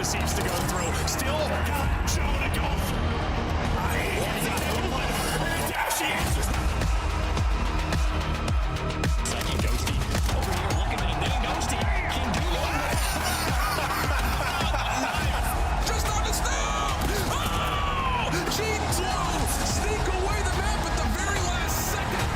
Seems to go through. Still got Joe to go through. There she is. Second Ghosty over here looking at him. Then Ghosty can do that. Just on the snap. Oh! G2 sneak away the map at the very last second.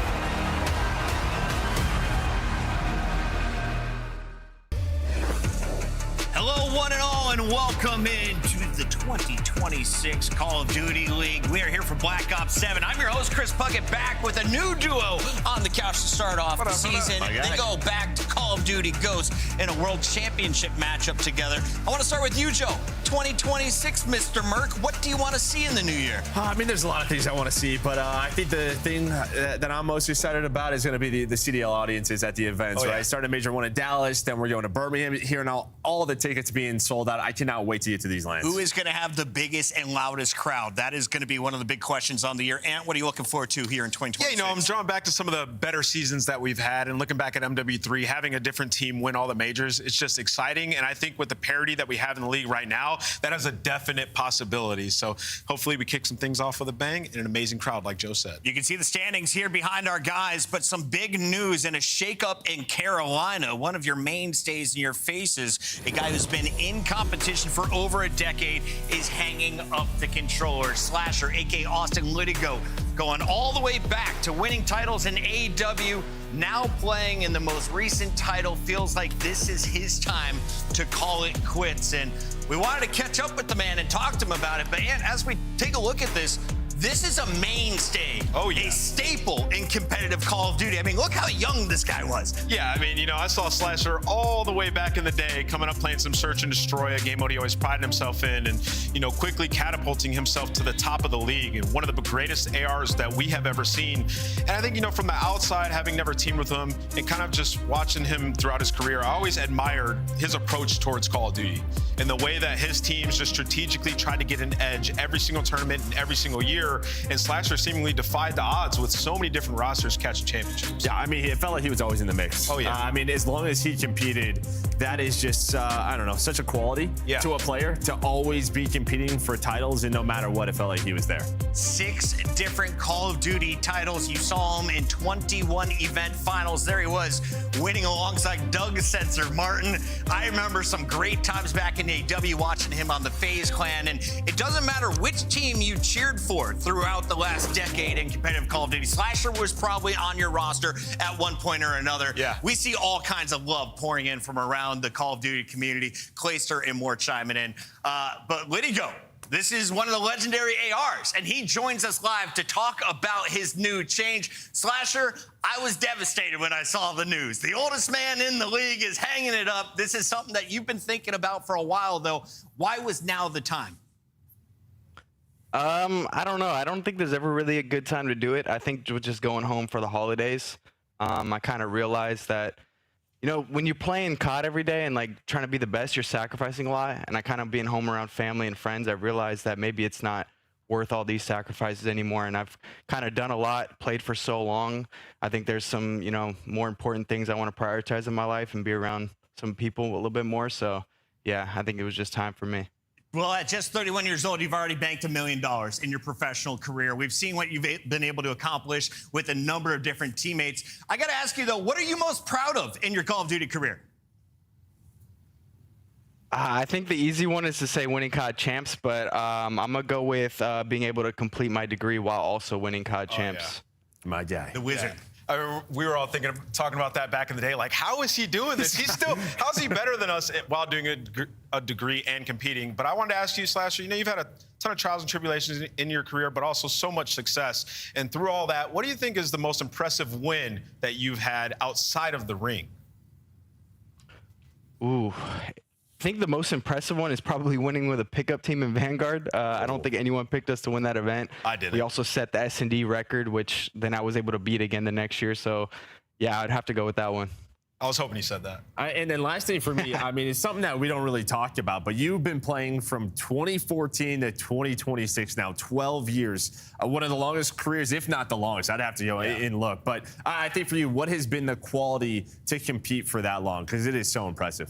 Hello, one and all, and welcome into the 2026 Call of Duty League. We are here for Black Ops 7. I'm your host, Chris Puckett, back with a new duo on the couch to start off the season. They go back to Call of Duty Ghosts in a World Championship matchup together. I want to start with you, Joe. 2026, Mr. Merc. What do you want to see in the new year? I mean, there's a lot of things I want to see, but I think the thing that I'm most excited about is going to be the CDL audiences at the events, right? Starting Major 1 in Dallas, then we're going to Birmingham here now. All the tickets being sold out. I cannot wait to get to these lands. Who is going to have the biggest and loudest crowd? That is going to be one of the big questions on the year. Ant, what are you looking forward to here in 2026? Yeah, you know, I'm drawing back to some of the better seasons that we've had and looking back at MW3, having a different team win all the majors. It's just exciting. And I think with the parity that we have in the league right now, that has a definite possibility. So hopefully we kick some things off with a bang and an amazing crowd, like Joe said. You can see the standings here behind our guys, but some big news and a shakeup in Carolina. One of your mainstays in your faces, a guy who's been in competition for over a decade, is hanging up the controller. Slasher, a.k.a. Austin Litigo, going all the way back to winning titles in AW, now playing in the most recent title. Feels like this is his time to call it quits. And we wanted to catch up with the man and talk to him about it. But as we take a look at this is a mainstay, a staple in competitive Call of Duty. I mean, look how young this guy was. Yeah, I mean, you know, I saw Slasher all the way back in the day, coming up playing some Search and Destroy, a game mode he always prided himself in, and, you know, quickly catapulting himself to the top of the league and one of the greatest ARs that we have ever seen. And I think, you know, from the outside, having never teamed with him and kind of just watching him throughout his career, I always admired his approach towards Call of Duty and the way that his teams just strategically tried to get an edge every single tournament and every single year. And Slasher seemingly defied the odds with so many different rosters catching championships. Yeah, I mean, it felt like he was always in the mix. Oh, yeah. I mean, as long as he competed, that is just, I don't know, such a quality to a player to always be competing for titles, and no matter what, it felt like he was there. 6 different Call of Duty titles. You saw him in 21 event finals. There he was, winning alongside Doug Setzer Martin. I remember some great times back in AW watching him on the FaZe clan, and it doesn't matter which team you cheered for throughout the last decade in competitive Call of Duty. Slasher was probably on your roster at one point or another. Yeah. We see all kinds of love pouring in from around the Call of Duty community. Clayster and more chiming in. But Litigo, this is one of the legendary ARs, and he joins us live to talk about his new change. Slasher, I was devastated when I saw the news. The oldest man in the league is hanging it up. This is something that you've been thinking about for a while, though. Why was now the time? I don't know. I don't think there's ever really a good time to do it. I think just going home for the holidays, I kind of realized that, you know, when you're playing COD every day and like trying to be the best, you're sacrificing a lot. And I kind of being home around family and friends, I realized that maybe it's not worth all these sacrifices anymore. And I've kind of done a lot, played for so long. I think there's some, you know, more important things I want to prioritize in my life and be around some people a little bit more. So yeah, I think it was just time for me. Well, at just 31 years old, you've already banked $1 million in your professional career. We've seen what you've been able to accomplish with a number of different teammates. I got to ask you, though, what are you most proud of in your Call of Duty career? I think the easy one is to say winning COD Champs, but I'm going to go with being able to complete my degree while also winning COD Champs. Yeah. My guy. The wizard. Yeah. We were all talking about that back in the day. Like, how is he doing this? How's he better than us while doing a degree and competing? But I wanted to ask you, Slasher, you've had a ton of trials and tribulations in your career, but also so much success. And through all that, what do you think is the most impressive win that you've had outside of the ring? Ooh. I think the most impressive one is probably winning with a pickup team in Vanguard. I don't think anyone picked us to win that event. I did. We also set the S&D record, which then I was able to beat again the next year. So, yeah, I'd have to go with that one. I was hoping you said that. And then last thing for me, I mean, it's something that we don't really talk about, but you've been playing from 2014 to 2026 now, 12 years. One of the longest careers, if not the longest. I'd have to go and look. But I think for you, what has been the quality to compete for that long? Because it is so impressive.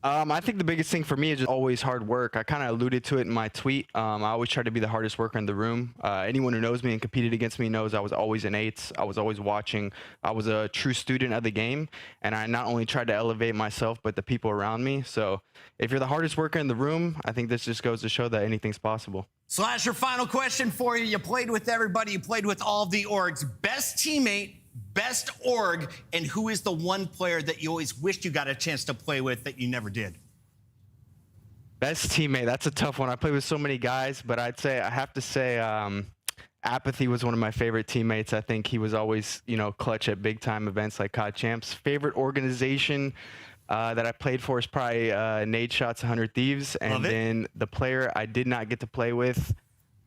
I think the biggest thing for me is just always hard work. I kind of alluded to it in my tweet. I always try to be the hardest worker in the room. Anyone who knows me and competed against me knows I was always in eights. I was always watching. I was a true student of the game, and I not only tried to elevate myself, but the people around me. So if you're the hardest worker in the room, I think this just goes to show that anything's possible. Slasher, final question for you. You played with everybody. You played with all the orgs. Best teammate, best org, and who is the one player that you always wished you got a chance to play with that you never did? Best teammate, that's a tough one. I played with so many guys, but I have to say Apathy was one of my favorite teammates. I think he was always, clutch at big time events like COD Champs. Favorite organization that I played for is probably Nade Shots 100 Thieves. And then the player I did not get to play with,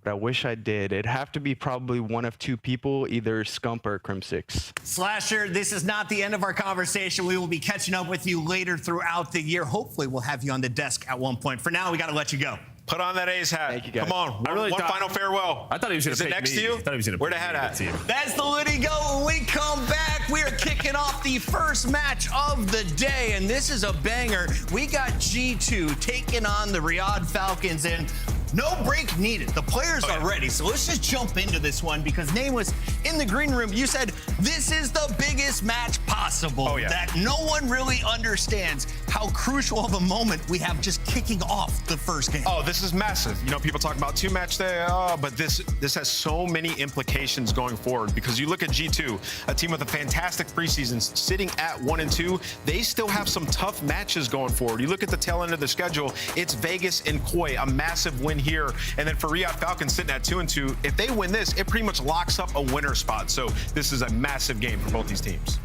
but I wish I did. It'd have to be probably one of two people, either Scump or Crim6. Slasher, this is not the end of our conversation. We will be catching up with you later throughout the year. Hopefully, we'll have you on the desk at one point. For now, we got to let you go. Put on that A's hat. Thank you, guys. Come on. One final farewell. I thought he was going to pick me. Is it next to you? I thought he was going to Where the hat at? That's the Liddy Go. When we come back, we are kicking off the first match of the day, and this is a banger. We got G2 taking on the Riyadh Falcons, and no break needed. The players are ready, so let's just jump into this one because Nameless, in the green room, you said this is the biggest match possible. That no one really understands how crucial of a moment we have just kicking off the first game. Oh, this is massive. People talk about two match day, but this has so many implications going forward because you look at G2, a team with a fantastic preseason sitting at 1-2. They still have some tough matches going forward. You look at the tail end of the schedule, it's Vegas and Koi, a massive win here. And then for Riyadh Falcons sitting at 2-2, if they win this, it pretty much locks up a winner spot. So this is a massive game for both these teams.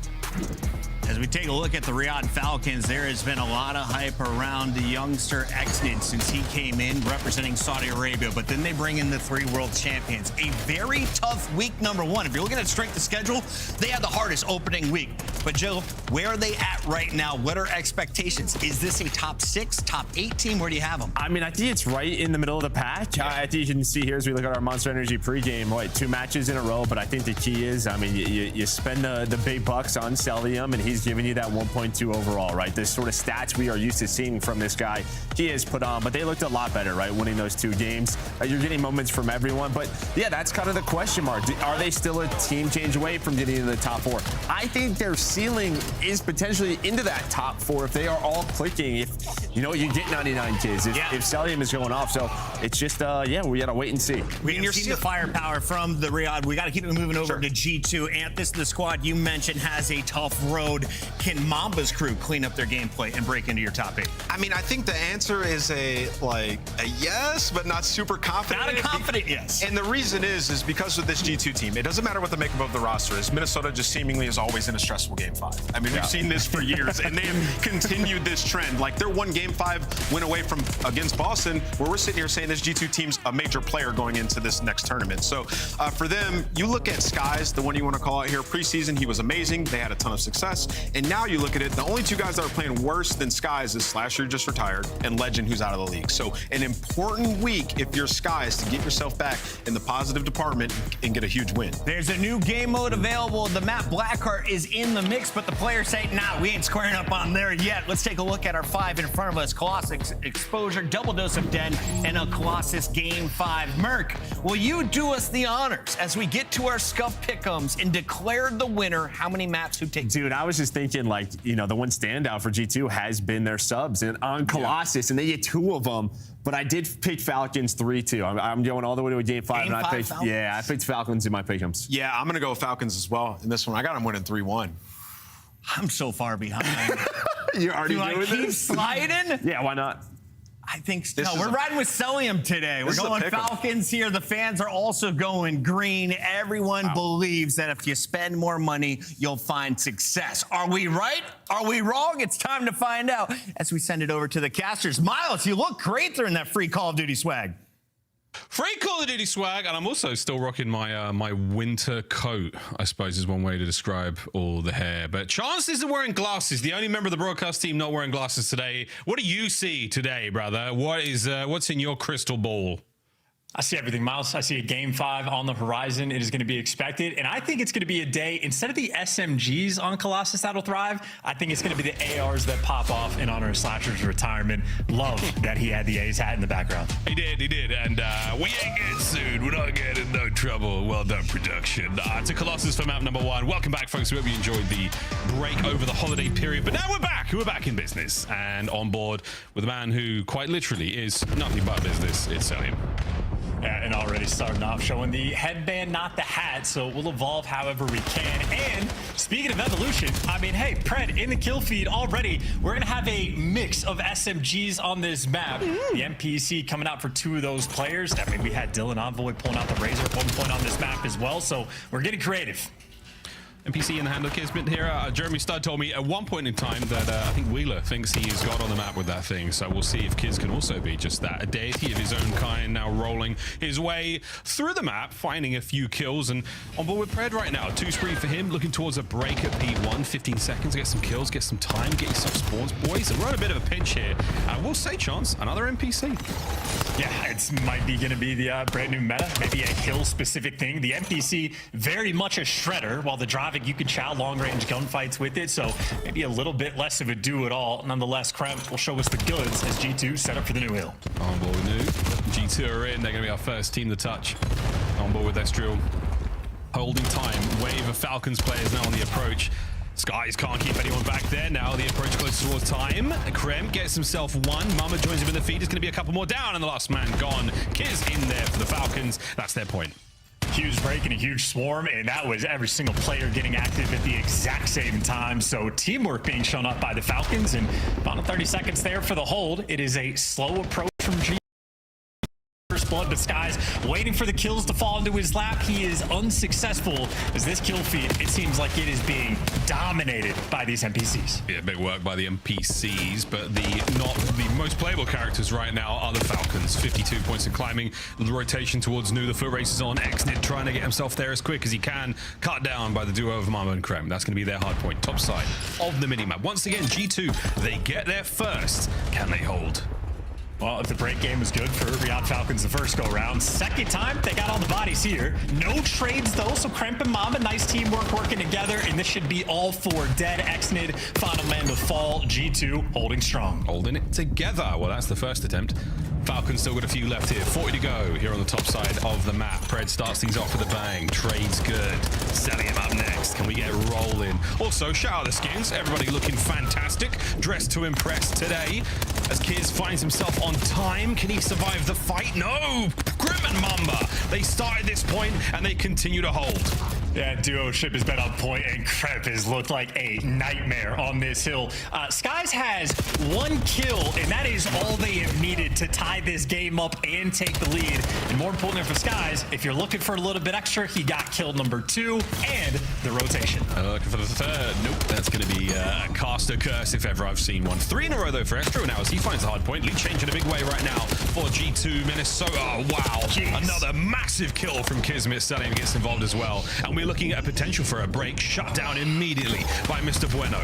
As we take a look at the Riyadh Falcons, there has been a lot of hype around the youngster Exnid since he came in representing Saudi Arabia, but then they bring in the 3 world champions. A very tough week number 1. If you're looking at strength of schedule, they had the hardest opening week. But Joe, where are they at right now? What are expectations? Is this a top 6, top 8 team? Where do you have them? I mean, I think it's right in the middle of the pack. I think you can see here as we look at our Monster Energy pregame, 2 matches in a row, but I think the key is, you spend the big bucks on Celium, and he's giving you that 1.2 overall, right? The sort of stats we are used to seeing from this guy, he has put on, but they looked a lot better, right? Winning those 2 games. You're getting moments from everyone, but yeah, that's kind of the question mark. Are they still a team change away from getting into the top 4? I think their ceiling is potentially into that top 4 if they are all clicking. If, you get 99 kills, if Celium is going off. So it's just, we got to wait and see. You're seeing the firepower from the Riyadh. We got to keep it moving over to G2. Anthus, the squad you mentioned, has a tough road. Can Mamba's crew clean up their gameplay and break into your top 8? I think the answer is a yes, but not super confident. Not a confident yes. And the reason is because of this G2 team, it doesn't matter what the makeup of the roster is. Minnesota just seemingly is always in a stressful game 5. We've seen this for years, and they have continued this trend. Their one game 5 win away from against Boston, where we're sitting here saying this G2 team's a major player going into this next tournament. So for them, you look at Skies, the one you want to call out here, preseason, he was amazing. They had a ton of success. And now you look at it, the only two guys that are playing worse than Skies is Slasher, just retired, and Legend, who's out of the league. So an important week if you're Skies to get yourself back in the positive department and get a huge win. There's a new game mode available. The map Blackheart is in the mix, but the players say, nah, we ain't squaring up on there yet. Let's take a look at our 5 in front of us. Colossus Exposure, Double Dose of Den, and a Colossus Game 5. Merc, will you do us the honors as we get to our Scuff Pick'ems and declare the winner? How many maps who take? Dude, I was just thinking, like, you know, the one standout for G2 has been their subs and on Colossus, and they get 2 of them. But I did pick Falcons 3-2. I'm going all the way to a Game 5. Game and 5 I picked, Falcons? yeah, I picked Falcons in my pick'ems. Yeah, I'm going to go Falcons as well in this one. I got them winning 3-1. I'm so far behind. You're already Do I doing keep this? sliding? Yeah, why not? I think This no. is We're a- riding with Celium today. We're This is a going pick 'em. Falcons here. The fans are also going green. Everyone believes that if you spend more money, you'll find success. Are we right? Are we wrong? It's time to find out as we send it over to the casters. Miles, you look great during that free Call of Duty swag. Free Call of Duty swag, and I'm also still rocking my my winter coat, I suppose is one way to describe all the hair. But Chance isn't wearing glasses, the only member of the broadcast team not wearing glasses today. What do you see today, brother? What's in your crystal ball? I see everything, Miles. I see a Game 5 on the horizon. It is going to be expected. And I think it's going to be a day, instead of the SMGs on Colossus that'll thrive, I think it's going to be the ARs that pop off in honor of Slasher's retirement. Love that he had the A's hat in the background. He did. And we ain't getting sued. We're not getting in no trouble. Well done, production. To Colossus for map number 1. Welcome back, folks. We hope you enjoyed the break over the holiday period. But now we're back. We're back in business and on board with a man who quite literally is nothing but business. It's Celium. Yeah, and already starting off showing the headband, not the hat, so we'll evolve however we can. And speaking of evolution, I mean, hey, Pred, in the kill feed already, we're going to have a mix of SMGs on this map. The NPC coming out for 2 of those players. I mean, we had Dylan Envoy pulling out the Razor at one point on this map as well, so we're getting creative. NPC in the hand of Kismet here. Jeremy Stud told me at one point in time that I think Wheeler thinks he's got on the map with that thing. So we'll see if Kiz can also be just that. A deity of his own kind now rolling his way through the map, finding a few kills and on board with Pred right now. 2 spree for him, looking towards a break at P1. 15 seconds, get some kills, get some time, get yourself spawns, boys. And we're on a bit of a pinch here. We'll say, Chance, another NPC. Yeah, it might be going to be the brand new meta, maybe a kill-specific thing. The NPC, very much a shredder, while the Dravik, you can chow long-range gunfights with it, so maybe a little bit less of a do at all. Nonetheless, Kremp will show us the goods as G2 set up for the new hill. On board with new. G2 are in. They're going to be our first team to touch. On board with Estriel. Holding time. Wave of Falcons players now on the approach. Skies can't keep anyone back there. Now the approach close towards time. Krem gets himself 1. Mama joins him in the feed. There's going to be a couple more down, and the last man gone. Kiz in there for the Falcons. That's their point. Huge break and a huge swarm, and that was every single player getting active at the exact same time. So teamwork being shown up by the Falcons, and final 30 seconds there for the hold. It is a slow approach from G. First blood, but Skies waiting for the kills to fall into his lap. He is unsuccessful as this kill feed, it seems like it is being dominated by these NPCs. Yeah, big work by the NPCs, but not the most playable characters right now are the Falcons. 52 points in climbing. The rotation towards new. The foot race is on. Xnid trying to get himself there as quick as he can. Cut down by the duo of Mama and Krem. That's going to be their hard point. Top side of the minimap. Once again, G2, they get there first. Can they hold? Well, if the break game was good for Riyadh Falcons the first go-round, second time, they got all the bodies here. No trades, though, so Kremp and Mama, nice teamwork working together, and this should be all 4 dead. Xnid, final man to fall. G2 holding strong. Holding it together. Well, that's the first attempt. Falcons still got a few left here. 40 to go here on the top side of the map. Pred starts things off with a bang. Trades good. Selling him up next. Can we get rolling? Also, shout out the skins. Everybody looking fantastic. Dressed to impress today. As Kiz finds himself on time. Can he survive the fight? No! Grim and Mamba. They started this point and they continue to hold. Yeah, duo ship has been on point, and Kremp has looked like a nightmare on this hill. Skies has 1 kill, and that is all they have needed to tie this game up and take the lead. And more importantly for Skies, if you're looking for a little bit extra, he got kill number 2 and the rotation. Looking for the third. Nope, that's going to be caster curse if ever I've seen one. 3 in a row though for Estro now as he finds the hard point. Lead change in a big way right now for G2 Minnesota. Oh, wow. Jeez. Another massive kill from Kismet. Salim gets involved as well. And we're looking at a potential for a break. Shut down immediately by Mr. Bueno.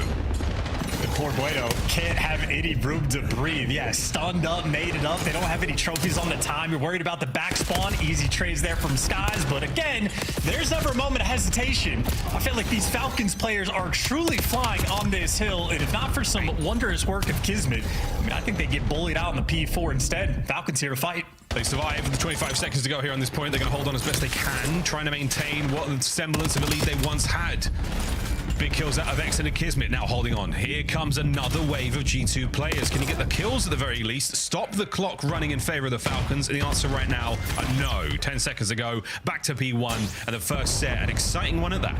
The poor Bueno can't have any room to breathe. Yeah, stunned up, made it up. They don't have any trophies on the time. You're worried about the back spawn. Easy trades there from Skies. But again, there's never a moment of hesitation. I feel like these Falcons players are truly flying on this hill. And if not for some wondrous work of Kismet, I mean, I think they get bullied out in the P4 instead. Falcons here to fight. They survive with 25 seconds to go here on this point. They're going to hold on as best they can, trying to maintain what semblance of a lead they once had. Big kills out of X and Kismet now holding on. Here comes another wave of G2 players. Can he get the kills at the very least? Stop the clock running in favor of the Falcons? And the answer right now, no. 10 seconds ago, back to P1 and the first set. An exciting one at that.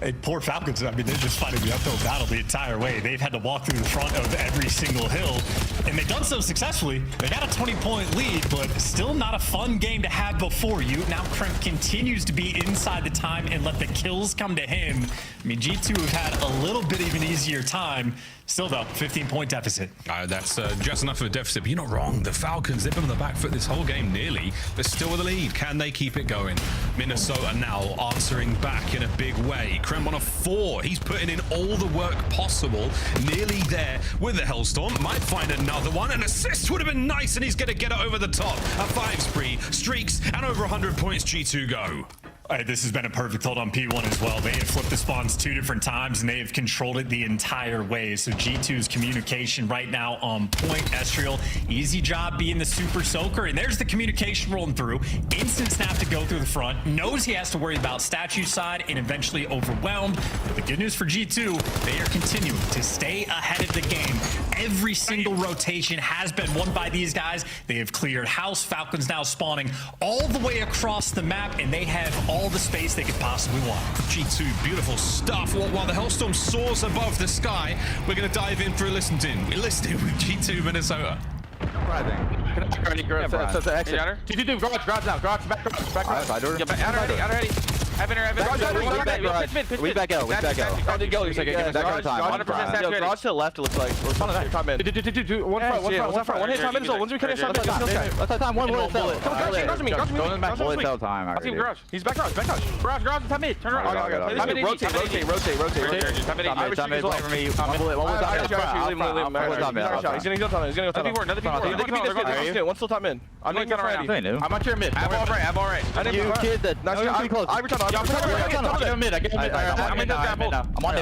Hey, poor Falcons, I mean, they're just fighting the uphill battle the entire way. They've had to walk through the front of every single hill, and they've done so successfully. They got a 20-point lead, but still not a fun game to have before you. Now Kremp continues to be inside the time and let the kills come to him. I mean, G2 have had a little bit of an easier time. Still though, 15-point deficit. That's just enough of a deficit, but you're not wrong. The Falcons, they've been on the back foot this whole game nearly. They're still with the lead. Can they keep it going? Minnesota now answering back in a big way. Krem on a 4. He's putting in all the work possible. Nearly there with the Hellstorm. Might find another one. An assist would have been nice, and he's going to get it over the top. A 5 spree, streaks, and over 100 points. G2 go. This has been a perfect hold on P1 as well. They have flipped the spawns 2 different times, and they have controlled it the entire way. So G2's communication right now on point. Estriel, easy job being the super soaker. And there's the communication rolling through. Instant snap to go through the front. Knows he has to worry about statue side and eventually overwhelmed. But the good news for G2, they are continuing to stay ahead of the game. Every single rotation has been won by these guys. They have cleared house. Falcons now spawning all the way across the map, and they have all the space they could possibly want. G2, beautiful stuff. While the Hellstorm soars above the sky, we're going to dive in for a listen in. We're listening with G2 Minnesota. Exit. Garage now. Garage, back garage. Get back, out already. Evan. We back out. Oh, did go. You're saying that kind of time. 100% saturated. Garage to the left, it looks like. We're trying to time in. One front. One hit time in. Once we finish time, let's time. One bullet. Come to me. Going back bullet cell time. I see garage. He's back garage. Garage, time in. Turn around. Rotate. Time in. Wait for me. One bullet. He's gonna go time. He's gonna go time. Another people. One still time in. I'm not ready. I'm not your mid. I'm all right. You kid that. I'm close. I'm mid. I'm in the grapple. I'm on.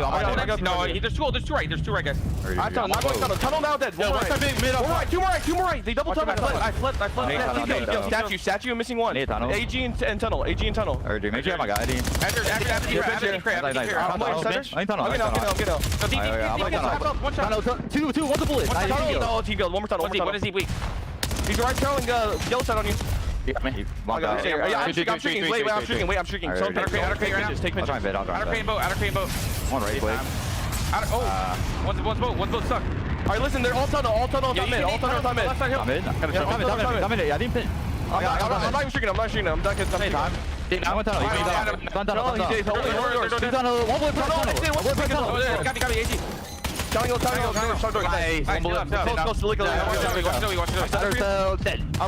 No, there's two right. Guys. I'm tunnel now. Dead. One right. Two more right. They double tunnel. I fled. Statue. I'm missing one. AG and tunnel. Make sure my guy. Two. What's the bullet? No, team goes. One more tunnel. What is he weak? He's right turning yellow side on you. I'm streaking. Wait, I'm streaking. Outer crane right now. Take pictures. Outer crane boat. One right, wait. One's boat stuck. Alright, listen, they're all tunnel. All tunnel. I'm in. I didn't pin. I'm not even streaking. I'm shooting. I'm done. I went tunnel. He's tunnel. One bullet tunnel. Got me. AG. Go. I'm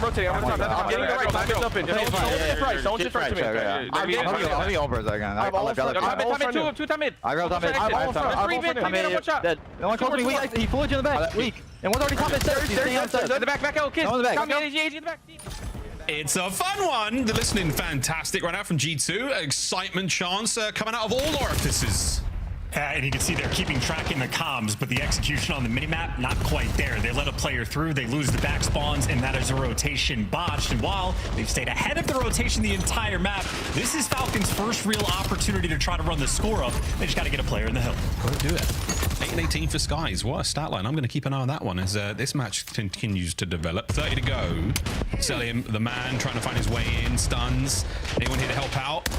rotating. I'm getting the right time. Jump in. Don't just right to me. I'm getting over again. I'm two time mid. I got time mid. I'm in. One shot. Dead. One close to me. Weak. He pulled you in the back. Weak. And one's already top mid. The back out. Kids. AG in the back. It's a fun one. The listening fantastic right now from G2. Excitement chance coming out of all orifices. And you can see they're keeping track in the comms, but the execution on the minimap, not quite there. They let a player through, they lose the back spawns, and that is a rotation botched. And while they've stayed ahead of the rotation the entire map, this is Falcons' first real opportunity to try to run the score up. They just got to get a player in the hill. Got to do it. 8 and 18 for Skies. What a stat line. I'm going to keep an eye on that one as this match continues to develop. 30 to go. Selim, the man, trying to find his way in. Stuns. Anyone here to help out?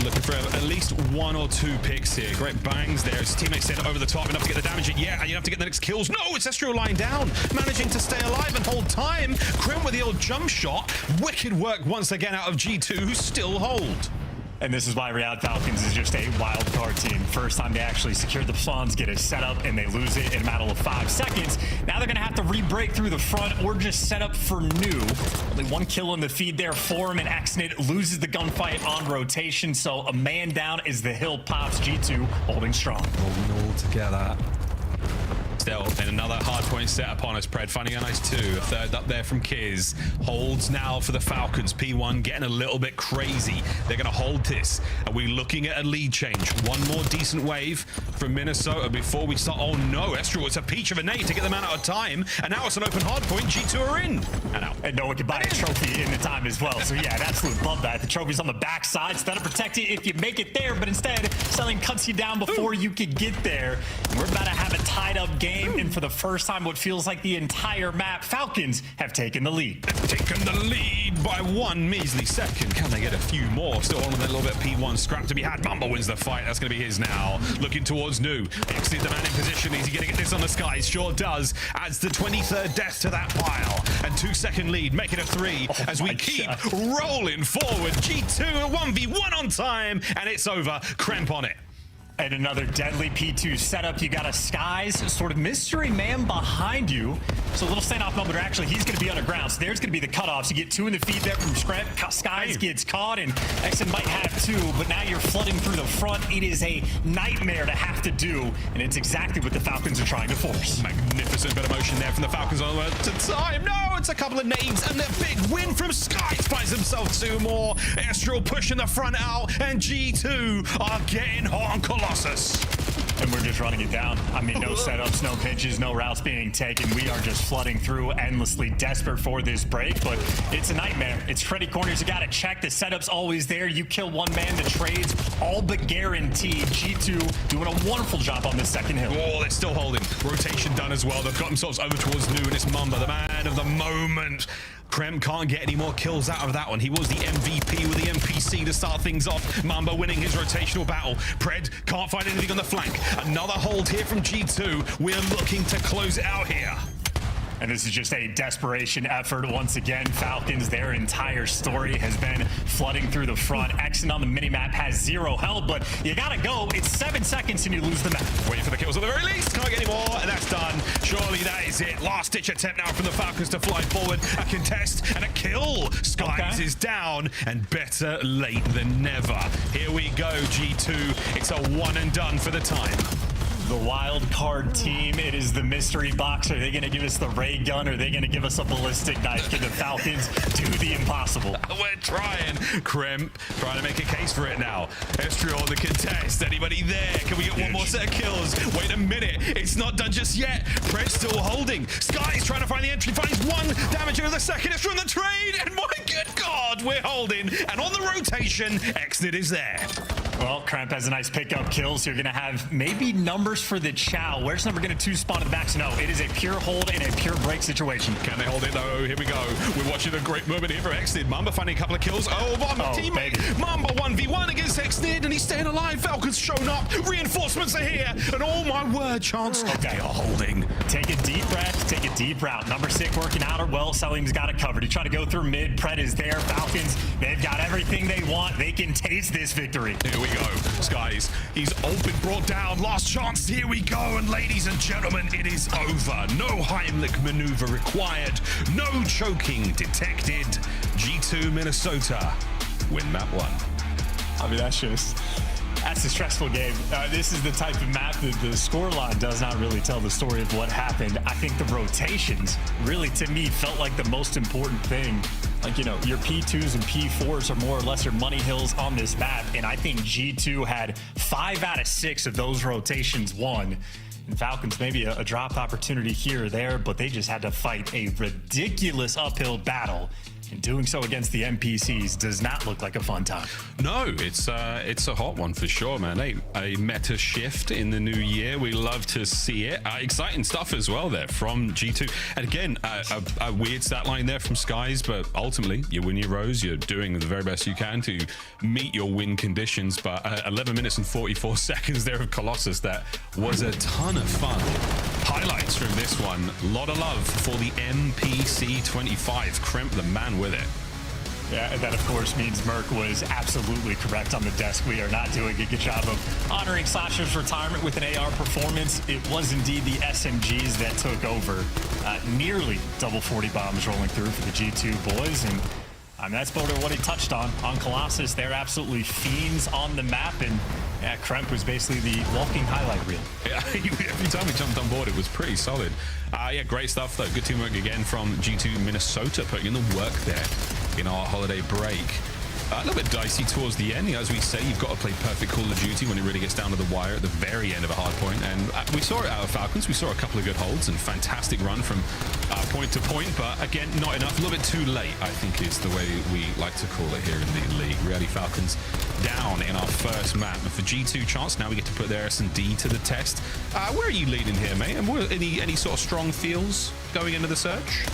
Looking for at least 1 or 2 picks here. Great bangs there. His teammates said over the top, enough to get the damage in. Yeah, and you have to get the next kills. No, it's Estro lying down, managing to stay alive and hold time. Krim with the old jump shot. Wicked work once again out of G2, who still hold. And this is why Riyadh Falcons is just a wild card team. First time they actually secure the funds, get it set up, and they lose it in a matter of 5 seconds. Now they're going to have to re-break through the front or just set up for new. Only 1 kill in the feed there for him, and Xnit loses the gunfight on rotation. So a man down as the hill pops. G2 holding strong. Holding all together. Still, and another hard point set upon us. Pred finding a nice 2. A third up there from Kiz. Holds now for the Falcons. P1 getting a little bit crazy. They're going to hold this. Are we looking at a lead change? One more decent wave from Minnesota before we start. Oh no, Estral, it's a peach of a nade to get them out of time. And now it's an open hard point. G2 are in. And out. And no one can buy a trophy in the time as well. So yeah, an absolute love that. The trophy's on the backside. Instead of protecting if you make it there, but instead, Selling cuts you down before you can get there. And we're about to have a tied up game. And for the first time, what feels like the entire map, Falcons have taken the lead. Taken the lead by 1 measly second. Can they get a few more? Still on with a little bit of P1 scrap to be had. Mamba wins the fight. That's going to be his now. Looking towards New. Exit the man in position. Is he going to get this on the skies? Sure does. Adds the 23rd death to that pile. And 2-second lead. Make it a 3 as we keep rolling forward. G2 a 1v1 on time. And it's over. Cramp on it. And another deadly P2 setup. You got a Skies sort of mystery man behind you. So a little standoff moment, or actually he's going to be underground. So there's going to be the cutoffs. You get 2 in the feed there from Scrap. Skies gets caught, and Exen might have 2, but now you're flooding through the front. It is a nightmare to have to do, and it's exactly what the Falcons are trying to force. Magnificent bit of motion there from the Falcons on the way to time. No, it's a couple of nades, and a big win from Skies finds himself 2 more. Estral pushing the front out, and G2 are getting hot on Colossus. And we're just running it down. I mean, no setups, no pitches, no routes being taken. We are just flooding through, endlessly desperate for this break, but it's a nightmare. It's Freddy corners. You got to check. The setup's always there. You kill one man, the trades all but guaranteed. G2 doing a wonderful job on this second hill. Oh, they're still holding. Rotation done as well. They've got themselves over towards New, and it's Mamba, the man of the moment. Krem can't get any more kills out of that one. He was the MVP with the NPC to start things off. Mamba winning his rotational battle. Pred can't find anything on the flank. Another hold here from G2. We're looking to close it out here. And this is just a desperation effort. Once again, Falcons, their entire story has been flooding through the front. Exen on the minimap has 0 health, but you gotta go. It's 7 seconds and you lose the map. Wait for the kills at the very least. Can't get any more, and that's done. Surely that is it. Last ditch attempt now from the Falcons to fly forward. A contest and a kill. Skies is down, and better late than never. Here we go, G2. It's a 1 and done for the time. The wild card team, it is the mystery box. Are they going to give us the ray gun? Or are they going to give us a ballistic knife? Can the Falcons do the impossible? We're trying. Kremp trying to make a case for it now. Estral, the contest. Anybody there? Can we get one more set of kills? Wait a minute. It's not done just yet. Pred's still holding. Sky's trying to find the entry. Finds 1 damage over the second. It's from the trade. And my good God, we're holding. And on the rotation, Xnit is there. Well, Kremp has a nice pickup kill, so you're going to have maybe numbers for the Chow. Where's number going to 2 spawn in the back? So no, it is a pure hold and a pure break situation. Can they hold it though? Here we go. We're watching a great moment here from Xnid. Mamba finding a couple of kills. Oh, teammate. Baby. Mamba 1v1 against Xnid, and he's staying alive. Falcons shown up. Reinforcements are here. And oh my word, Chance. Okay. They are holding. Take a deep breath. Take a deep route. Number 6 working out or well. Selim's got it covered. He tried to go through mid. Pred is there. Falcons, they've got everything they want. They can taste this victory. Here we go. Skies, he's open, brought down. Last chance. Here we go. And ladies and gentlemen, it is over. No Heimlich maneuver required. No choking detected. G2 Minnesota win map 1. I mean, that's a stressful game. This is the type of map that the scoreline does not really tell the story of what happened. I think the rotations really, to me, felt like the most important thing. Like, you know, your P2s and P4s are more or less your money hills on this map. And I think G2 had 5 out of 6 of those rotations won. And Falcons, maybe a dropped opportunity here or there, but they just had to fight a ridiculous uphill battle. And doing so against the NPCs does not look like a fun time. No, it's a hot one for sure, man. A meta shift in the new year. We love to see it. Exciting stuff as well there from G2. And again, a weird stat line there from Skies, but ultimately you win your rows. You're doing the very best you can to meet your win conditions. But 11 minutes and 44 seconds there of Colossus. That was a ton of fun. Highlights from this one. A lot of love for the MPC 25. Kremp, the man with it. Yeah, and that of course means Merc was absolutely correct on the desk. We are not doing a good job of honoring Slasher's retirement with an AR performance. It was indeed the SMGs that took over. Nearly double 40 bombs rolling through for the G2 boys, and I mean, that's Boulder what he touched on Colossus. They're absolutely fiends on the map, and yeah, Kremp was basically the walking highlight reel. Yeah, every time we jumped on board, it was pretty solid. Yeah, great stuff, though. Good teamwork again from G2 Minnesota, putting in the work there in our holiday break. A little bit dicey towards the end. As we say, you've got to play perfect Call of Duty when it really gets down to the wire at the very end of a hard point. And we saw it out of Falcons. We saw a couple of good holds and fantastic run from point to point. But again, not enough. A little bit too late, I think, is the way we like to call it here in the league. Really, Falcons down in our first map. And for G2 Chance, now we get to put their S&D to the test. Where are you leading here, mate? And any sort of strong feels going into the search?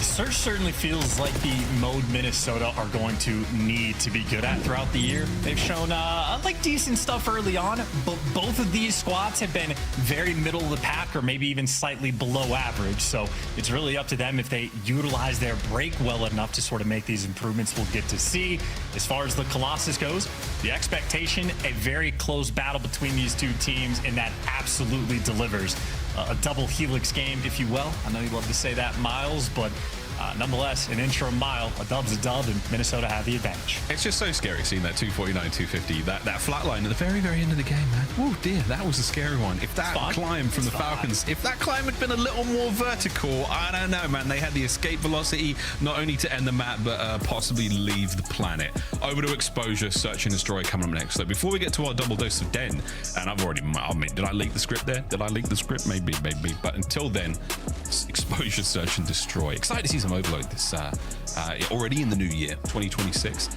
Search certainly feels like the mode Minnesota are going to need to be good at throughout the year. They've shown like decent stuff early on, but both of these squads have been very middle of the pack or maybe even slightly below average. So it's really up to them if they utilize their break well enough to sort of make these improvements. We'll get to see. As far as the Colossus goes, the expectation, a very close battle between these two teams, and that absolutely delivers. A double helix game, if you will. I know you love to say that, Miles, but nonetheless, an intro mile, a dub's a dub, and Minnesota have the advantage. It's just so scary seeing that 249, 250, that flat line at the very, very end of the game, man. Oh dear, that was a scary one. If that climb from the Falcons, if that climb had been a little more vertical, I don't know, man. They had the escape velocity, not only to end the map, but possibly leave the planet. Over to Exposure, Search and Destroy coming up next. So before we get to our double dose of Den, and I've already, did I leak the script there? Did I leak the script? Maybe. But until then, Exposure, Search and Destroy. Excited to see some Overload this already in the new year 2026.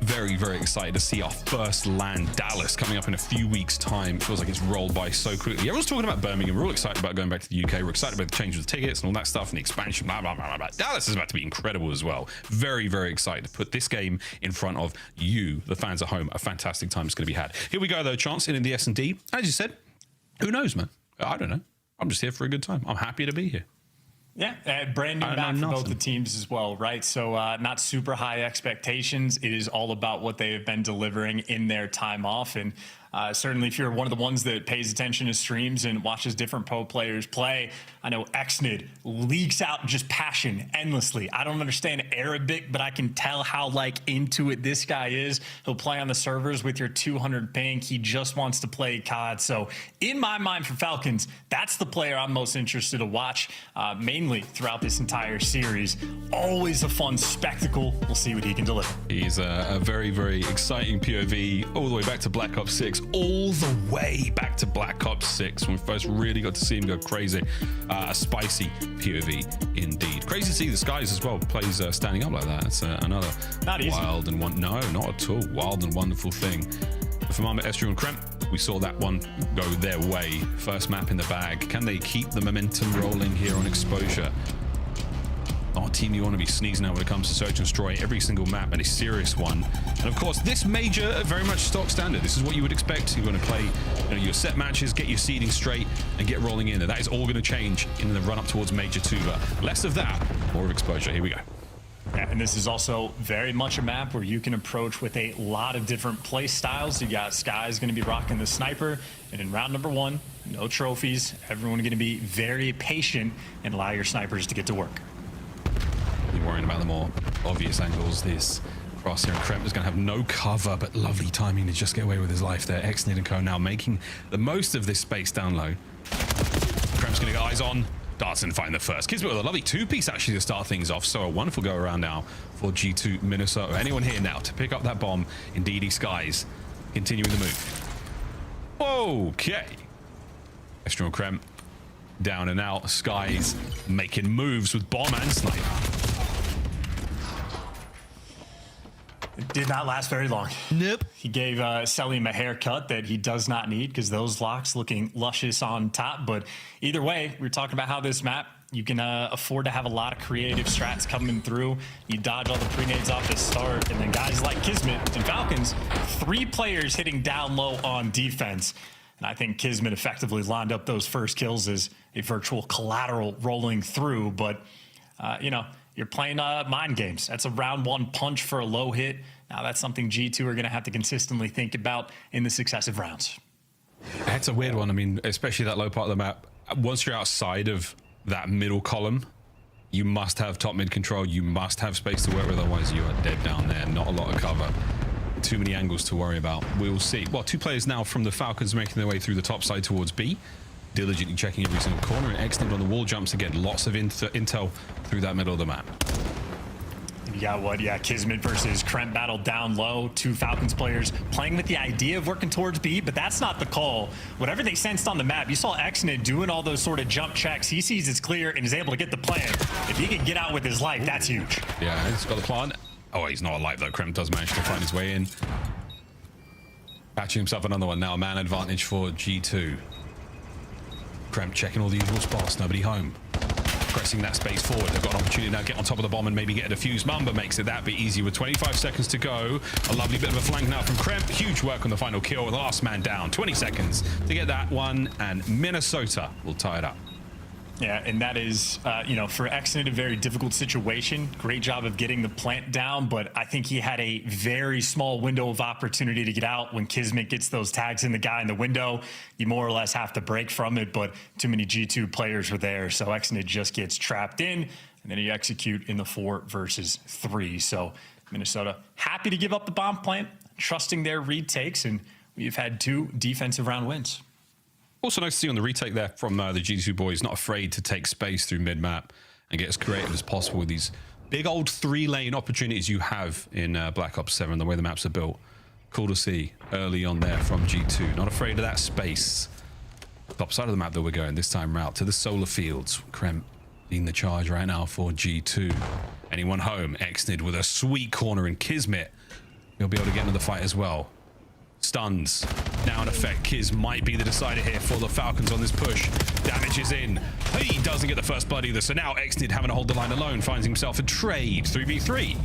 Very, very excited to see our first LAN Dallas coming up in a few weeks time. Feels like it's rolled by so quickly. Everyone's talking about Birmingham. We're all excited about going back to the UK. We're excited about the change of the tickets and all that stuff and the expansion, blah, blah, blah, blah, blah. Dallas is about to be incredible as well. Very, very excited to put this game in front of you, the fans at home. A fantastic time is going to be had. Here we go though, Chance in the S&D. As you said, who knows, man? I don't know. I'm just here for a good time. I'm happy to be here. Yeah, brand new map for both the teams as well, right? So not super high expectations. It is all about what they have been delivering in their time off. And certainly if you're one of the ones that pays attention to streams and watches different pro players play, I know Xnid leaks out just passion endlessly. I don't understand Arabic, but I can tell how like into it this guy is. He'll play on the servers with your 200 ping. He just wants to play COD. So in my mind for Falcons, that's the player I'm most interested to watch, mainly throughout this entire series. Always a fun spectacle. We'll see what he can deliver. He's a very, very exciting POV all the way back to Black Ops 6, all the way back to Black Ops 6 when we first really got to see him go crazy. A spicy POV indeed. Crazy to see the skies as well. Plays standing up like that. That's another wild and no, not at all. Wild and wonderful thing. For Mama, Esther and Kremp, we saw that one go their way. First map in the bag. Can they keep the momentum rolling here on Exposure? Our team you want to be sneezing out when it comes to Search and Destroy every single map, and a serious one. And of course, this major, very much stock standard. This is what you would expect. You want to play your set matches, get your seeding straight, and get rolling in. And that is all going to change in the run up towards Major 2. But less of that, more of Exposure. Here we go. Yeah, and this is also very much a map where you can approach with a lot of different play styles. You got Sky's going to be rocking the sniper, and in round number 1, no trophies. Everyone going to be very patient and allow your snipers to get to work. You're worrying about the more obvious angles. This Crosshair and Kremp is going to have no cover, but lovely timing to just get away with his life there. Xnid and Co now making the most of this space down low. Kremp's going to get eyes on. Darts and find the first. Kismet with a lovely two-piece actually to start things off. So a wonderful go around now for G2 Minnesota. Anyone here now to pick up that bomb? Indeedy Skies continuing the move. Okay. Esther and Kremp down and out. Skies making moves with bomb and sniper. It did not last very long. Nope. He gave Selim a haircut that he does not need because those locks looking luscious on top. But either way, we're talking about how this map, you can afford to have a lot of creative strats coming through. You dodge all the pre-nades off the start. And then guys like Kismet and Falcons, 3 players hitting down low on defense. And I think Kismet effectively lined up those first kills as a virtual collateral rolling through. But, you're playing mind games. That's a round 1 punch for a low hit. Now that's something G2 are going to have to consistently think about in the successive rounds. It's a weird one. I mean, especially that low part of the map. Once you're outside of that middle column, you must have top mid control. You must have space to work with, otherwise you are dead down there. Not a lot of cover. Too many angles to worry about. We will see. Well, 2 players now from the Falcons making their way through the top side towards B. Diligently checking every single corner, and Xnid on the wall jumps again. Lots of intel through that middle of the map. You got what? Yeah, Kismet versus Kremp battle down low. 2 Falcons players playing with the idea of working towards B, but that's not the call. Whatever they sensed on the map, you saw Xnid doing all those sort of jump checks. He sees it's clear and is able to get the plan. If he can get out with his life, that's huge. Yeah, he's got the plan. Oh, he's not alive though. Kremp does manage to find his way in. Patching himself another one now. Man advantage for G2. Kremp checking all the usual spots. Nobody home. Pressing that space forward. They've got an opportunity now to get on top of the bomb and maybe get a defuse. Mamba makes it that bit easy with 25 seconds to go. A lovely bit of a flank now from Kremp. Huge work on the final kill. The last man down. 20 seconds to get that one, and Minnesota will tie it up. Yeah, and that is, you know, for Xnid, a very difficult situation. Great job of getting the plant down, but I think he had a very small window of opportunity to get out. When Kismet gets those tags in the guy in the window, you more or less have to break from it, but too many G2 players were there, so Xnid just gets trapped in, and then he execute in the 4 versus 3. So Minnesota happy to give up the bomb plant, trusting their retakes, and we've had 2 defensive round wins. Also nice to see on the retake there from the G2 boys, not afraid to take space through mid-map and get as creative as possible with these big old 3-lane opportunities you have in Black Ops 7, the way the maps are built. Cool to see early on there from G2. Not afraid of that space. Top side of the map that we're going this time route to the solar fields. Kremp leading the charge right now for G2. Anyone home? Xnid with a sweet corner, and Kismet, he'll be able to get into the fight as well. Stuns now in effect. Kiz might be the decider here for the Falcons on this push. Damage is in. He doesn't get the first blood either, so now Xnid having to hold the line alone finds himself a trade 3v3.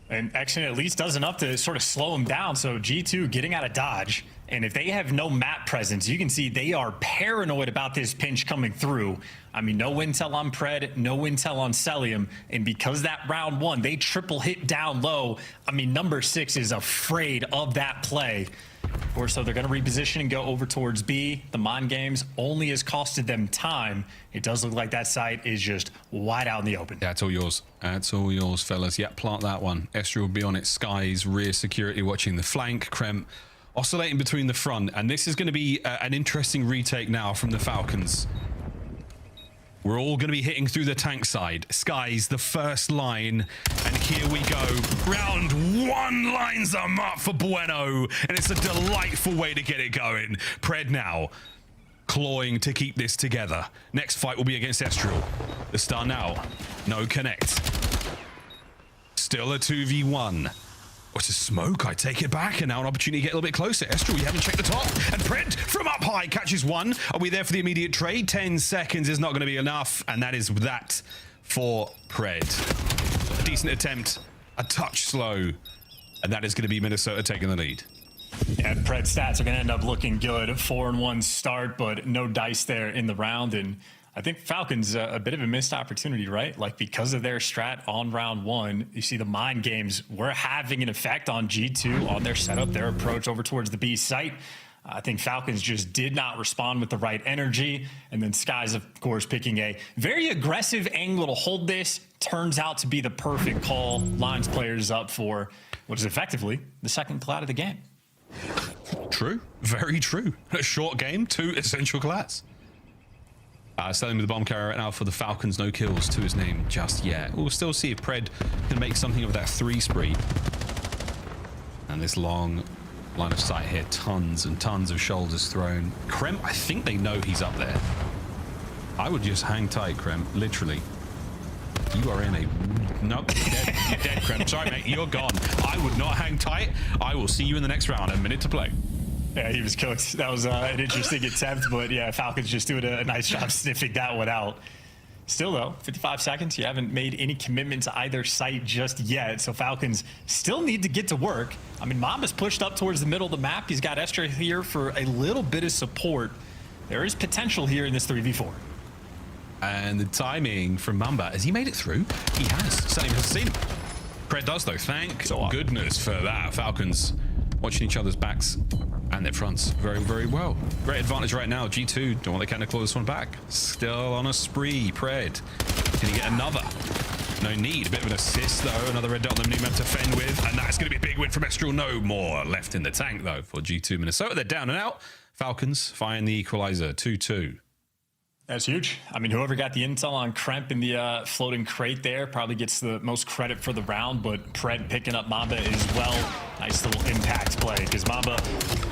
And Xnid at least does enough to sort of slow him down, so G2 getting out of dodge. And if they have no map presence, you can see they are paranoid about this pinch coming through. I mean, no intel on Pred, no intel on Celium, and because that round 1, they triple hit down low. I mean, number 6 is afraid of that play. Of course, so they're going to reposition and go over towards B. The Mon Games only has costed them time. It does look like that site is just wide out in the open. That's all yours. That's all yours, fellas. Yeah, plant that one. Esther will be on it. Skies, rear security watching the flank. Kremp oscillating between the front, and this is going to be an interesting retake now from the Falcons. We're all going to be hitting through the tank side. Skies, the first line, and here we go. Round 1 lines them up for Bueno, and it's a delightful way to get it going. Pred now clawing to keep this together. Next fight will be against Estriel. The star now, no connect. Still a 2v1. What's a smoke? I take it back, and now an opportunity to get a little bit closer. Estriel, you haven't checked the top, and Pred from up high catches one. Are we there for the immediate trade? 10 seconds is not going to be enough, and that is that for Pred. A decent attempt, a touch slow, and that is going to be Minnesota taking the lead. Yeah, Pred's stats are going to end up looking good. 4-1 start, but no dice there in the round, and I think Falcons a bit of a missed opportunity, right? Like, because of their strat on round 1, you see the mind games were having an effect on G2, on their setup, their approach over towards the B site. I think Falcons just did not respond with the right energy. And then Skies, of course, picking a very aggressive angle to hold this. Turns out to be the perfect call. Lines players up for what is effectively the second cloud of the game. True. Very true. A short game, 2 essential clats. Selling with the bomb carrier right now for the Falcons. No kills to his name just yet. We'll still see if Pred can make something of that 3 spree. And this long line of sight here. Tons and tons of shoulders thrown. Kremp, I think they know he's up there. I would just hang tight, Kremp. Literally. You are in a... Nope. Dead, Kremp. Sorry, mate. You're gone. I would not hang tight. I will see you in the next round. A minute to play. Yeah, he was cooked. That was an interesting attempt, but yeah, Falcons just doing a nice job sniffing that one out. Still, though, 55 seconds. You haven't made any commitment to either site just yet, so Falcons still need to get to work. I mean, Mamba's pushed up towards the middle of the map. He's got Esther here for a little bit of support. There is potential here in this 3v4. And the timing from Mamba, has he made it through? He has. Same has seen him. Pred does though. Thank goodness for that. Falcons watching each other's backs and their fronts very, very well. Great advantage right now. G2 don't want they can claw this one back. Still on a spree. Pred. Can he get another? No need. A bit of an assist though. Another red dot on the new map to fend with. And that's going to be a big win from Estral. No more left in the tank though for G2 Minnesota. They're down and out. Falcons find the equalizer. 2-2. That's huge. I mean, whoever got the intel on Kremp in the floating crate there probably gets the most credit for the round, but Pred picking up Mamba as well. Nice little impact play because Mamba,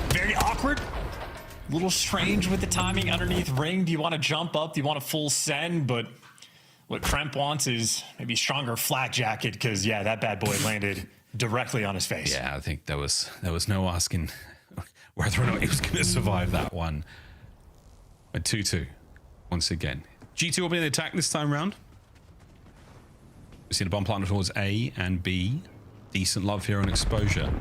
very awkward, a little strange with the timing underneath ring. Do you want to jump up? Do you want a full send? But what Kremp wants is maybe stronger flat jacket because, yeah, that bad boy landed directly on his face. Yeah, I think there was no asking whether or not he was going to survive that one. A 2-2. Once again, G2 will be in the attack this time round. We've seen a bomb plant towards A and B. Decent love here on exposure.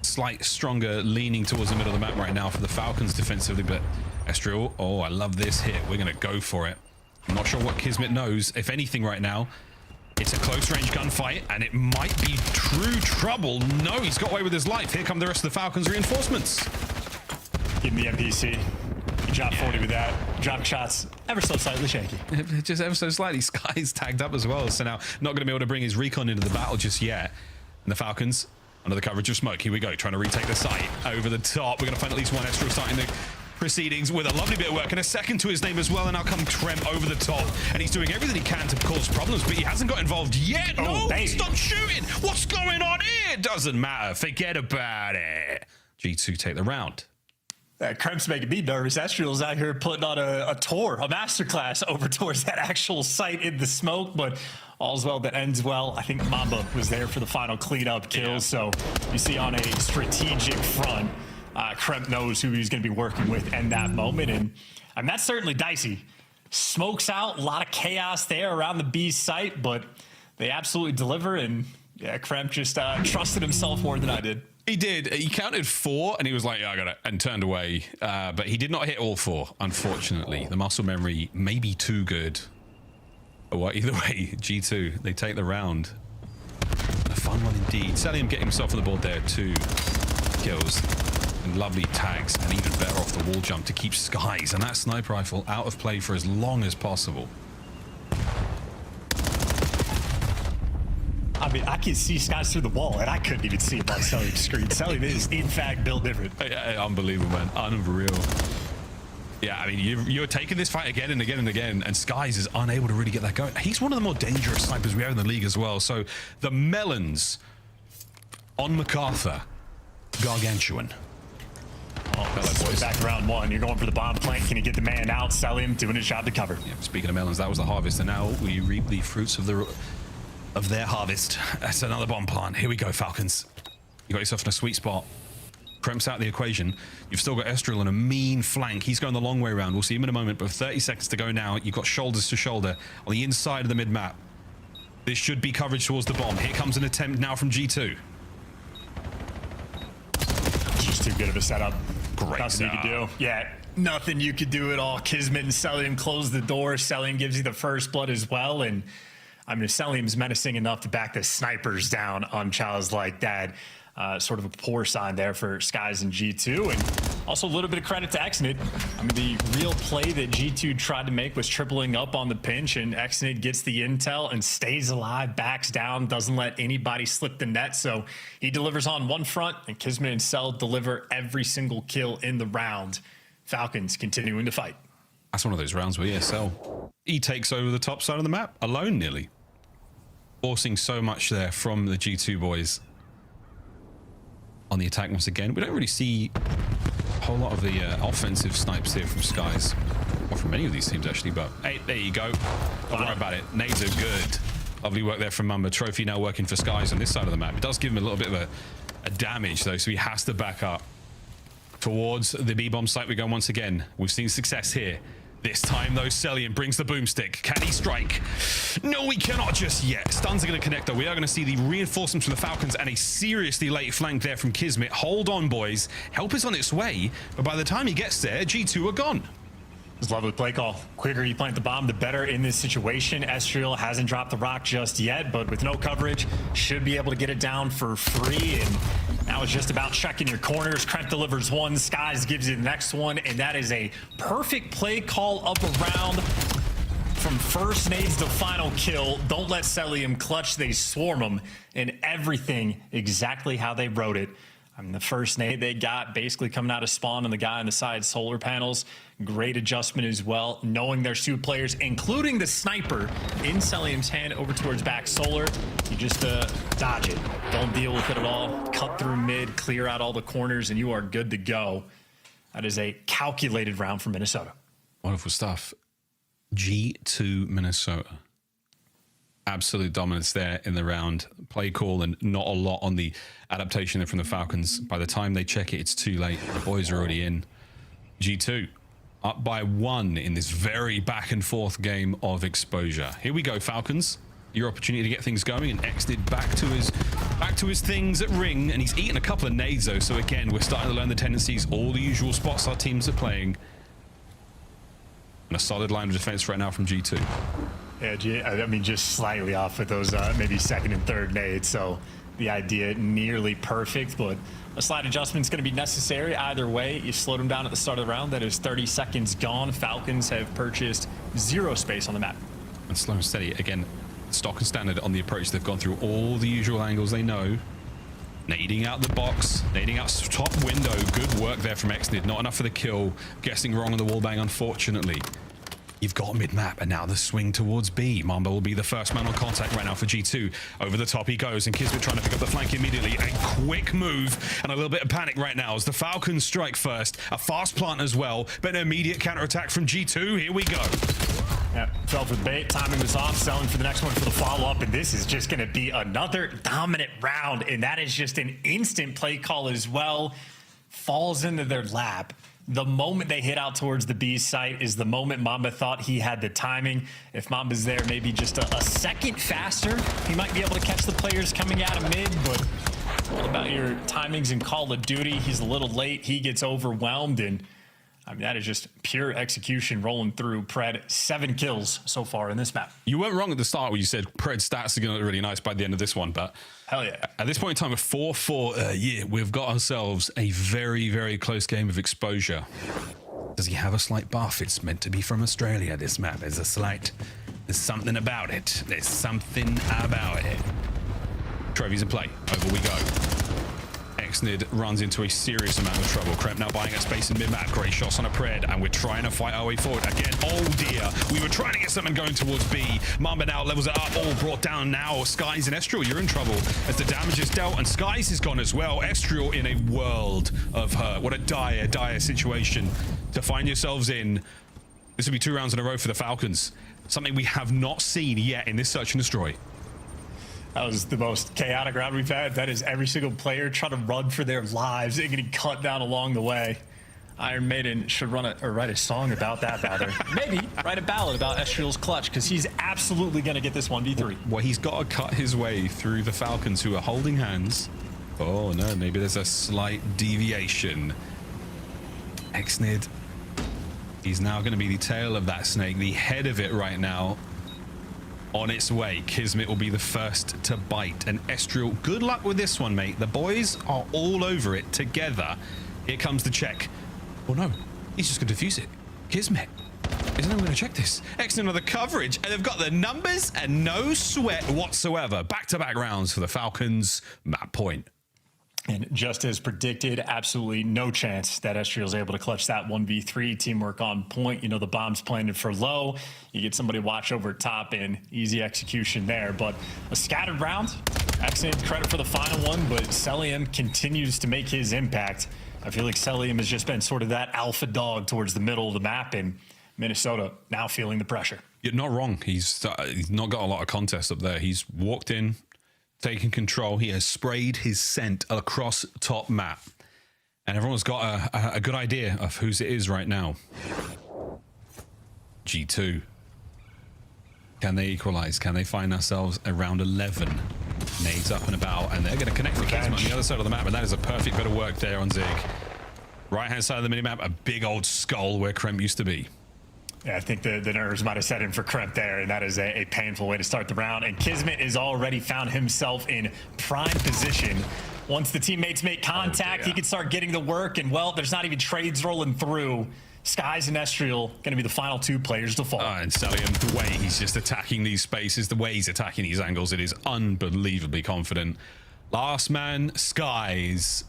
Slight stronger leaning towards the middle of the map right now for the Falcons defensively, but Estral, oh, I love this hit. We're going to go for it. I'm not sure what Kismet knows. If anything right now, it's a close range gunfight and it might be true trouble. No, he's got away with his life. Here come the rest of the Falcons reinforcements. Give him the NPC. Good job, 40 with that. Drop shots ever so slightly shaky. Just ever so slightly. Sky's tagged up as well, so now not going to be able to bring his recon into the battle just yet. And the Falcons, under the coverage of smoke, here we go, trying to retake the site. Over the top, we're going to find at least one Estral starting the proceedings with a lovely bit of work and a second to his name as well. And now come Trem over the top, and he's doing everything he can to cause problems, but he hasn't got involved yet. No, stop shooting. What's going on here? Doesn't matter. Forget about it. G2 take the round. Kremp's making me nervous. Estrel's out here putting on a tour, a masterclass over towards that actual site in the smoke, but all's well that ends well. I think Mamba was there for the final cleanup kill, so you see on a strategic front, Kremp knows who he's going to be working with in that moment, and that's certainly dicey. Smokes out, a lot of chaos there around the B site, but they absolutely deliver, and yeah, Kremp just trusted himself more than I did. He did. He counted 4 and he was like, yeah, I got it, and turned away. But he did not hit all 4, unfortunately. The muscle memory may be too good. Well, either way, G2, they take the round. A fun one indeed. Selium getting himself on the board there. 2 kills and lovely tags, and even better off the wall jump to keep Skies and that sniper rifle out of play for as long as possible. I mean, I can see Skies through the wall, and I couldn't even see him on Selium's screen. Selium is, in fact, built different. Unbelievable, man. Unreal. Yeah, I mean, you're taking this fight again and again and again, and Skies is unable to really get that going. He's one of the more dangerous snipers we have in the league as well. So the melons on MacArthur, gargantuan. Oh, boys. Back round 1. You're going for the bomb plant. Can you get the man out? Selium doing his job to cover. Yeah, speaking of melons, that was the harvest, and now we reap the fruits of their harvest. That's another bomb plant. Here we go, Falcons. You got yourself in a sweet spot. Kremp's out of the equation. You've still got Estral on a mean flank. He's going the long way around. We'll see him in a moment, but 30 seconds to go now. You've got shoulders to shoulder on the inside of the mid-map. This should be coverage towards the bomb. Here comes an attempt now from G2. Just too good of a setup. Great Nothing you can do. Yeah, nothing you could do at all. Kismet and Selium close the door. Selium gives you the first blood as well, and I mean, if Selium's menacing enough to back the snipers down on Chalice like that, sort of a poor sign there for Skies and G2. And also a little bit of credit to Exnid. I mean, the real play that G2 tried to make was tripling up on the pinch, and Exnid gets the intel and stays alive, backs down, doesn't let anybody slip the net. So he delivers on one front, and Kismet and Cell deliver every single kill in the round. Falcons continuing to fight. That's one of those rounds where, yeah, Cell, he takes over the top side of the map, alone nearly. Forcing so much there from the G2 boys on the attack once again. We don't really see a whole lot of the offensive snipes here from Skies, or from any of these teams actually, but hey, there you go. Don't worry about it. Nades are good. Lovely work there from Mamba. Trophy now working for Skies on this side of the map. It does give him a little bit of a damage though, so he has to back up. Towards the B-bomb site we go once again. We've seen success here. This time, though, Selium brings the boomstick. Can he strike? No, we cannot just yet. Stuns are going to connect, though. We are going to see the reinforcements from the Falcons and a seriously late flank there from Kismet. Hold on, boys. Help is on its way. But by the time he gets there, G2 are gone. It's a lovely play call. Quicker you plant the bomb, the better in this situation. Estriel hasn't dropped the rock just yet, but with no coverage, should be able to get it down for free. And now it's just about checking your corners. Kremp delivers one, Skies gives you the next one, and that is a perfect play call up around. From first nades to final kill, don't let Celium clutch, they swarm them, and everything exactly how they wrote it. I mean, the first nade they got basically coming out of spawn on the guy on the side solar panels. Great adjustment as well, knowing there's 2 players, including the sniper in Celium's hand over towards back solar. You just dodge it. Don't deal with it at all. Cut through mid, clear out all the corners, and you are good to go. That is a calculated round for Minnesota. Wonderful stuff. G2 Minnesota. Absolute dominance there in the round. Play call and not a lot on the adaptation from the Falcons. By the time they check it, it's too late. The boys are already in. G2 up by 1 in this very back and forth game of exposure. Here we go, Falcons. Your opportunity to get things going, and Exnid back to his things at ring, and he's eaten a couple of nades though. So again, we're starting to learn the tendencies, all the usual spots our teams are playing. And a solid line of defense right now from G2. Yeah, I mean, just slightly off with those maybe second and third nades. So the idea nearly perfect, but a slight adjustment is going to be necessary either way. You slowed them down at the start of the round. That is 30 seconds gone. Falcons have purchased 0 space on the map. And slow and steady. Again, stock and standard on the approach. They've gone through all the usual angles they know. Nading out the box, nading out top window. Good work there from Exnid. Not enough for the kill. Guessing wrong on the wallbang, unfortunately. You've got mid-map, and now the swing towards B. Mamba will be the first man on contact right now for G2. Over the top he goes, and Kismet trying to pick up the flank immediately. A quick move, and a little bit of panic right now as the Falcons strike first. A fast plant as well, but an immediate counterattack from G2. Here we go. Yeah, fell for the bait, timing was off, selling for the next one for the follow-up, and this is just going to be another dominant round, and that is just an instant play call as well. Falls into their lap. The moment they hit out towards the B site is the moment Mamba thought he had the timing. If Mamba's there maybe just a second faster, he might be able to catch the players coming out of mid, but what about your timings in Call of Duty? He's a little late, he gets overwhelmed, and I mean, that is just pure execution rolling through. Pred, 7 kills so far in this map. You weren't wrong at the start when you said Pred's stats are going to look really nice by the end of this one, but hell yeah. At this point in time, with 4-4, yeah, we've got ourselves a very, very close game of exposure. Does he have a slight buff? It's meant to be from Australia, this map. There's something about it. There's something about it. Trophies in play. Over we go. Exnid runs into a serious amount of trouble. Kremp now buying a space in mid-map. Great shots on a Pred, and we're trying to fight our way forward. Again, oh dear. We were trying to get something going towards B. Mamba now levels it up. All brought down now. Skies and Estriel, you're in trouble as the damage is dealt, and Skies is gone as well. Estriel in a world of hurt. What a dire, dire situation to find yourselves in. This will be 2 rounds in a row for the Falcons. Something we have not seen yet in this Search and Destroy. That was the most chaotic round we've had. That is every single player trying to run for their lives and getting cut down along the way. Iron Maiden should write a song about that, rather. Maybe write a ballad about Estriel's clutch, because he's absolutely going to get this 1v3. Well, he's got to cut his way through the Falcons, who are holding hands. Oh, no, maybe there's a slight deviation. Exnid, he's now going to be the tail of that snake, the head of it right now. On its way, Kismet will be the first to bite. And Estriel, good luck with this one, mate. The boys are all over it together. Here comes the check. Oh no, he's just going to defuse it. Kismet, isn't anyone going to check this? Excellent on the coverage, and they've got the numbers and no sweat whatsoever. Back-to-back rounds for the Falcons. Map point. And just as predicted, absolutely no chance that Estriel's able to clutch that 1v3. Teamwork on point. You know, the bomb's planted for low. You get somebody watch over top, and easy execution there. But a scattered round. Excellent credit for the final one, but Celium continues to make his impact. I feel like Celium has just been sort of that alpha dog towards the middle of the map, and Minnesota now feeling the pressure. You're not wrong. He's not got a lot of contest up there. He's walked in, taking control. He has sprayed his scent across top map, and everyone's got a good idea of whose it is right now. G2, can they equalize? Can they find themselves around 11 nades up and about, and they're going to connect for Kismet on the other side of the map, and that is a perfect bit of work there on Zig. Right hand side of the minimap, a big old skull where Kremp used to be. Yeah, I think the nerves might have set in for Kremp there, and that is a painful way to start the round. And Kismet has already found himself in prime position. Once the teammates make contact, he can start getting the work, and, well, there's not even trades rolling through. Skies and Estriel going to be the final 2 players to fall. And Celium, the way he's just attacking these spaces, the way he's attacking these angles, it is unbelievably confident. Last man, Skies,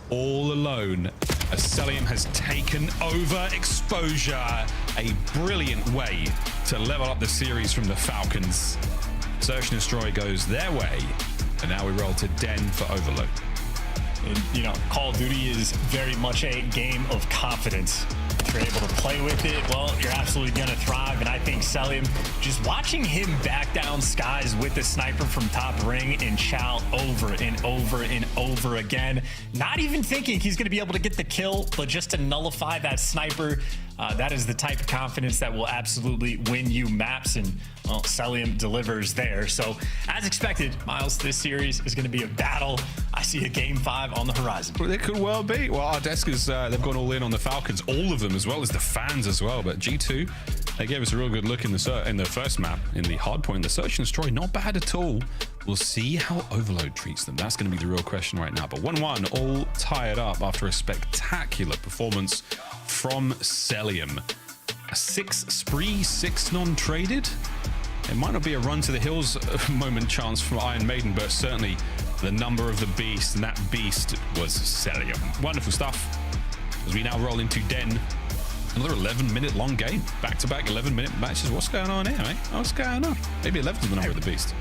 all alone, as Celium has taken over exposure. A brilliant way to level up the series from the Falcons. Search and Destroy goes their way, and now we roll to Den for Overload. And, you know, Call of Duty is very much a game of confidence. If you're able to play with it, well, you're absolutely going to thrive. And I think Celium, just watching him back down Skies with the sniper from top ring and chow over and over and over again, not even thinking he's going to be able to get the kill, but just to nullify that sniper, that is the type of confidence that will absolutely win you maps. And, well, Celium delivers there. So, as expected, Miles, this series is going to be a battle. I see a Game 5 on the horizon. Well, it could well be. Well, our Deskers, they've gone all in on the Falcons, all of them, as well as the fans as well. But G2, they gave us a real good look in the first map, in the hard point. The Search and Destroy, not bad at all. We'll see how Overload treats them. That's going to be the real question right now. But 1-1, all tied up after a spectacular performance from Celium. A 6 spree, 6 non-traded. It might not be a run to the hills moment chance from Iron Maiden, but certainly the number of the beast, and that beast was Celium. Wonderful stuff. As we now roll into Den, another 11-minute long game. Back-to-back 11-minute matches. What's going on here, mate? What's going on? Maybe 11 is the number of the beast.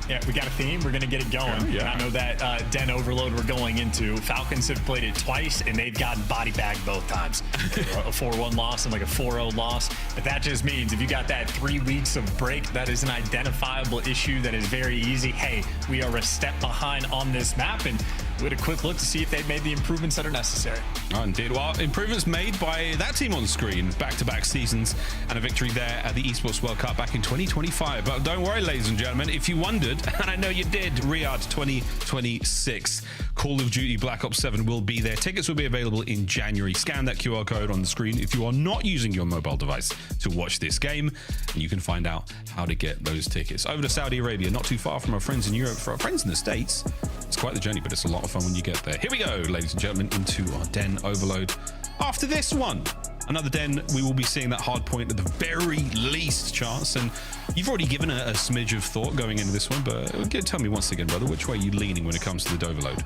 Yeah, we got a theme. We're going to get it going. Yeah. I know that Den Overload we're going into. Falcons have played it twice, and they've gotten body bagged both times. A 4-1 loss and like a 4-0 loss. But that just means if you got that 3 weeks of break, that is an identifiable issue that is very easy. Hey, we are a step behind on this map, and we had a quick look to see if they've made the improvements that are necessary. Oh, indeed. Well, improvements made by that team on screen, back-to-back seasons, and a victory there at the Esports World Cup back in 2025. But don't worry, ladies and gentlemen, if you wondered, and I know you did, Riyadh 2026, Call of Duty Black Ops 7 will be there. Tickets will be available in January. Scan that QR code on the screen if you are not using your mobile device to watch this game, and you can find out how to get those tickets. Over to Saudi Arabia, not too far from our friends in Europe. For our friends in the States, it's quite the journey, but it's a lot of fun when you get there. Here we go, ladies and gentlemen, into our Den Overload. After this one, another Den, we will be seeing that hard point at the very least chance. And you've already given a smidge of thought going into this one, but tell me once again, brother, which way are you leaning when it comes to the Overload?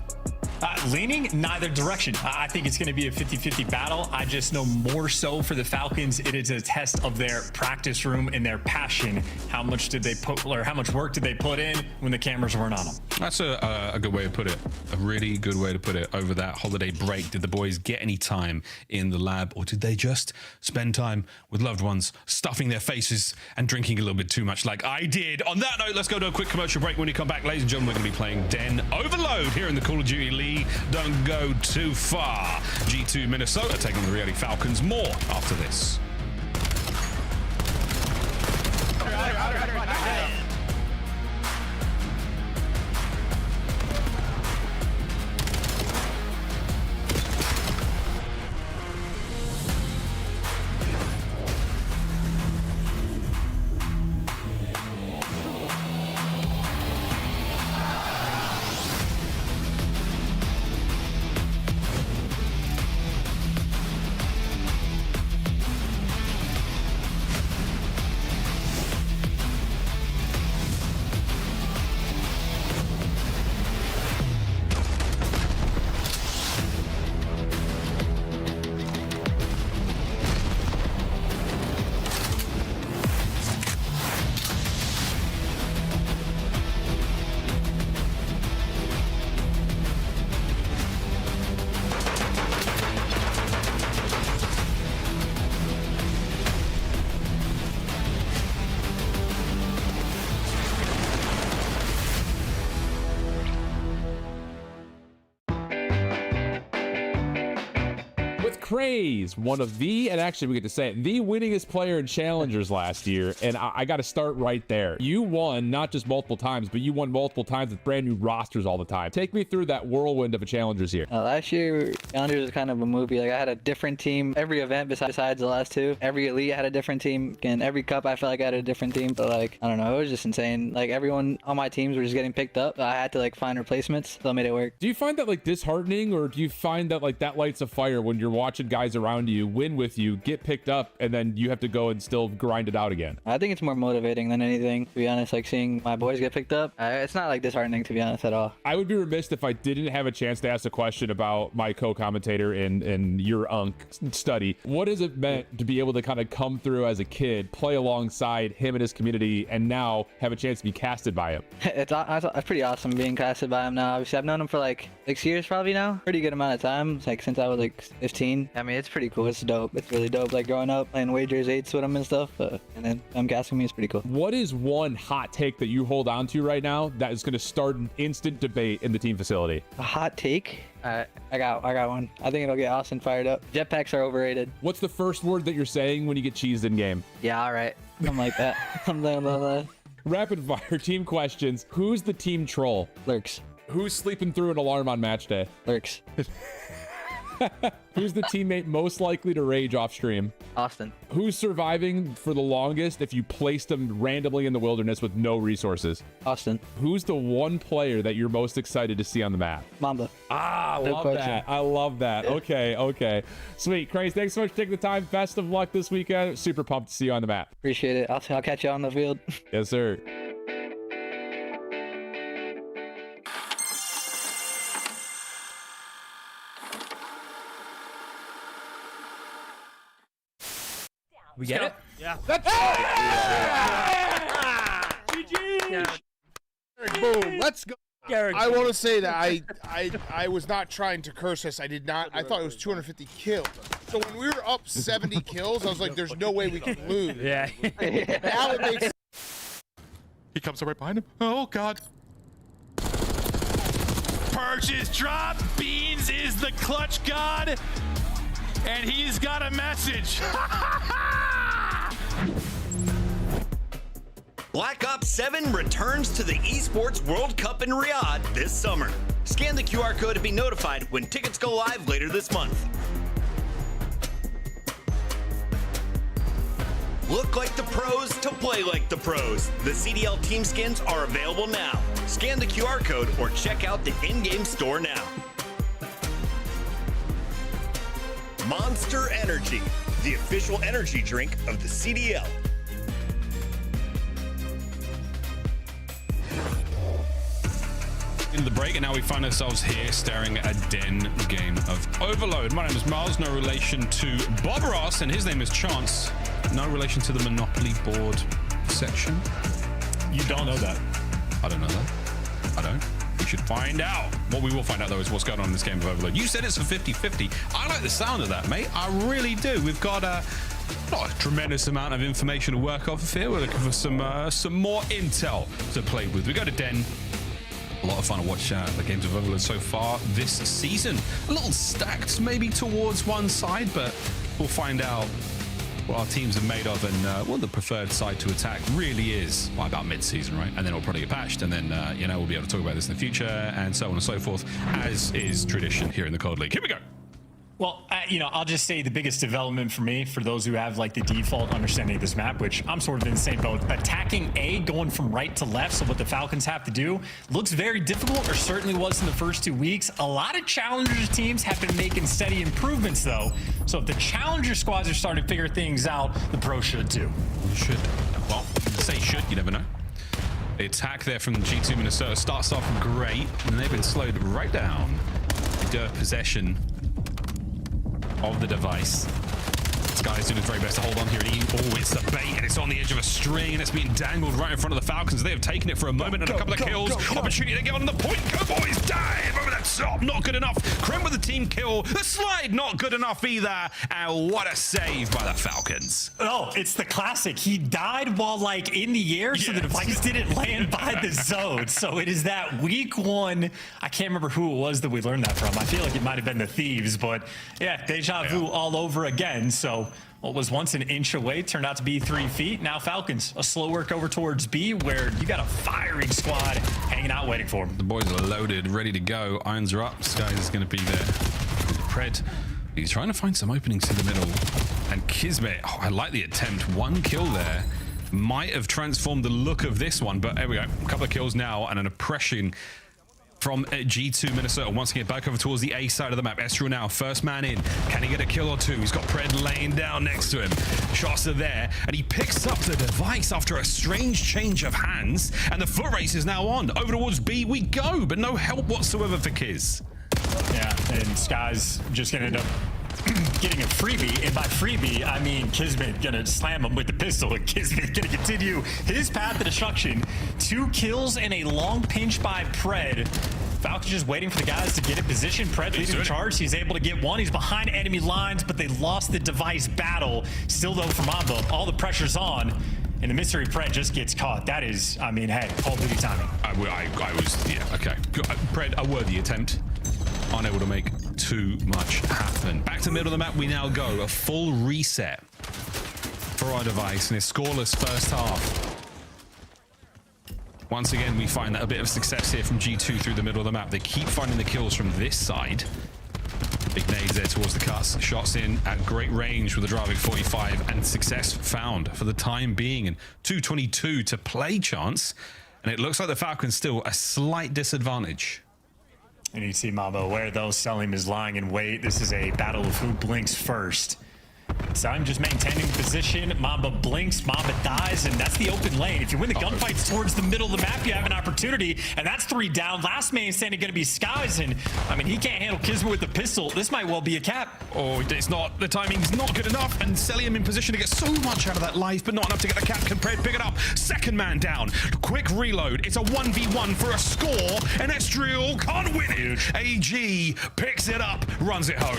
Leaning neither direction. I think it's going to be a 50-50 battle. I just know more so for the Falcons, it is a test of their practice room and their passion. How much did they put, or how much work did they put in when the cameras weren't on them? That's a good way to put it. A really good way to put it. Over that holiday break, did the boys get any time in the lab, or did they just spend time with loved ones, stuffing their faces and drinking a little bit too much like I did? On that note, let's go to a quick commercial break. When we come back, ladies and gentlemen, we're going to be playing Den Overload here in the Call of Duty League. Don't go too far. G2 Minnesota taking the Riyadh Falcons. More after this. Craze, one of the, and actually we get to say it, the winningest player in Challengers last year. And I got to start right there. You won not just multiple times, but you won multiple times with brand new rosters all the time. Take me through that whirlwind of a Challengers year. Last year, Challengers was kind of a movie. Like I had a different team every event besides the last two. Every elite had a different team, and every cup I felt like I had a different team. But like, I don't know, it was just insane. Like everyone on my teams were just getting picked up. I had to like find replacements, so I made it work. Do you find that like disheartening, or do you find that like that lights a fire when you're watching guys around you win with you, get picked up, and then you have to go and still grind it out again? I think it's more motivating than anything, to be honest. Like seeing my boys get picked up, it's not like disheartening, to be honest, at all. I would be remiss if I didn't have a chance to ask a question about my co-commentator in your UNC study. What has it meant to be able to kind of come through as a kid, play alongside him and his community, and now have a chance to be casted by him? It's pretty awesome being casted by him now. Obviously, I've known him for like 6 years probably now. Pretty good amount of time, like since I was like 15. I mean, it's pretty cool. It's dope. It's really dope. Like growing up, playing wagers 8s with him and stuff. And then him casting me is pretty cool. What is one hot take that you hold on to right now that is going to start an instant debate in the team facility? A hot take? I got one. I think it'll get Austin fired up. Jetpacks are overrated. What's the first word that you're saying when you get cheesed in game? Yeah, all right. Something like that. Something like that. Rapid fire team questions. Who's the team troll? Lurks. Who's sleeping through an alarm on match day? Lurks. Who's the teammate most likely to rage off stream? Austin. Who's surviving for the longest if you placed them randomly in the wilderness with no resources? Austin. Who's the one player that you're most excited to see on the map? Mamba. I love that. I love that. Okay. Sweet. Craze, thanks so much for taking the time. Best of luck this weekend. Super pumped to see you on the map. Appreciate it. I'll catch you on the field. Yes, sir. We get it? Yeah. GG! Boom. Let's go. Garrett. I want to say that I was not trying to curse us. I did not. I thought it was 250 kills. So when we were up 70 kills, I was like, "There's no way we can lose." Yeah. Now it makes sense. He comes right behind him. Oh, God. Purchase drop. Beans is the clutch god. And he's got a message. Black Ops 7 returns to the Esports World Cup in Riyadh this summer. Scan the QR code to be notified when tickets go live later this month. Look like the pros to play like the pros. The CDL team skins are available now. Scan the QR code or check out the in-game store now. Monster Energy, the official energy drink of the CDL. In the break, and now we find ourselves here staring at a den game of Overload. My name is Miles, no relation to Bob Ross, and his name is Chance. No relation to the Monopoly board section. You don't know that. I don't know that. I don't. We should find out. What we will find out, though, is what's going on in this game of Overload. You said it's a 50-50. I like the sound of that, mate. I really do. We've got not a tremendous amount of information to work off of here. We're looking for some more intel to play with. We go to Den. A lot of fun to watch the games of Overload so far this season. A little stacked maybe towards one side, but we'll find out what our teams are made of and what the preferred side to attack really is by about mid-season, right? And then it'll probably get patched, and then, we'll be able to talk about this in the future, and so on and so forth, as is tradition here in the Cold League. Here we go. Well, I'll just say the biggest development for me, for those who have like the default understanding of this map, which I'm sort of in the same boat, attacking A, going from right to left, so what the Falcons have to do, looks very difficult, or certainly was in the first 2 weeks. A lot of Challengers teams have been making steady improvements, though. So if the Challenger squads are starting to figure things out, the pros should too. Should. Well, say should, you never know. The attack there from G2 Minnesota starts off great, and they've been slowed right down. They do have possession of the device. This guy's doing his very best to hold on here, and he, it's the bait, and it's on on the edge of a string, and it's being dangled right in front of the Falcons. They have taken it for a moment and a couple of kills. Opportunity to get on the point. Go, boys, dive over that top. Not good enough. Krim with the team kill. The slide, not good enough either. And what a save by the Falcons. Oh, it's the classic. He died while like in the air, so the device didn't land by the zone. So it is that week 1. I can't remember who it was that we learned that from. I feel like it might have been the Thieves, but yeah, deja vu all over again. So what was once an inch away turned out to be 3 feet. Now Falcons, a slow work over towards B, where you got a firing squad hanging out waiting for him. The boys are loaded, ready to go. Irons are up. Skies is going to be there. Pred, he's trying to find some openings in the middle. And Kismet, oh, I like the attempt. 1 kill there. Might have transformed the look of this one, but there we go. A couple of kills now and an oppression from G2 Minnesota. Once again, back over towards the A side of the map. Estriel now, first man in. Can he get a kill or 2? He's got Pred laying down next to him. Shots are there, and he picks up the device after a strange change of hands, and the foot race is now on. Over towards B we go, but no help whatsoever for Kiz. Yeah, and Sky's just gonna end up getting a freebie, and by freebie, I mean Kismet gonna slam him with the pistol, and Kismet gonna continue his path to destruction. 2 kills and a long pinch by Pred. Falcons just waiting for the guys to get in position. Pred leading the charge. He's able to get 1. He's behind enemy lines, but they lost the device battle. Still though, for Mamba, all the pressure's on. And the mystery Pred just gets caught. That is, I mean, hey, Call of Duty timing. I was, yeah, okay. Pred, a worthy attempt. Unable to make too much happen. Back to the middle of the map we now go. A full reset for our device and a scoreless first half. Once again, we find that a bit of success here from G2 through the middle of the map. They keep finding the kills from this side. Big nades there towards the cuts. Shots in at great range with the driving 45, and success found for the time being. And 2:22 to play chance. And it looks like the Falcons still a slight disadvantage. And you see Mamba where though Selim is lying in wait. This is a battle of who blinks first. Selim just maintaining position. Mamba blinks, Mamba dies, and that's the open lane. If you win the gunfights towards the middle of the map, you have an opportunity, and that's 3 down. Last man standing going to be Skies, and I mean, he can't handle Kismet with the pistol. This might well be a cap. Oh, it's not. The timing's not good enough, and Selim in position to get so much out of that life, but not enough to get the cap. Can Pred pick it up? Second man down. Quick reload. It's a 1v1 for a score, and Estriel can't win it. AG picks it up, runs it home.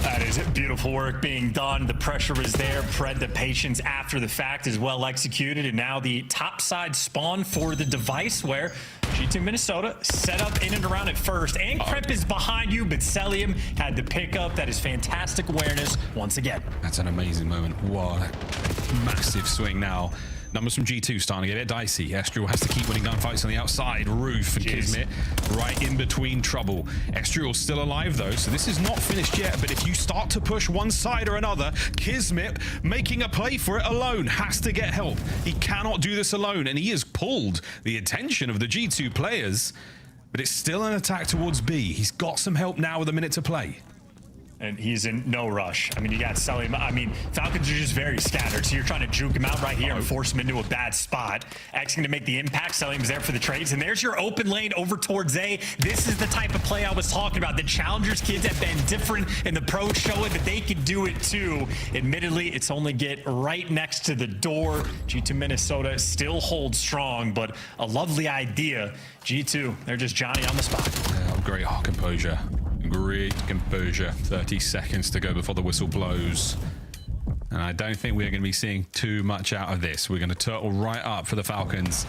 That is beautiful work being done. The pressure is there. Pred, the patience after the fact is well executed. And now the top side spawn for the device where G2 Minnesota set up in and around it first. And Crep is behind you, but Selim had the pickup. That is fantastic awareness once again. That's an amazing moment. What a massive swing now. Numbers from G2 starting to get it dicey. Estriel has to keep winning gunfights on the outside. Roof and Kismet right in between trouble. Estriel's still alive though, so this is not finished yet. But if you start to push one side or another, Kismet making a play for it alone has to get help. He cannot do this alone, and he has pulled the attention of the G2 players. But it's still an attack towards B. He's got some help now with a minute to play. And he's in no rush. I mean, you got Selim. I mean, Falcons are just very scattered, so you're trying to juke him out right here and force him into a bad spot. X going to make the impact. Selim's there for the trades, and there's your open lane over towards A. This is the type of play I was talking about. The Challengers kids have been different, and the pros show it that they can do it too. Admittedly, it's only get right next to the door. G2 Minnesota still holds strong, but a lovely idea. G2, they're just Johnny on the spot. Yeah, great composure. Great composure. 30 seconds to go before the whistle blows. And I don't think we're going to be seeing too much out of this. We're going to turtle right up for the Falcons.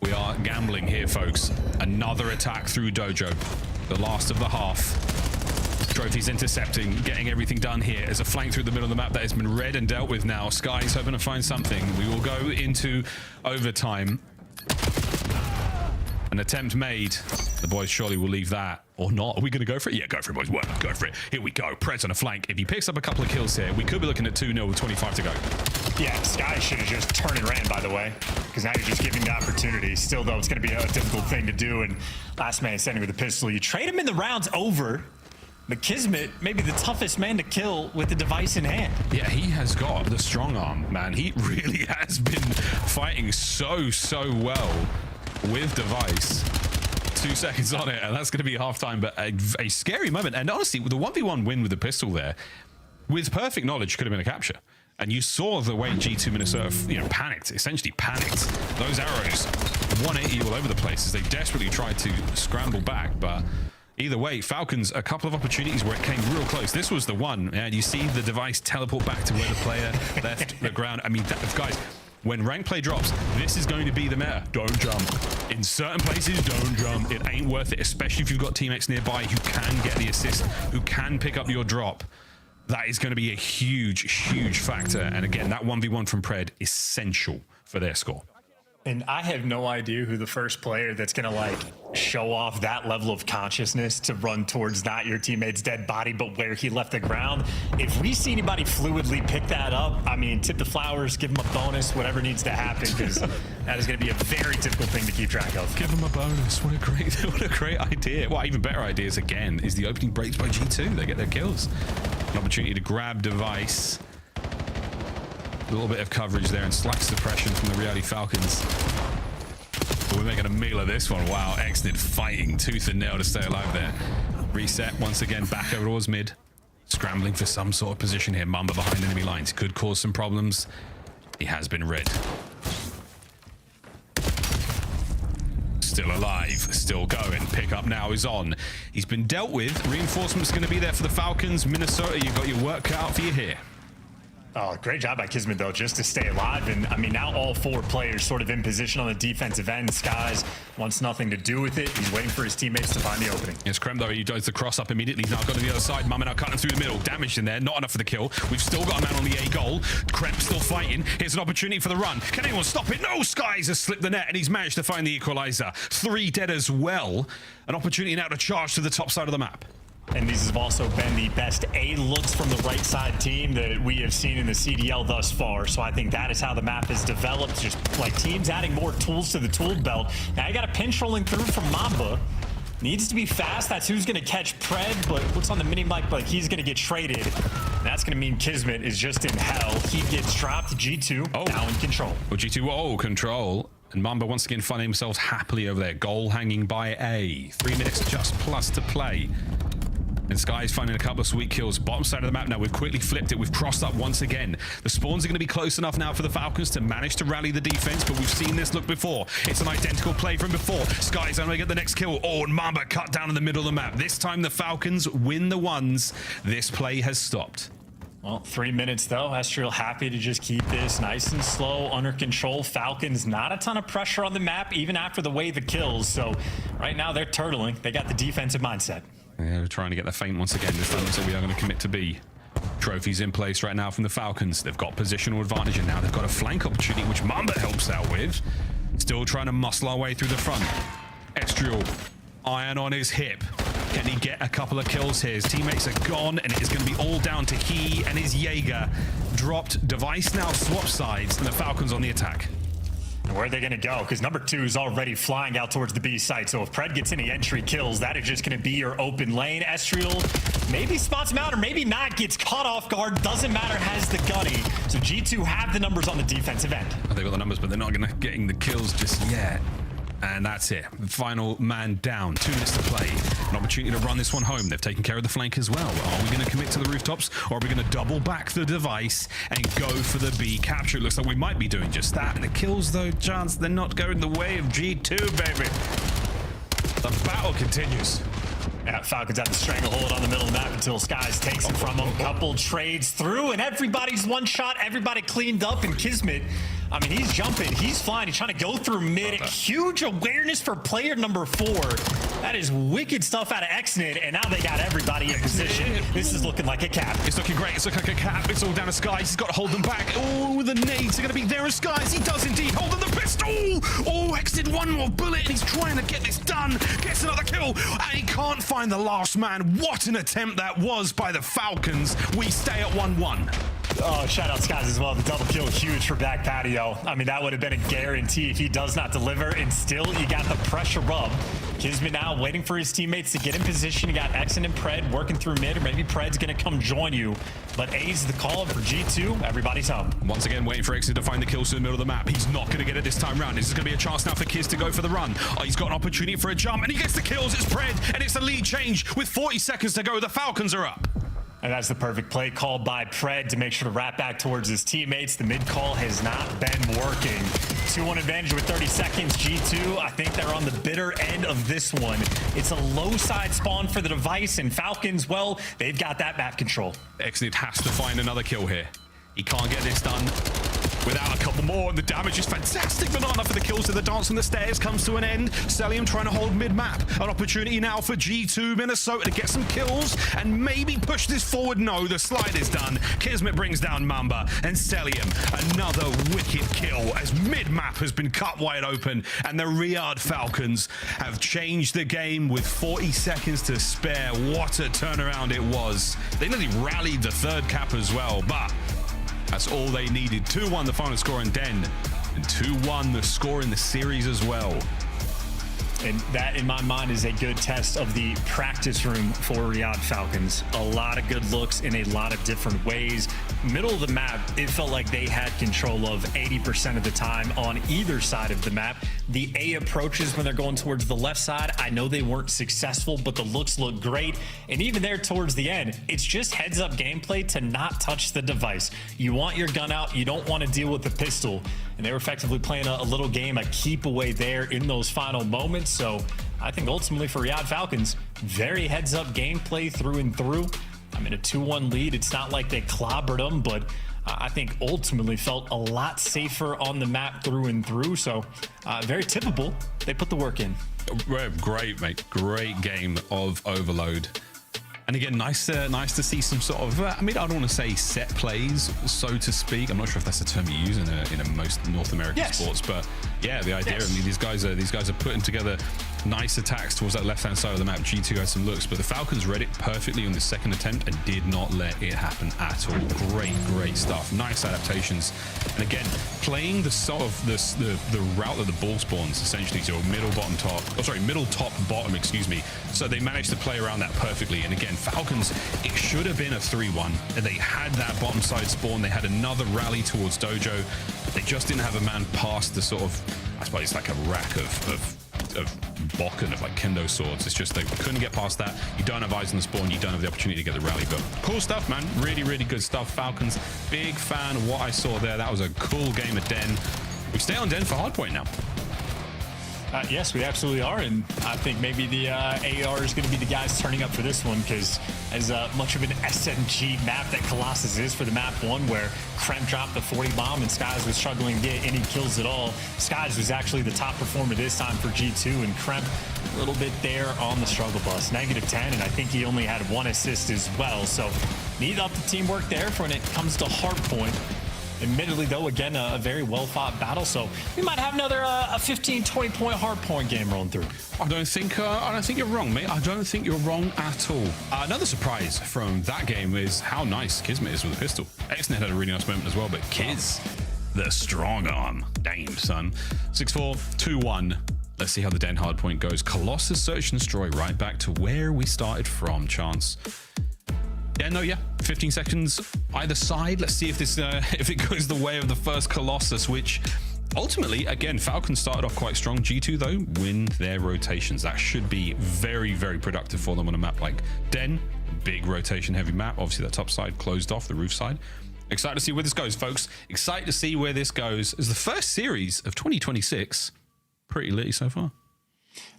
We are gambling here, folks. Another attack through Dojo. The last of the half. Trophy's intercepting, getting everything done here as a flank through the middle of the map that has been read and dealt with now. Sky's hoping to find something. We will go into overtime. An attempt made. The boys surely will leave that. Or not. Are we going to go for it? Yeah, go for it, boys. Work. Go for it. Here we go. Preds on a flank. If he picks up a couple of kills here, we could be looking at 2-0 with 25 to go. Yeah, Sky should have just turned and ran, by the way, because now you're just giving the opportunity. Still, though, it's going to be a difficult thing to do. And last man standing with a pistol. You trade him in the round's over. But Kismet, maybe the toughest man to kill with the device in hand. Yeah, he has got the strong arm, man. He really has been fighting so well with device. 2 seconds on it, and that's going to be halftime, but a scary moment. And honestly, with the 1v1 win with the pistol there, with perfect knowledge, could have been a capture. And you saw the way G2 Minnesota, panicked, essentially panicked. Those arrows, 180 all over the place as they desperately tried to scramble back. But either way, Falcons, a couple of opportunities where it came real close. This was the one, and you see the device teleport back to where the player left the ground. I mean, guys, when rank play drops, this is going to be the meta. Don't jump. In certain places, don't jump. It ain't worth it, especially if you've got teammates nearby who can get the assist, who can pick up your drop. That is going to be a huge, huge factor. And again, that 1v1 from Pred, essential for their score. And I have no idea who the first player that's going to like show off that level of consciousness to run towards not your teammate's dead body, but where he left the ground. If we see anybody fluidly pick that up, I mean, tip the flowers, give him a bonus, whatever needs to happen, because that is going to be a very difficult thing to keep track of. Give him a bonus. What a great idea. Well, even better ideas again is the opening breaks by G2. They get their kills. An opportunity to grab device. A little bit of coverage there and slack suppression from the Reality Falcons. But we're making a meal of this one. Wow, Exnid fighting tooth and nail to stay alive there. Reset once again back over towards mid. Scrambling for some sort of position here. Mamba behind enemy lines. Could cause some problems. He has been read. Still alive, still going. Pickup now is on. He's been dealt with. Reinforcements going to be there for the Falcons. Minnesota, you've got your work cut out for you here. Oh, great job by Kismet, though, just to stay alive. And, I mean, now all four players sort of in position on the defensive end. Skies wants nothing to do with it. He's waiting for his teammates to find the opening. Yes, Krem, though, he does the cross up immediately. He's now got to the other side. Mama now cutting through the middle. Damaged in there. Not enough for the kill. We've still got a man on the A goal. Krem still fighting. Here's an opportunity for the run. Can anyone stop it? No, Skies has slipped the net, and he's managed to find the equalizer. 3 dead as well. An opportunity now to charge to the top side of the map. And these have also been the best A looks from the right side team that we have seen in the CDL thus far. So I think that is how the map is developed. Just like teams adding more tools to the tool belt. Now you got a pinch rolling through from Mamba. Needs to be fast. That's who's going to catch Pred, but looks on the mini-mic like he's going to get traded. That's going to mean Kismet is just in hell. He gets dropped. G2 now in control. Well, G2, control. And Mamba once again finding himself happily over there. Goal hanging by A. 3 minutes just plus to play. And Sky's finding a couple of sweet kills. Bottom side of the map now. We've quickly flipped it. We've crossed up once again. The spawns are going to be close enough now for the Falcons to manage to rally the defense, but we've seen this look before. It's an identical play from before. Sky's only get the next kill. Oh, and Mamba cut down in the middle of the map. This time the Falcons win the ones. This play has stopped. Well, 3 minutes though. Estriel happy to just keep this nice and slow, under control. Falcons, not a ton of pressure on the map, even after the wave of kills. So right now they're turtling. They got the defensive mindset. Yeah, we're trying to get the feint once again. This time, so we are going to commit to B. Trophies in place right now from the Falcons. They've got positional advantage, and now they've got a flank opportunity, which Mamba helps out with. Still trying to muscle our way through the front. Estriel, iron on his hip. Can he get a couple of kills here? His teammates are gone, and it is going to be all down to he and his Jaeger. Dropped. Device now swap sides, and the Falcons on the attack. And where are they going to go? Because number 2 is already flying out towards the B site. So if Pred gets any entry kills, that is just going to be your open lane. Estriel maybe spots him out or maybe not. Gets caught off guard. Doesn't matter. Has the gunny. So G2 have the numbers on the defensive end. They've got the numbers, but they're not going to getting the kills just yet. And that's it. Final man down. 2 minutes to play. An opportunity to run this one home. They've taken care of the flank as well. Are we going to commit to the rooftops, or are we going to double back the device and go for the B capture? It looks like we might be doing just that. And the kills, though, chance they're not going the way of G2, baby. The battle continues. Yeah, Falcons have the stranglehold on the middle of the map until Skies takes it from them. Couple trades through, and everybody's one shot. Everybody cleaned up, and Kismet, I mean, he's jumping, he's flying, he's trying to go through mid. Huge awareness for player number 4. That is wicked stuff out of Exnid, and now they got everybody in position. This is looking like a cap. It's looking great. It's looking like a cap. It's all down to Skies. He's got to hold them back. Oh, the nades are going to be there as Skies. He does indeed. Holding the pistol. Oh, Exnid one more bullet, and he's trying to get this done. Gets another kill, and he can't find the last man. What an attempt that was by the Falcons. We stay at 1-1. Oh, shout out Skies as well. The double kill, huge for back patio. I mean, that would have been a guarantee if he does not deliver, and still you got the pressure rub. Kismet now waiting for his teammates to get in position. You got Exen and Pred working through mid, or maybe Pred's going to come join you. But A's the call for G2. Everybody's home. Once again, waiting for Exen to find the kills in the middle of the map. He's not going to get it this time round. This is going to be a chance now for Kiz to go for the run. Oh, he's got an opportunity for a jump, and he gets the kills. It's Pred, and it's a lead change with 40 seconds to go. The Falcons are up. And that's the perfect play called by Pred to make sure to wrap back towards his teammates. The mid call has not been working. 2-1 advantage with 30 seconds. G2, I think they're on the bitter end of this one. It's a low side spawn for the device, and Falcons, well, they've got that map control. Exnid has to find another kill here. He can't get this done without a couple more, and the damage is fantastic. Banana for the kills to the dance on the stairs comes to an end. Celium trying to hold mid-map. An opportunity now for G2 Minnesota to get some kills and maybe push this forward. No, the slide is done. Kismet brings down Mamba, and Celium, another wicked kill as mid-map has been cut wide open, and the Riyadh Falcons have changed the game with 40 seconds to spare. What a turnaround it was. They nearly rallied the third cap as well, but that's all they needed. 2-1 the final score in Den, and 2-1 the score in the series as well. And that, in my mind, is a good test of the practice room for Riyadh Falcons. A lot of good looks in a lot of different ways. Middle of the map, it felt like they had control of 80% of the time on either side of the map. The A approaches when they're going towards the left side, I know they weren't successful, but the looks look great. And even there towards the end, it's just heads up gameplay to not touch the device. You want your gun out, you don't want to deal with the pistol. And they were effectively playing a little game, a keep away there in those final moments. So I think ultimately for Riyadh Falcons, very heads up gameplay through and through. I mean, a 2-1 lead, it's not like they clobbered them, but I think ultimately felt a lot safer on the map through and through. So very typical. They put the work in. Great, mate. Great game of Overload. And again, nice to see some sort of, I mean, I don't want to say set plays, so to speak. I'm not sure if that's the term you use in most North American sports, but yeah, the idea. I mean, these guys are putting together nice attacks towards that left-hand side of the map. G2 had some looks, but the Falcons read it perfectly on the second attempt and did not let it happen at all. Great stuff. Nice adaptations. And again, playing the sort of the route that the ball spawns, essentially, so middle, top, bottom, excuse me. So they managed to play around that perfectly. And again, Falcons, it should have been a 3-1. They had that bottom side spawn. They had another rally towards Dojo. They just didn't have a man past the sort of, I suppose it's like a rack of Bokken, of like kendo swords. It's just they couldn't get past that. You don't have eyes on the spawn. You don't have the opportunity to get the rally. But cool stuff, man. Really good stuff. Falcons, big fan of what I saw there. That was a cool game of Den. We stay on Den for Hardpoint now. Yes, we absolutely are, and I think maybe the AR is going to be the guys turning up for this one, because as much of an SMG map that Colossus is for the map one, where Krem dropped the 40 bomb and Skies was struggling to get any kills at all. Skies was actually the top performer this time for G2, and Krem a little bit there on the struggle bus, -10, and I think he only had 1 assist as well. So need up the teamwork there for when it comes to Hardpoint. Admittedly, though, again, a very well-fought battle, so we might have another a 15-20 point hardpoint game rolling through. I don't think you're wrong, mate. I don't think you're wrong at all. Another surprise from that game is how nice Kismet is with a pistol. Exnet had a really nice moment as well, but Kiz, the strong arm. Damn, son. 6-4, 2-1. Let's see how the Den hardpoint goes. Colossus search and destroy right back to where we started from, Chance. Yeah, 15 seconds either side. Let's see if this if it goes the way of the first Colossus, which ultimately, again, Falcons started off quite strong. G2, though, win their rotations. That should be very productive for them on a map like Den. Big rotation heavy map. Obviously, that top side closed off, the roof side. Excited to see where this goes, folks. Excited to see where this goes as the first series of 2026. Pretty litty so far.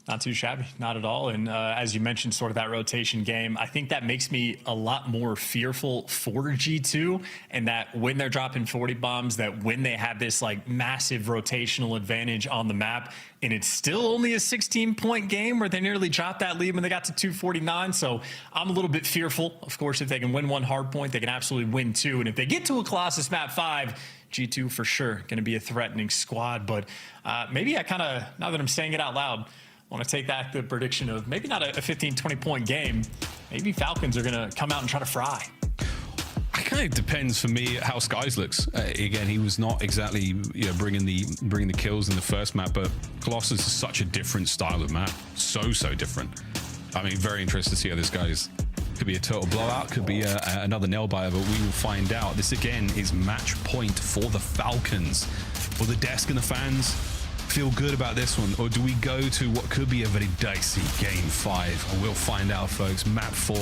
Not too shabby, not at all. And as you mentioned, sort of that rotation game, I think that makes me a lot more fearful for G2, and that when they're dropping 40 bombs, that when they have this like massive rotational advantage on the map, and it's still only a 16-point game where they nearly dropped that lead when they got to 249. So I'm a little bit fearful. Of course, if they can win one hard point, they can absolutely win two. And if they get to a Colossus map 5, G2 for sure going to be a threatening squad. But maybe I kind of, now that I'm saying it out loud, want to take back the prediction of maybe not a 15-20 point game. Maybe Falcons are going to come out and try to fry. It kind of depends for me how Skies looks. Again, he was not exactly bringing the kills in the first map, but Colossus is such a different style of map, so different. I mean, very interested to see how this goes. Could be a total blowout, could be another nail biter, but we will find out. This again is match point for the Falcons. Will the desk and the fans feel good about this one, or do we go to what could be a very dicey game 5? We'll find out, folks. Map 4,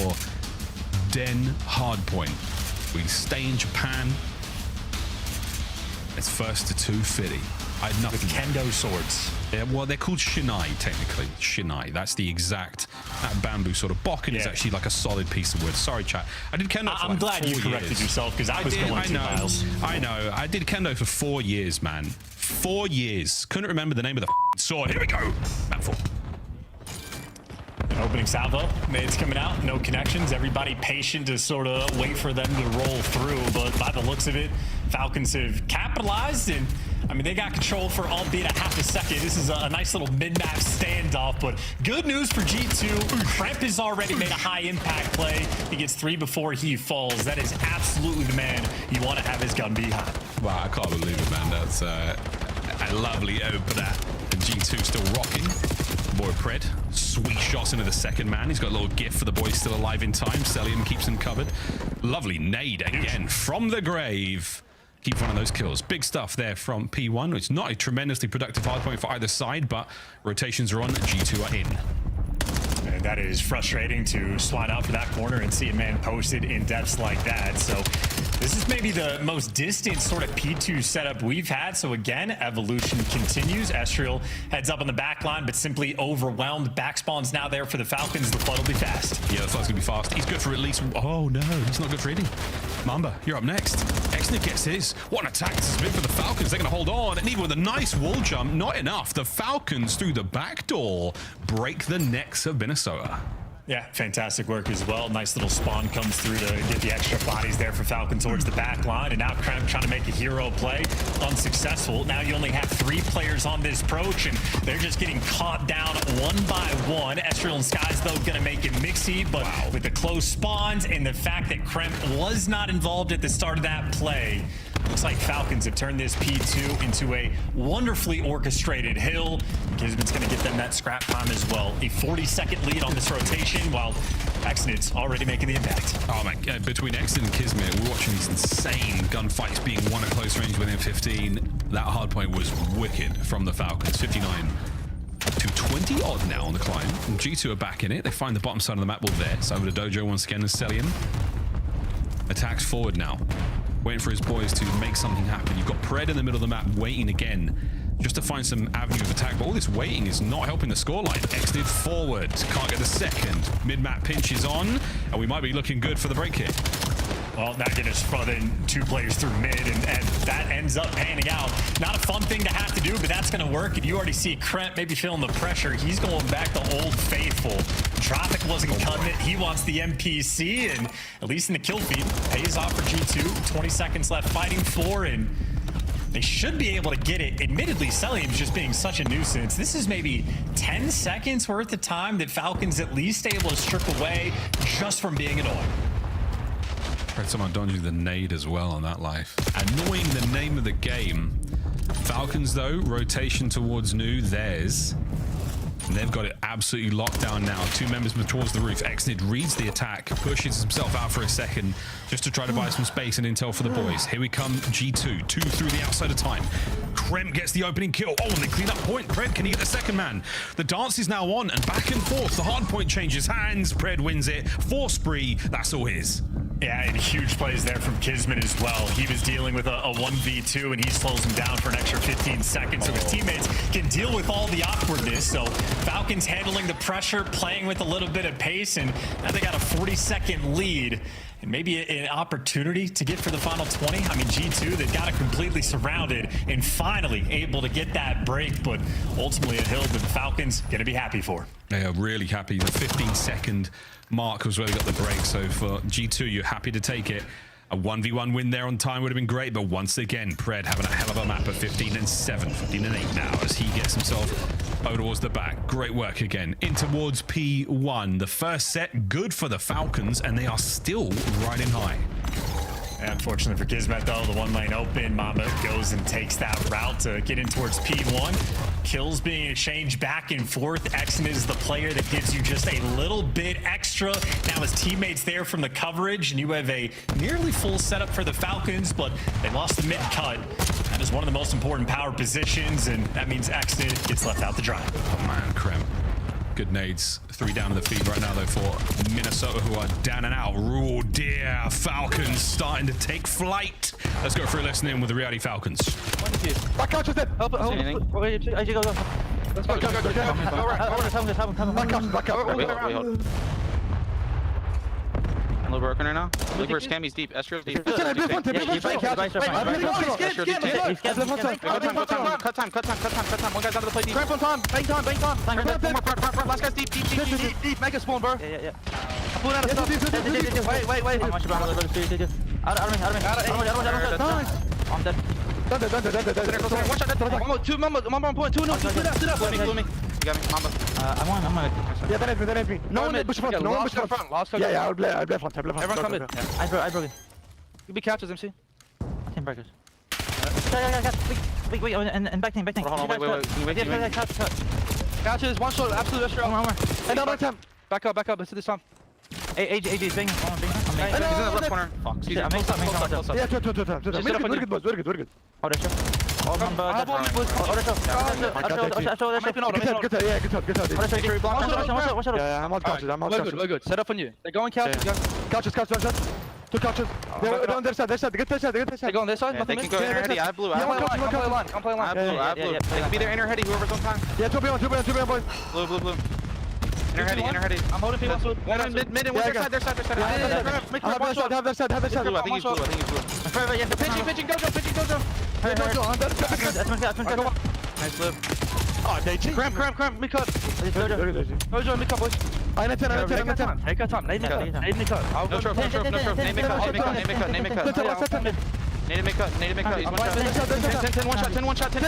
Den Hardpoint. We stay in Japan. It's first to 2 Fitty. I had nothing. With kendo swords. Yeah, well, they're called shinai, technically. Shinai. That's the exact that bamboo sort of. Bokken is actually like a solid piece of wood. Sorry, chat. I did kendo for I'm glad you corrected yourself, because I was going 2 miles. I know. I did kendo for 4 years, man. 4 years. Couldn't remember the name of the sword. Here we go. Map 4. An opening salvo. Nades coming out. No connections. Everybody patient to sort of wait for them to roll through. But by the looks of it, Falcons have capitalized, and I mean, they got control for albeit a half a second. This is a nice little mid-map standoff, but good news for G2. Kremp has already made a high-impact play. He gets 3 before he falls. That is absolutely the man you want to have his gun behind. Wow, I can't believe it, man. That's a lovely opener. And G2 still rocking. Boy Pred, sweet shots into the second man. He's got a little gift for the boys still alive in time. Celium keeps him covered. Lovely nade again from the grave. Keep one of those kills. Big stuff there from P1. It's not a tremendously productive hardpoint for either side, but rotations are on. G2 are in. And that is frustrating to slide out for that corner and see a man posted in depths like that. So this is maybe the most distant sort of P2 setup we've had. So again, evolution continues. Estriel heads up on the back line, but simply overwhelmed. Back spawn's now there for the Falcons. The flood will be fast. Yeah, the flood's gonna be fast. He's good for at least. Oh no, he's not good for hitting. Mamba, you're up next. Exnit gets his. What an attack this has been for the Falcons. They're gonna hold on, and even with a nice wall jump, not enough. The Falcons through the back door break the necks of Minnesota. Yeah, fantastic work as well. Nice little spawn comes through to get the extra bodies there for Falcon towards the back line. And now Kremp trying to make a hero play. Unsuccessful. Now you only have 3 players on this approach, and they're just getting caught down one by one. Estriel and Sky's, though, going to make it mixy, but with the close spawns and the fact that Kremp was not involved at the start of that play, looks like Falcons have turned this P2 into a wonderfully orchestrated hill. Kismet's going to get them that scrap time as well. A 40-second lead on this rotation, while Exnit's already making the impact. Oh my God, between Exnit and Kismet, we're watching these insane gunfights being won at close range within 15. That hardpoint was wicked from the Falcons. 59 to 20 odd now on the climb. And G2 are back in it. They find the bottom side of the map wall there. So over to Dojo once again and Celium. Attacks forward now. Waiting for his boys to make something happen. You've got Pred in the middle of the map waiting again just to find some avenue of attack, but all this waiting is not helping the scoreline. Exnit forward, can't get the second. Mid-map pinch is on, and we might be looking good for the break here. Well, Nagin is flooding 2 players through mid, and that ends up panning out. Not a fun thing to have to do, but that's going to work. And you already see Kremp maybe feeling the pressure. He's going back to Old Faithful. Traffic wasn't cutting it. He wants the MPC, and at least in the kill feed, pays off for G2. 20 seconds left fighting for, and they should be able to get it. Admittedly, Celium's just being such a nuisance. This is maybe 10 seconds worth of time that Falcon's at least able to strip away just from being annoying. Heard someone dodging the nade as well on that life. Annoying the name of the game. Falcons, though, rotation towards new, theirs. And they've got it absolutely locked down now. 2 members move towards the roof. Exnit reads the attack, pushes himself out for a second just to try to buy some space and intel for the boys. Here we come, G2. 2 through the outside of time. Kremp gets the opening kill. Oh, and they clean up point. Pred, can he get the second man? The dance is now on, and back and forth. The hard point changes hands. Pred wins it. 4 spree. That's all his. Yeah, and huge plays there from Kismet as well. He was dealing with a 1v2, and he slows him down for an extra 15 seconds, so his teammates can deal with all the awkwardness. So Falcons handling the pressure, playing with a little bit of pace, and now they got a 40-second lead. And maybe an opportunity to get for the final 20. I mean, G2, they've got it completely surrounded and finally able to get that break, but ultimately a hill that the Falcons going to be happy for. They are really happy. The 15-second mark was where they got the break. So for G2, you're happy to take it. A 1v1 win there on time would have been great, but once again, Pred having a hell of a map at 15-7, 15-8 now as he gets himself over towards the back. Great work again. In towards P1. The first set, good for the Falcons, and they are still riding high. Unfortunately for Kismet, though, the 1 lane open. Mamba goes and takes that route to get in towards P1. Kills being exchanged back and forth. Exnit is the player that gives you just a little bit extra. Now his teammates there from the coverage, and you have a nearly full setup for the Falcons, but they lost the mid cut. That is one of the most important power positions, and that means Exnit gets left out to dry. Oh man, Kremp. good nades. 3 down in the feed right now, though, for Minnesota, who are down and out. Oh, dear. Falcons starting to take flight. Let's go for a listen in with the Reality Falcons. Back out, just dead. Help. Wait, I go. Let's go. All right. Back out. Wait. A little broken right now. Look where Scam, he's deep. Estro's deep. Cut time. Cut time. One guy's out of the play deep. Cramp on time. Bang time. Last guy's deep. Make a spawn, bro. Yeah. I'm pulling out of stuff. Wait. How much about out of me. I'm dead. Done. One shot. Two point. Two. No. Blew me. You got me, Mamba. I'm gonna. Yeah, that hit me. No one push front. Yeah, I'll play front. Everyone come in. I broke it. You be captures, MC. I can't break it. Wait, and back team. Hold on, wait. Catches, one shot, absolute restaurant. One more. And down time. Back up, let's do this time. AJ is banging. He's in the left corner. Fuck. Yeah, we're good. Oh, that's true. Oh, I'm all good. Set up on you. They're going couches. Couches. Two couches. They're on their side. Get their side. They go on their side. They can go inner heady. I blew. Come play line. I blew. They can be their inner heady. Whoever's on time. Yeah, 2B1, boys. Blue. Inner heady. I'm holding people. Mid and their side. Have their side. I think he's blue. Pitching, Gojo. Nice flip. Oh, they cramp. Me cut. Gojo, me cut, boys. I'm at 10. Take your time. Name me cut. No troph. Name me cut. Need to make cut. He's one shot. 10 1 shot. 10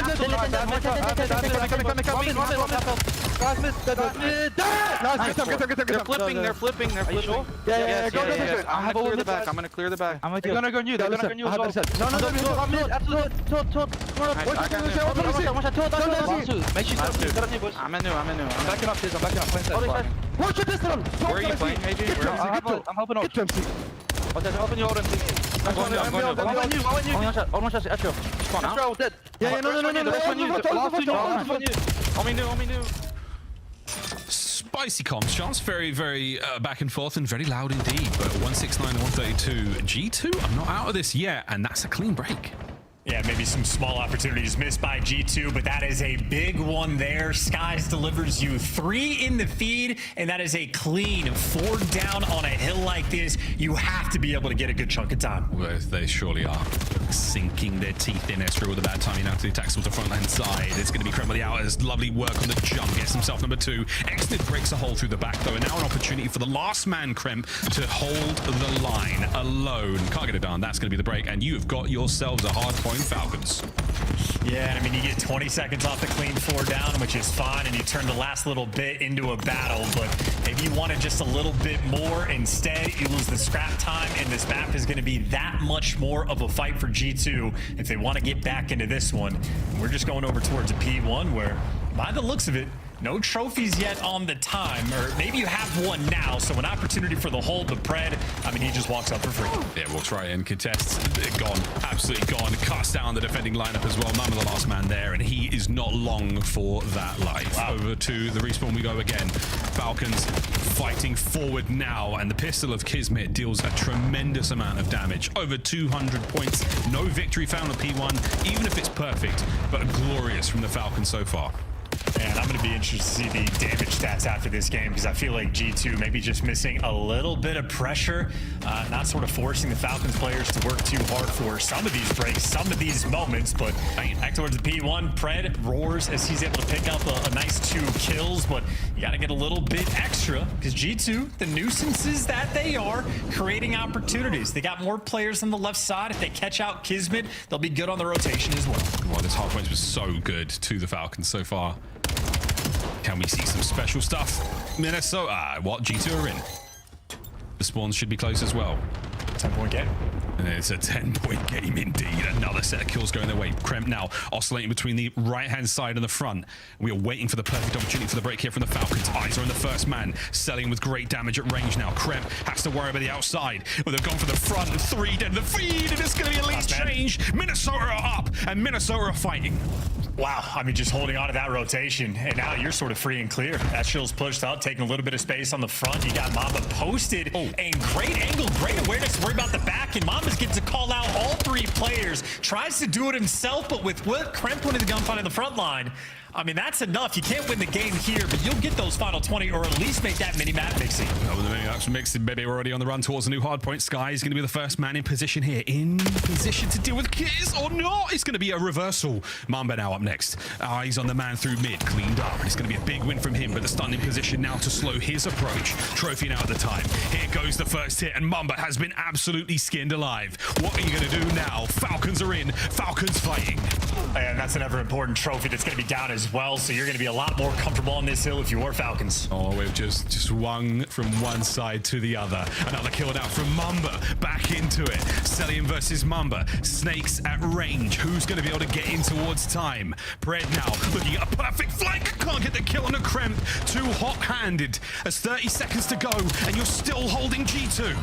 Guys, miss. They're flipping. Yeah. Go. I'm gonna clear the back. They're gonna go on you. No. Make sure you I'm in new. I'm backing up. Watch this one. Where are you playing, AJ? I'm helping out. Open your MC. I'm going you. Only one shot. Estro. Spawn out. Estro dead. Yeah, no. Only new. Spicy comms, chance. Very, very back and forth and very loud indeed. But 169, 132. G2, I'm not out of this yet, and that's a clean break. Yeah, maybe some small opportunities missed by G2, but that is a big one there. Skies delivers you 3 in the feed, and that is a clean 4 down on a hill like this. You have to be able to get a good chunk of time. Well, they surely are. Sinking their teeth in. Estro with a bad timing out to the attacks with the front hand side. It's going to be Krem with the outers. Lovely work on the jump. Gets himself number 2. Exnid breaks a hole through the back, though, and now an opportunity for the last man, Krem, to hold the line alone. Can't get it done. That's going to be the break, and you've got yourselves a hard point Falcons. Yeah, I mean, you get 20 seconds off the clean 4 down, which is fine, and you turn the last little bit into a battle, but if you wanted just a little bit more, instead, you lose the scrap time, and this map is going to be that much more of a fight for G2 if they want to get back into this one. We're just going over towards a P1 where, by the looks of it, no trophies yet on the time, or maybe you have one now, so an opportunity for the hold, but Pred, I mean, he just walks up for free. Yeah, walks right in, contests, gone, absolutely gone, cuts down the defending lineup as well. Mama the last man there, and he is not long for that life. Wow. Over to the respawn we go again. Falcons fighting forward now, and the pistol of Kismet deals a tremendous amount of damage. Over 200 points, no victory found on P1, even if it's perfect, but glorious from the Falcons so far. And I'm going to be interested to see the damage stats after this game because I feel like G2 maybe just missing a little bit of pressure, not sort of forcing the Falcons players to work too hard for some of these breaks, some of these moments, but back towards the P1, Pred roars as he's able to pick up a nice 2 kills, but you got to get a little bit extra because G2, the nuisances that they are, creating opportunities. They got more players on the left side. If they catch out Kismet, they'll be good on the rotation as well. Well, this hard point was so good to the Falcons so far. Can we see some special stuff? Minnesota, what G2 are in. The spawns should be close as well. 10-point game. And it's a 10-point game indeed. Another set of kills going their way. Kremp now oscillating between the right-hand side and the front. We are waiting for the perfect opportunity for the break here from the Falcons. Eyes are on the first man, selling with great damage at range now. Kremp has to worry about the outside. Well, they've gone for the front, and 3 dead in the feed, and it's going to be a lead change. Minnesota are up, and Minnesota are fighting. Wow, I mean, just holding on to that rotation, and now you're sort of free and clear. Estrel's pushed up, taking a little bit of space on the front. You got Mamba posted, and great angle, great awareness. Worry about the back, and Mamba gets to call out all 3 players. Tries to do it himself, but with what Kremp winning the gunfight in the front line, I mean, that's enough. You can't win the game here, but you'll get those final 20 or at least make that mini-map mixing. Oh, the mini-map's mixing, baby. We're already on the run towards a new hard point. Sky is going to be the first man in position here. In position to deal with Kiz or not. It's going to be a reversal. Mamba now up next. Eyes on the man through mid. Cleaned up. It's going to be a big win from him, but the stun in position now to slow his approach. Trophy now at the time. Here goes the first hit, and Mamba has been absolutely skinned alive. What are you going to do now? Falcons are in. Falcons fighting. And that's an ever important trophy that's going to be down as well, so you're going to be a lot more comfortable on this hill if you were Falcons. Oh, we've just swung from one side to the other. Another kill now from Mamba. Back into it. Celian versus Mamba. Snakes at range. Who's going to be able to get in towards time? Pred now looking at a perfect flank. Can't get the kill on a Kremp. Too hot-handed. As 30 seconds to go, and you're still holding G2.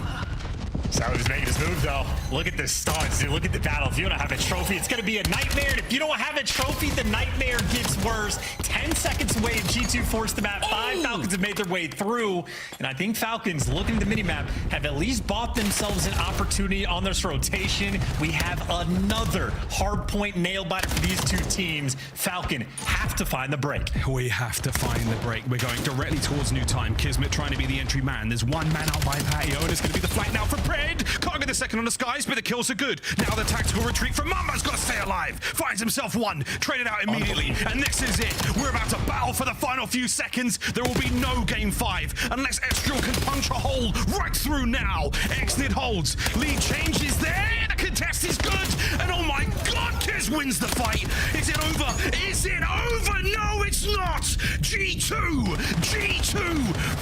So he's making his move, though. Look at the stuns, dude. Look at the battle. If you don't have a trophy, it's going to be a nightmare. And if you don't have a trophy, the nightmare gets worse. 10 seconds away, and G2 forced the map. 5 Falcons have made their way through. And I think Falcons, looking at the minimap, have at least bought themselves an opportunity on this rotation. We have another hard point nail biter for these 2 teams. Falcon have to find the break. We have to find the break. We're going directly towards new time. Kismet trying to be the entry man. There's 1 man out by Patio, and it's going to be the flank now for Pred. Can't get the second on the skies, but the kills are good. Now the tactical retreat from Mamba's got to stay alive. Finds himself 1, traded out immediately, and this is it. We're about to battle for the final few seconds. There will be no game 5 unless Estrel can punch a hole right through now. Exnid holds. Lead changes there. The contest is good, and oh my God, Kiz wins the fight. Is it over? Is it over? No, it's not. G2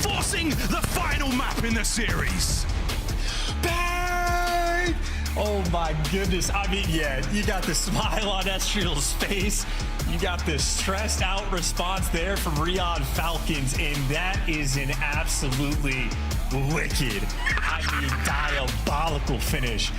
forcing the final map in the series. Bang! Oh my goodness. I mean, yeah, you got the smile on Estrel's face. You got the stressed out response there from Riyadh Falcons, and that is an absolutely wicked, I mean, diabolical finish.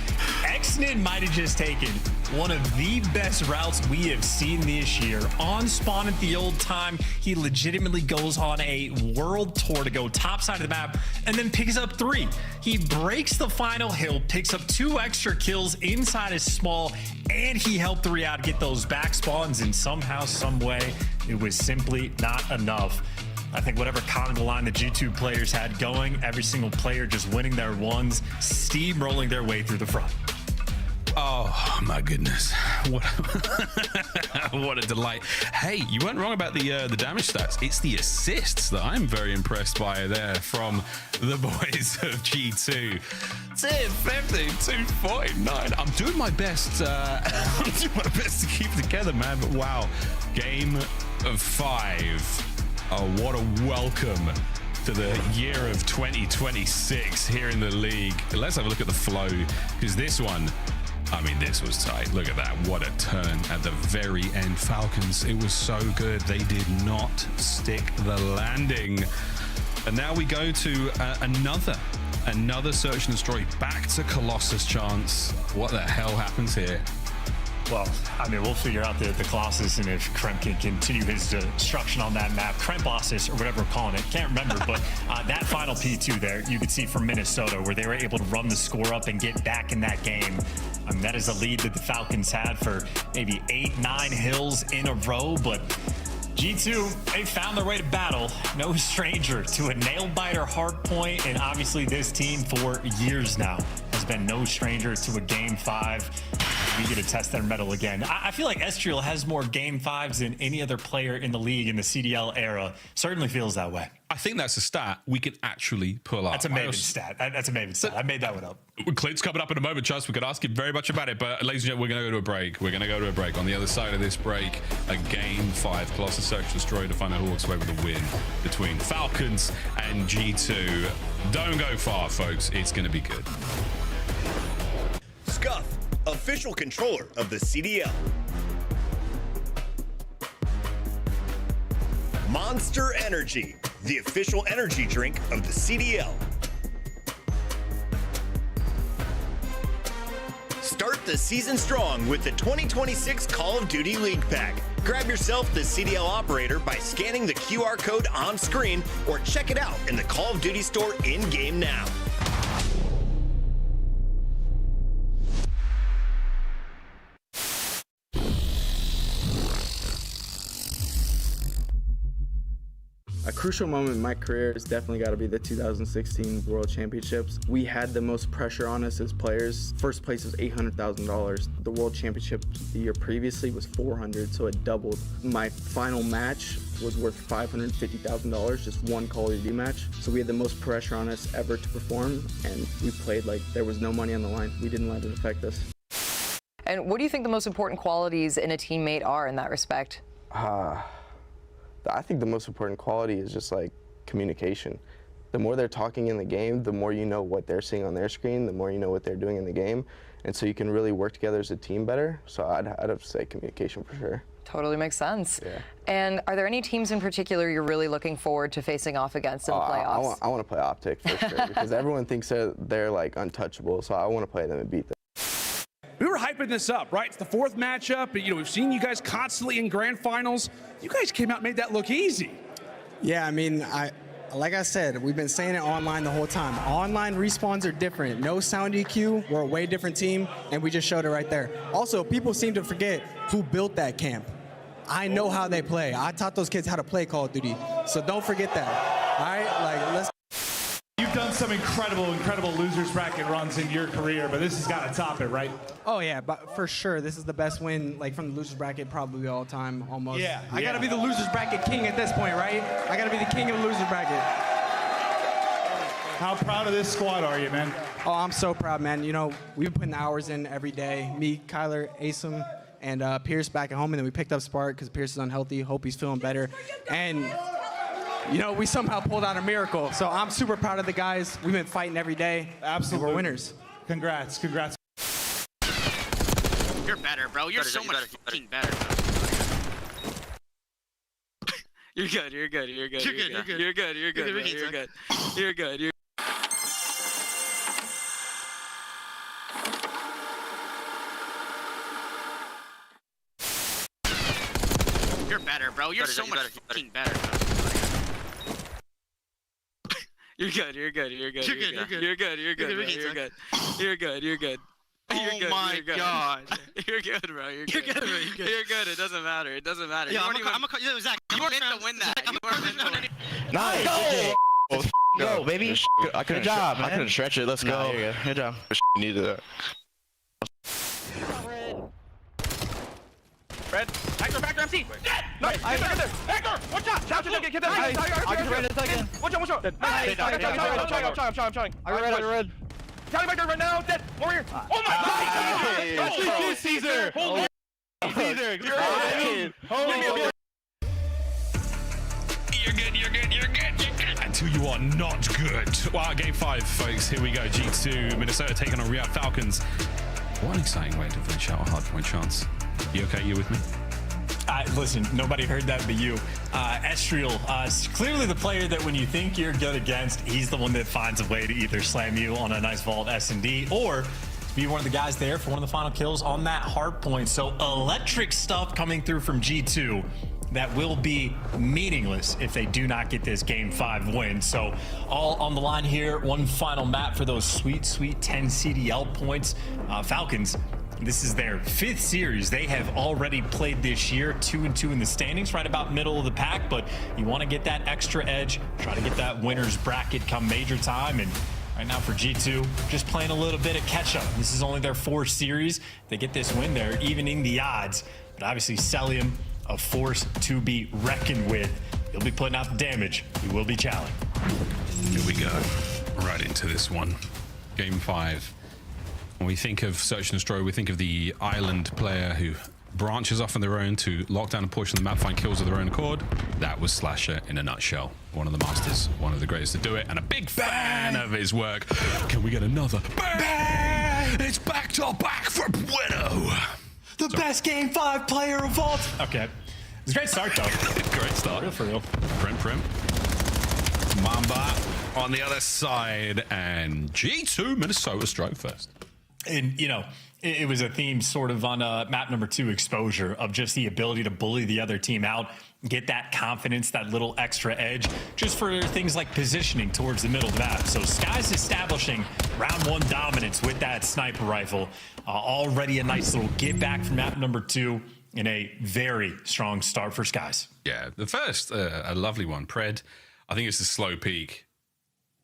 Xnid might have just taken one of the best routes we have seen this year. On spawn at the old time, he legitimately goes on a world tour to go top side of the map and then picks up 3. He breaks the final hill, picks up 2 extra kills inside his small, and he helped Riyadh get those back spawns, and somehow, some way, it was simply not enough. I think whatever Congo line the G2 players had going, every single player just winning their ones, steamrolling their way through the front. Oh my goodness, what what a delight. Hey, you weren't wrong about the damage stats. It's the assists that I'm very impressed by there from the boys of G2. 250, 249. I'm doing my best. I'm doing my best to keep it together, man. But wow, game of 5. Oh, what a welcome to the year of 2026 here in the league. Let's have a look at the flow, because this one, I mean, this was tight. Look at that. What a turn at the very end. Falcons, it was so good. They did not stick the landing. And now we go to another search and destroy. Back to Colossus chance. What the hell happens here? Well, I mean, we'll figure out the Colossus and if Kremp can continue his destruction on that map. Kremplossus, or whatever we're calling it, can't remember, but that final P2 there, you could see from Minnesota where they were able to run the score up and get back in that game. I mean, that is a lead that the Falcons had for maybe 8-9 hills in a row, but G2, they found their way to battle. No stranger to a nail-biter hard point, and obviously this team for years now has been no stranger to a Game 5. We get to test their mettle again. I feel like Estrel has more Game 5s than any other player in the league in the CDL era. Certainly feels that way. I think that's a stat we can actually pull up. That's a Maven stat. That's a Maven stat. I made that one up. Clint's coming up in a moment, Chas. We could ask him very much about it, but ladies and gentlemen, we're going to go to a break. We're going to go to a break. On the other side of this break, a Game 5 Colossus Search Destroy to find out who walks away with the win between Falcons and G2. Don't go far, folks. It's going to be good. Scuff, official controller of the CDL. Monster Energy, the official energy drink of the CDL. Start the season strong with the 2026 Call of Duty League Pack. Grab yourself the CDL operator by scanning the QR code on screen or check it out in the Call of Duty store in-game now. A crucial moment in my career has definitely got to be the 2016 World Championships. We had the most pressure on us as players. First place was $800,000. The World Championships the year previously was $400,000, so it doubled. My final match was worth $550,000, just one Call of Duty match. So we had the most pressure on us ever to perform, and we played like there was no money on the line. We didn't let it affect us. And what do you think the most important qualities in a teammate are in that respect? I think the most important quality is just like communication. The more they're talking in the game, the more you know what they're seeing on their screen, the more you know what they're doing in the game. And so you can really work together as a team better. So I'd have to say communication for sure. Totally makes sense. Yeah. And are there any teams in particular you're really looking forward to facing off against in the playoffs? I want to play Optic for sure because everyone thinks they're like untouchable. So I want to play them and beat them. We were hyping this up, right? It's the fourth matchup. You know, we've seen you guys constantly in grand finals. You guys came out and made that look easy. Yeah, I mean, like I said, we've been saying it online the whole time. Online respawns are different. No sound EQ, we're a way different team, and we just showed it right there. Also, people seem to forget who built that camp. I know how they play. I taught those kids how to play Call of Duty, so don't forget that. All right, like let's. You've done some incredible losers bracket runs in your career, but this has got to top it, right? Oh yeah, but for sure, this is the best win like from the losers bracket probably all time, almost. Yeah, I gotta be the losers bracket king at this point, right? I gotta be the king of the losers bracket. How proud of this squad are you, man? Oh, I'm so proud, man. You know, we've been putting hours in every day. Me, Kyler, Asim, and Pierce back at home, and then we picked up Spark because Pierce is unhealthy. Hope he's feeling better. And you know, we somehow pulled out a miracle. So I'm super proud of the guys. We've been fighting every day. Absolutely. We're winners. Congrats. You're better, bro. You're so much fucking better. You're good. You're good. You're good. You're good. You're good. You're good. You're good. You're good. You're good. You're better, bro. You're so much fucking better. You're good. You're good. You're good. You're good. You're good. You're good. You're good. You're good. You're good. You're good. Oh my god. You're good, bro. You're good. You're good, bro. You're good. You're good. It doesn't matter. It doesn't matter. Yeah, yo, Zach, you weren't meant to win that. You weren't meant to win it. Nice. Go, baby. Good job, man. I couldn't stretch it. Let's go. Good job. You needed that. Red. Back door, MC. Dead. Nice. Get there. Back door. Watch out. Shout to get there. I can read it again. Watch out. Nice. I'm trying. I read. Tally back there right now. Dead. Warrior. Oh my god. Oh, Caesar. Holy Caesar. You're good. Until you are not good. Wow, game 5, folks. Here we go. G2, Minnesota taking on Riyadh Falcons. What an exciting way to finish out a hardpoint chance. You okay? You with me? Listen, nobody heard that but you. Estriel, clearly the player that when you think you're good against, he's the one that finds a way to either slam you on a nice vault S&D or be one of the guys there for one of the final kills on that hard point. So electric stuff coming through from G2 that will be meaningless if they do not get this game 5 win. So all on the line here, one final map for those sweet 10 CDL points. Falcons, this is their 5th series. They have already played this year, 2-2 in the standings, right about middle of the pack, but you want to get that extra edge, try to get that winner's bracket come major time. And right now for G2, just playing a little bit of catch up. This is only their 4th series. They get this win, they're evening the odds. But obviously Celium, a force to be reckoned with. He'll be putting out the damage. He will be challenged. Here we go. Right into this one. Game 5. When we think of Search and Destroy, we think of the island player who branches off on their own to lock down a portion of the map, find kills of their own accord. That was Slasher in a nutshell. One of the masters, one of the greatest to do it, and a big fan of his work. Can we get another? Bang! It's back to back for Bueno. The best Game 5 player of all. Okay. It's a great start, though. Great start. Real for real. Prim. Mamba on the other side, and G2 Minnesota strike first. And, you know, it was a theme sort of on map number 2, exposure, of just the ability to bully the other team out, get that confidence, that little extra edge, just for things like positioning towards the middle of the map. So Sky's establishing round 1 dominance with that sniper rifle. Already a nice little get back from map number 2 and a very strong start for Skies. Yeah, the first, a lovely one. Pred, I think it's the slow peak.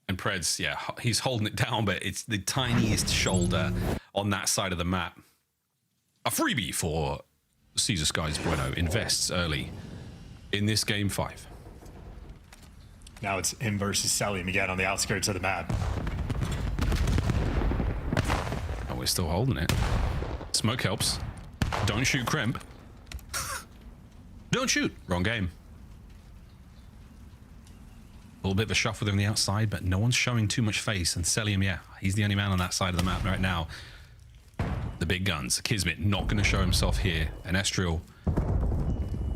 And Pred's, yeah, he's holding it down, but it's the tiniest shoulder on that side of the map. A freebie for Caesar Skies Bueno. Invests early in this game 5. Now it's him versus Celium again on the outskirts of the map. Oh, we're still holding it. Smoke helps. Don't shoot Crimp. Don't shoot. Wrong game. A little bit of a shuffle with him on the outside, but no one's showing too much face. And Celium, yeah, he's the only man on that side of the map right now. The big guns. Kismet not going to show himself here. And Estriel,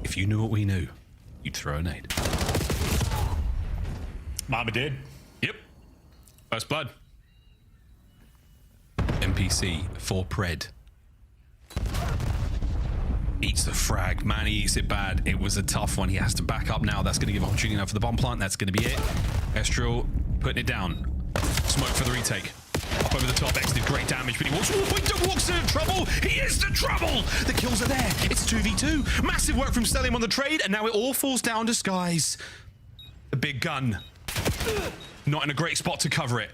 if you knew what we knew, you'd throw a nade. Mama did. Yep. First blood. NPC for Pred. Eats the frag. Man, he eats it bad. It was a tough one. He has to back up now. That's going to give opportunity now for the bomb plant. That's going to be it. Estriel putting it down. Smoke for the retake. Up over the top. X did great damage, but he walks into trouble. He is the trouble. The kills are there. It's 2v2. Massive work from Stellium on the trade, and now it all falls down to Skies. The big gun. Not in a great spot to cover it.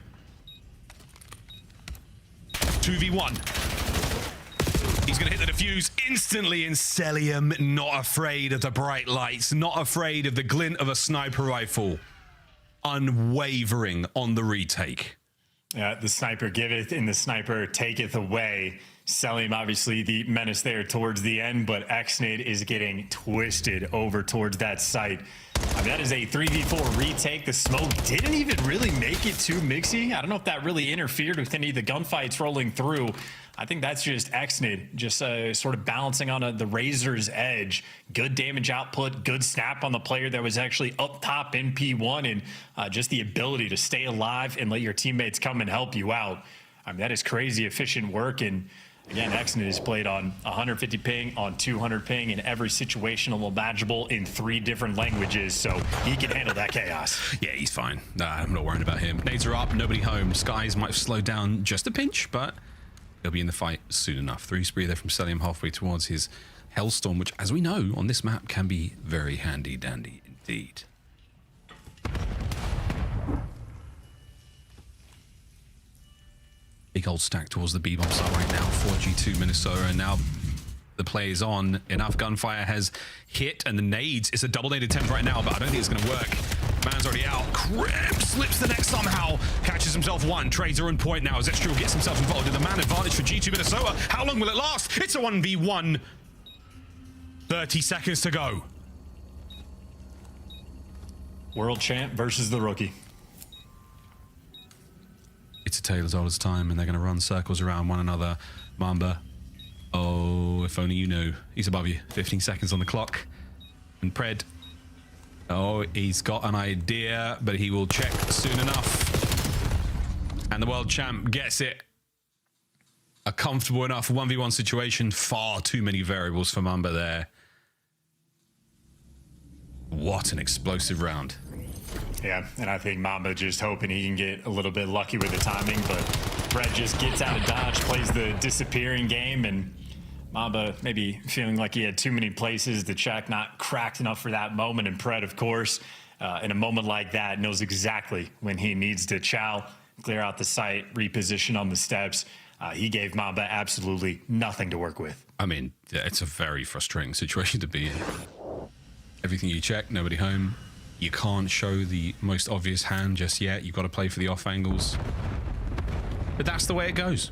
2v1. He's going to hit the defuse instantly, and Celium not afraid of the bright lights, not afraid of the glint of a sniper rifle. Unwavering on the retake. Yeah, the sniper giveth and the sniper taketh away. Celium, obviously the menace there towards the end, but Xnid is getting twisted over towards that site. I mean, that is a 3v4 retake. The smoke didn't even really make it to Mixie. I don't know if that really interfered with any of the gunfights rolling through. I think that's just Xnid, just sort of balancing on the razor's edge. Good damage output, good snap on the player that was actually up top in P1, and just the ability to stay alive and let your teammates come and help you out. I mean, that is crazy efficient work. And again, Xnid has played on 150 ping, on 200 ping, in every situational imaginable in 3 different languages, so he can handle that chaos. Yeah, he's fine. I'm not worried about him. Nades are up, nobody home. Skies might have slowed down just a pinch, but he'll be in the fight soon enough. 3 spree there from Celium halfway towards his Hellstorm, which, as we know, on this map can be very handy-dandy indeed. Big old stack towards the B-bomb side right now for G2 Minnesota, and now the play is on. Enough gunfire has hit, and the nades, it's a double nade attempt right now, but I don't think it's going to work. Man's already out. Crimp slips the next somehow. Catches himself one. Trades are on point now as Estriel gets himself involved in the man advantage for G2 Minnesota. How long will it last? It's a 1v1. 30 seconds to go. World champ versus the rookie. It's a tale as old as time, and they're going to run circles around one another. Mamba. Oh, if only you knew. He's above you. 15 seconds on the clock. And Pred. Oh, he's got an idea, but he will check soon enough. And the world champ gets it. A comfortable enough 1v1 situation. Far too many variables for Mamba there. What an explosive round. Yeah, and I think Mamba just hoping he can get a little bit lucky with the timing, but Pred just gets out of dodge, plays the disappearing game, and Mamba maybe feeling like he had too many places to check, not cracked enough for that moment. And Pred, of course, in a moment like that, knows exactly when he needs to chow, clear out the site, reposition on the steps. He gave Mamba absolutely nothing to work with. I mean, it's a very frustrating situation to be in. Everything you check, nobody home. You can't show the most obvious hand just yet. You've got to play for the off angles. But that's the way it goes.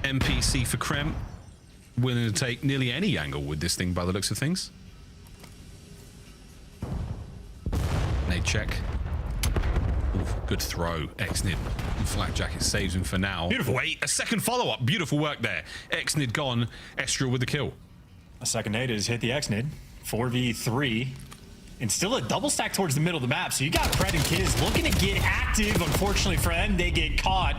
NPC for Krem. willing to take nearly any angle with this thing by the looks of things. Nade check. Oof, good throw. Xnid. Flak Jacket saves him for now. Beautiful. Wait, a second follow-up. Beautiful work there. Xnid gone. Estriel with the kill. A second nade has hit the Xnid. 4v3. And still a double stack towards the middle of the map. So you got Pred and Kiz looking to get active. Unfortunately for them, they get caught.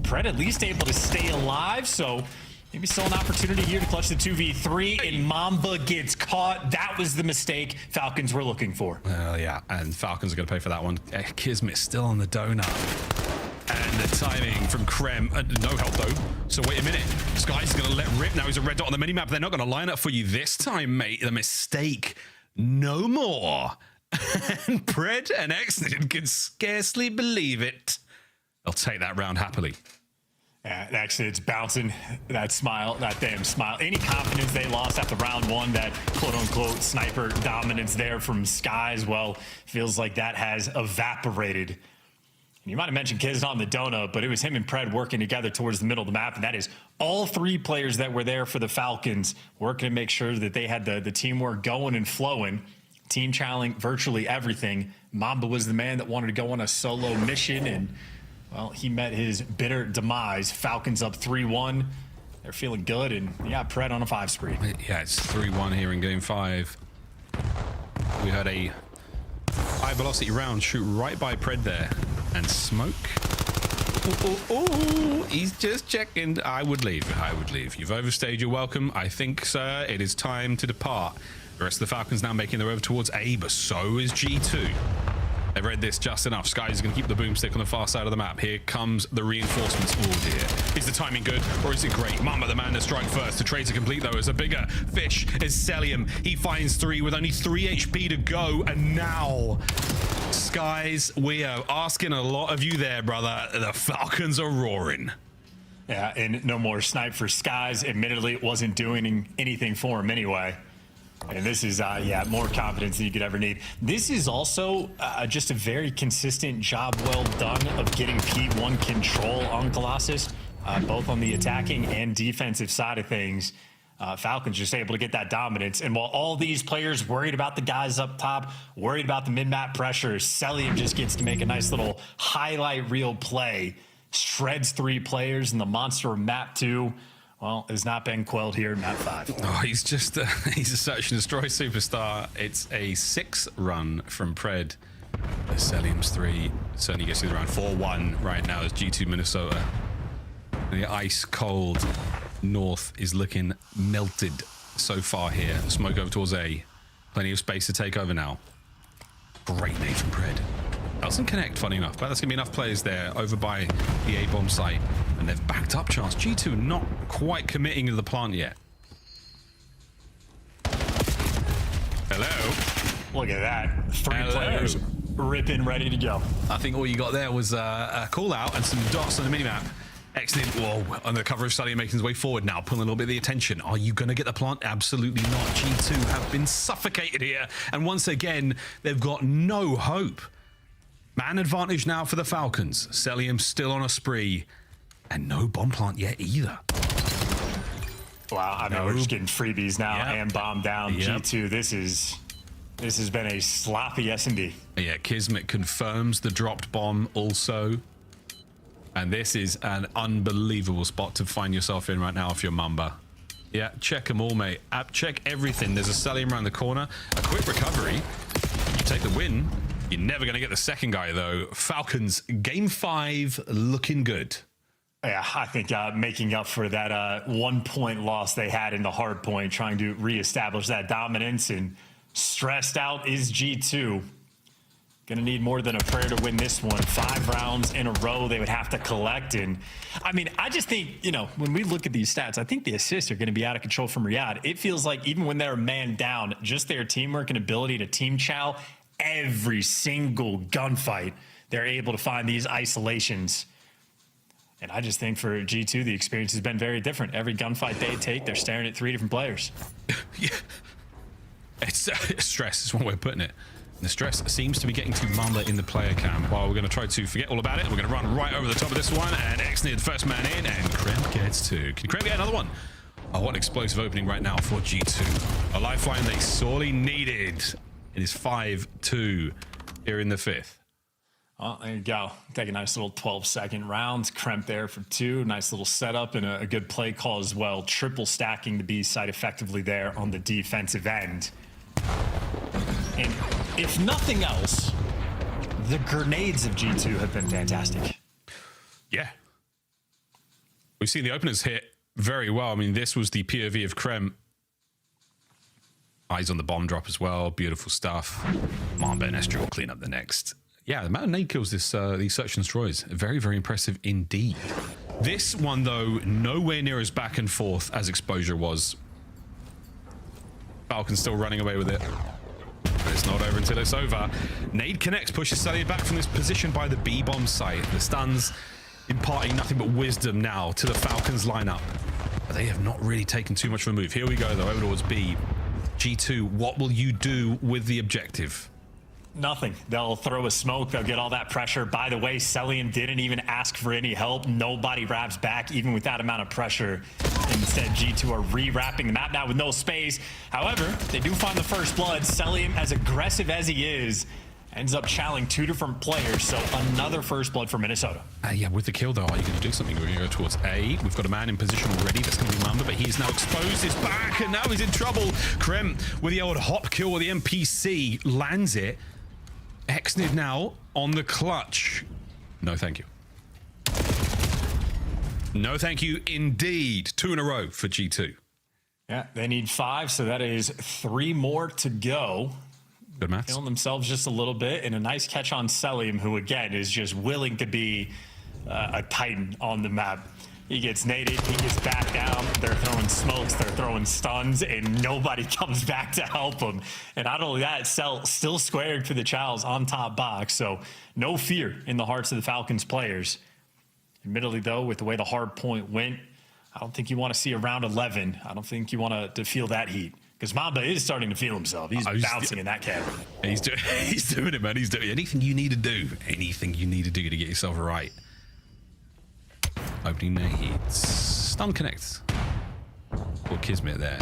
Pred at least able to stay alive. So maybe still an opportunity here to clutch the 2v3. And Mamba gets caught. That was the mistake Falcons were looking for. Well, yeah. And Falcons are going to pay for that one. Kismet still on the donut. And the timing from Krem. No help, though. So wait a minute. Sky's going to let rip. Now he's a red dot on the minimap. They're not going to line up for you this time, mate. The mistake. No more. And Pred and Xnid can scarcely believe it. They'll take that round happily. Yeah, actually, it's bouncing. That smile, that damn smile. Any confidence they lost after round one, that quote-unquote sniper dominance there from Sky as well, feels like that has evaporated. You might have mentioned Kiz on the donut, but it was him and Pred working together towards the middle of the map, and that is all three players that were there for the Falcons working to make sure that they had the teamwork going and flowing, team challenging virtually everything. Mamba was the man that wanted to go on a solo mission, and, well, he met his bitter demise. Falcons up 3-1. They're feeling good, and, yeah, Pred on a 5 spree. Yeah, it's 3-1 here in Game 5. We had a high velocity round shoot right by Pred there. And smoke. Oh, he's just checking. I would leave. I would leave. You've overstayed your welcome. I think, sir, it is time to depart. The rest of the Falcons now making their way over towards A, but so is G2. They've read this just enough. Sky's going to keep the boomstick on the far side of the map. Here comes the reinforcements. Oh, dear. Is the timing good, or is it great? Mamba, the man to strike first. The trades are complete, though, as a bigger fish is Celium. He finds 3 with only 3 HP to go, and now... Skies, we are asking a lot of you there, brother. The Falcons are roaring. Yeah, and no more snipe for Skies. Admittedly, it wasn't doing anything for him anyway. And this is, yeah, more confidence than you could ever need. This is also just a very consistent job well done of getting P1 control on Colossus, both on the attacking and defensive side of things. Falcons just able to get that dominance. And while all these players worried about the guys up top, worried about the mid-map pressure, Celium just gets to make a nice little highlight reel play. Shreds 3 players in the monster of map 2. Well, has not been quelled here in map 5. Oh, he's just, he's a search and destroy superstar. It's a 6 run from Pred. Celium's 3 certainly gets to the round. 4-1 right now as G2 Minnesota. The ice cold north is looking melted so far here. Smoke over towards A. Plenty of space to take over now. Great nade from Pred. Doesn't connect, funny enough, but there's going to be enough players there over by the A-bomb site. And they've backed up chance. G2 not quite committing to the plant yet. Hello. Look at that. 3 players ripping, ready to go. I think all you got there was a call out and some dots on the minimap. Xnid, whoa, on the cover of Sully making his way forward now, pulling a little bit of the attention. Are you going to get the plant? Absolutely not. G2 have been suffocated here. And once again, they've got no hope. Man advantage now for the Falcons. Celium still on a spree. And no bomb plant yet either. Wow, I mean, we're just getting freebies now and bomb down. G2, this has been a sloppy S&D. Yeah, Kismet confirms the dropped bomb also. And this is an unbelievable spot to find yourself in right now if you're Mamba. Yeah, check them all, mate. Check everything. There's a Celium around the corner. A quick recovery. You take the win. You're never going to get the second guy, though. Falcons, game 5, looking good. Yeah, I think making up for that 1 point loss they had in the hard point, trying to reestablish that dominance, and stressed out is G2. Gonna need more than a prayer to win this one. 5 rounds in a row they would have to collect. And I mean, I just think, you know, when we look at these stats, I think the assists are going to be out of control from Riyadh. It feels like even when they're man down, just their teamwork and ability to team chow every single gunfight, they're able to find these isolations. And I just think for G2, the experience has been very different. Every gunfight they take, they're staring at 3 different players. Yeah. It's stress is one way of putting it. The stress seems to be getting to Mamba in the player cam. Well, we're going to try to forget all about it. We're going to run right over the top of this one. And Xnid, first man in, and Krem gets 2. Can Krem get another one? Oh, what an explosive opening right now for G2. A lifeline they sorely needed. It is 5-2 here in the 5th. Well, there you go. Take a nice little 12-second round. Kremp there for 2. Nice little setup and a good play call as well. Triple stacking the B side effectively there on the defensive end. And if nothing else, the grenades of G2 have been fantastic. Yeah. We've seen the openers hit very well. I mean, this was the POV of Krem. Eyes on the bomb drop as well. Beautiful stuff. Mamba and Esther will clean up the next. Yeah, the amount of nade kills these search and destroys. Very, very impressive indeed. This one, though, nowhere near as back and forth as Exposure was. Falcon's still running away with it. But it's not over until it's over. Nade connects, pushes Sally back from this position by the B-bomb site. The stuns imparting nothing but wisdom now to the Falcons lineup. But they have not really taken too much of a move. Here we go, though, over towards B. G2, what will you do with the objective? Nothing. They'll throw a smoke. They'll get all that pressure. By the way, Celium didn't even ask for any help. Nobody wraps back, even with that amount of pressure. Instead, G2 are re-wrapping the map now with no space. However, they do find the first blood. Celium, as aggressive as he is, ends up challenging 2 different players. So another first blood for Minnesota. Yeah, with the kill, though, are you going to do something? We're going to go towards A. We've got a man in position already. That's going to be Mamba, but he's now exposed his back, and now he's in trouble. Krem with the old hop kill with the NPC lands it. Exnid now on the clutch. No, thank you. No, thank you indeed. 2 in a row for G2. Yeah, they need 5, so that is 3 more to go. Good maths. Killing themselves just a little bit, and a nice catch on Celium, who again is just willing to be a titan on the map. He gets naded, he gets back down, they're throwing smokes, they're throwing stuns, and nobody comes back to help him. And not only that, Cell still squared for the Childs on top box, so no fear in the hearts of the Falcons players. Admittedly, though, with the way the hard point went, I don't think you want to see a round 11. I don't think you want to feel that heat. Because Mamba is starting to feel himself. He's bouncing in that cavern. He's doing it, man. He's doing anything you need to do. Anything you need to do to get yourself right. Opening nades. Stun connects. Or Kismet there.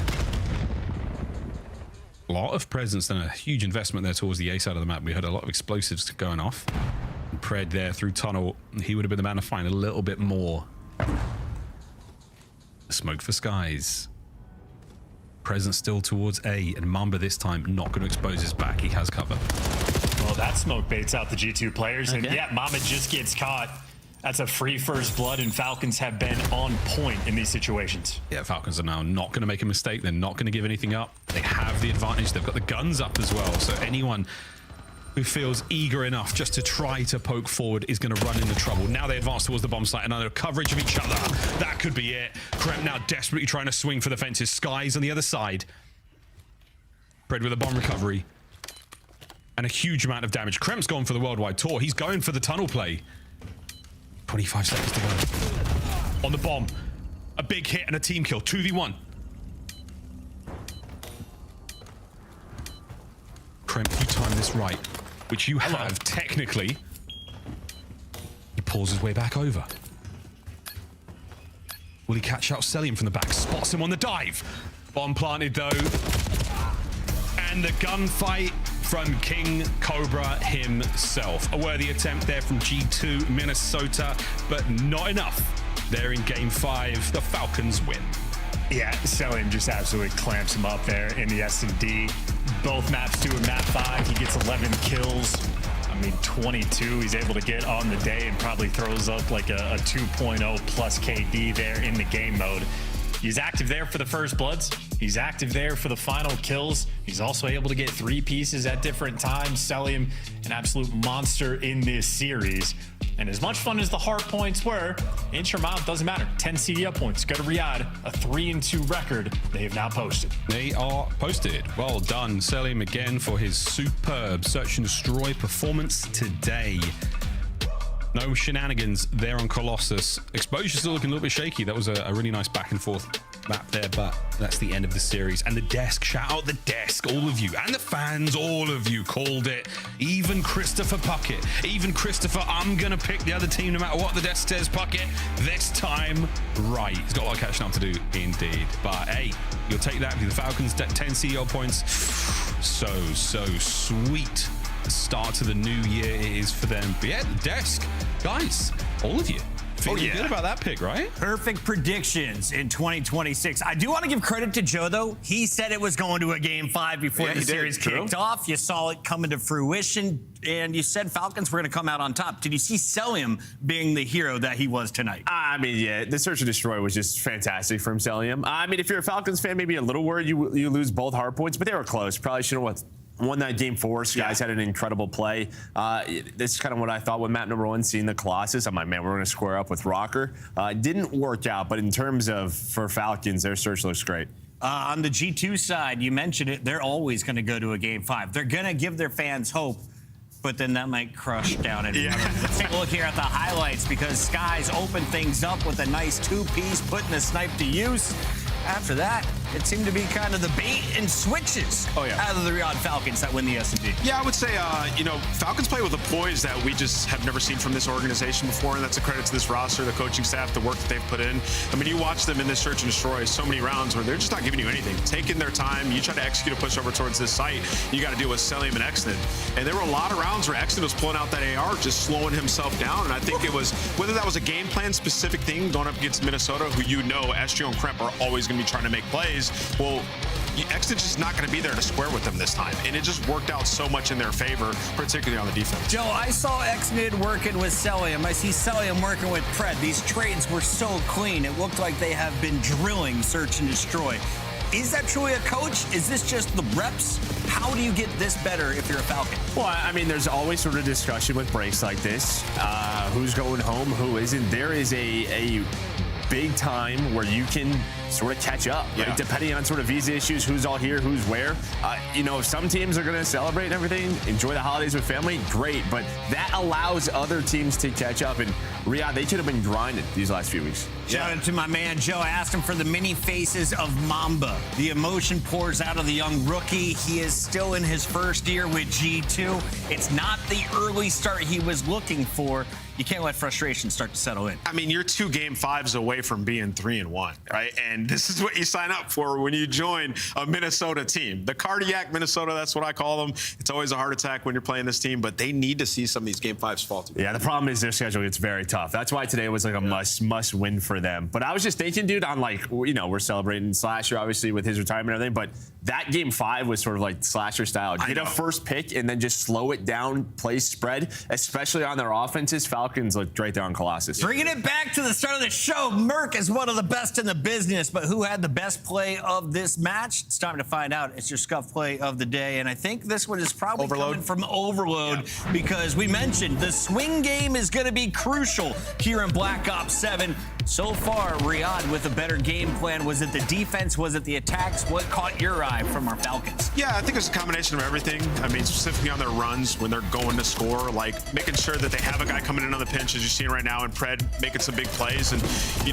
A lot of presence and a huge investment there towards the A side of the map. We had a lot of explosives going off. And Pred there through tunnel. He would have been the man to find a little bit more. Smoke for skies. Presence still towards A, and Mamba this time not going to expose his back. He has cover. Well, that smoke baits out the G2 players, and yeah, Mamba just gets caught. That's a free first blood, and Falcons have been on point in these situations. Yeah, Falcons are now not going to make a mistake. They're not going to give anything up. They have the advantage. They've got the guns up as well, so anyone who feels eager enough just to try to poke forward is going to run into trouble. Now they advance towards the bomb site and under coverage of each other. That could be it. Kremp now desperately trying to swing for the fences. Skies on the other side. Pred with a bomb recovery. And a huge amount of damage. Kremp's gone for the worldwide tour. He's going for the tunnel play. 25 seconds to go. On the bomb. A big hit and a team kill. 2v1. Kremp, you time this right. Which you have, technically. He pulls his way back over. Will he catch out Celium from the back? Spots him on the dive. Bomb planted, though. And the gunfight from King Cobra himself. A worthy attempt there from G2 Minnesota, but not enough. There in Game 5, the Falcons win. Yeah, Celium just absolutely clamps him up there in the S&D. Both maps do a map 5. He gets 11 kills. I mean, 22 he's able to get on the day and probably throws up like a 2.0 plus KD there in the game mode. He's active there for the first bloods. He's active there for the final kills. He's also able to get 3 pieces at different times. Celium, an absolute monster in this series. And as much fun as the hard points were, inch or mile, doesn't matter. 10 CDL points. Go to Riyadh, a 3-2 record they have now posted. They are posted. Well done, Celium, again for his superb search and destroy performance today. No shenanigans there on Colossus. Exposure still looking a little bit shaky. That was a really nice back and forth. map there, but that's the end of the series. And the desk, shout out the desk, all of you, and the fans, all of you called it. Even Christopher Puckett, even Christopher, I'm going to pick the other team no matter what the desk says, Puckett. This time, right. He's got a lot of catching up to do, indeed. But hey, you'll take that with the Falcons, 10 CEO points. So sweet. The start to the new year it is for them. But yeah, the desk, guys, all of you. Feeling good about that pick, right? Perfect predictions in 2026. I do want to give credit to Joe, though. He said it was going to a Game 5 before the series kicked off. You saw it coming to fruition, and you said Falcons were going to come out on top. Did you see Celium being the hero that he was tonight? I mean, yeah, the search and destroy was just fantastic from Celium. I mean, if you're a Falcons fan, maybe a little worried you lose both hard points, but they were close. Probably should have won that game 4. Guys had an incredible play. This is kind of what I thought with map number 1, seeing the Colossus. I'm like, man, we're going to square up with Rocker. It didn't work out, but in terms of for Falcons, their search looks great. On the G2 side, you mentioned it, they're always going to go to a Game 5. They're going to give their fans hope, but then that might crush down. Let's take a look here at the highlights, because Skies opened things up with a nice 2-piece, putting the snipe to use. After that, it seemed to be kind of the bait and switches out of the Riyadh Falcons that win the S&D. Yeah, I would say, Falcons play with a poise that we just have never seen from this organization before, and that's a credit to this roster, the coaching staff, the work that they've put in. I mean, you watch them in this search and destroy so many rounds where they're just not giving you anything, taking their time. You try to execute a push over towards this site, you got to deal with Celium and Exnid. And there were a lot of rounds where Exnid was pulling out that AR, just slowing himself down, and I think it was, whether that was a game plan specific thing going up against Minnesota, who SGO and Kremp are always going to be trying to make plays. Well, Exnid's just not going to be there to square with them this time, and it just worked out so much in their favor, particularly on the defense. Joe, I saw Exnid working with Celium. I see Celium working with Pred. These trades were so clean. It looked like they have been drilling search and destroy. Is that truly a coach? Is this just the reps? How do you get this better if you're a Falcon? Well, I mean, there's always sort of discussion with breaks like this. Who's going home, who isn't. There is a big time where you can sort of catch up, right? Depending on sort of visa issues, who's all here, who's where. Some teams are going to celebrate and everything, enjoy the holidays with family, great, but that allows other teams to catch up. And Riyadh, they could have been grinding these last few weeks. Shout out to my man Joe. I asked him for the mini faces of Mamba. The emotion pours out of the young rookie. He is still in his first year with G2. It's not the early start he was looking for. You can't let frustration start to settle in. I mean, you're 2 Game 5s away from being 3-1, right? And this is what you sign up for when you join a Minnesota team. The cardiac Minnesota, that's what I call them. It's always a heart attack when you're playing this team, but they need to see some of these Game 5s fall through. Yeah, the problem is their schedule gets very tough. That's why today was like a must win for them. But I was just thinking, dude, on we're celebrating Slasher, obviously, with his retirement and everything, but that Game 5 was sort of like Slasher style. Get a first pick and then just slow it down, play spread, especially on their offenses. Falcons looked right there on Colossus. Bringing it back to the start of the show, Merc is one of the best in the business, but who had the best play of this match? It's time to find out. It's your scuff play of the day, and I think this one is probably coming from Overload because we mentioned the swing game is going to be crucial here in Black Ops 7. So far, Riyadh with a better game plan. Was it the defense? Was it the attacks? What caught your eye from our Falcons? Yeah, I think it's a combination of everything. I mean, specifically on their runs when they're going to score, like making sure that they have a guy coming in on the pinch, as you're seeing right now, and Pred making some big plays. And,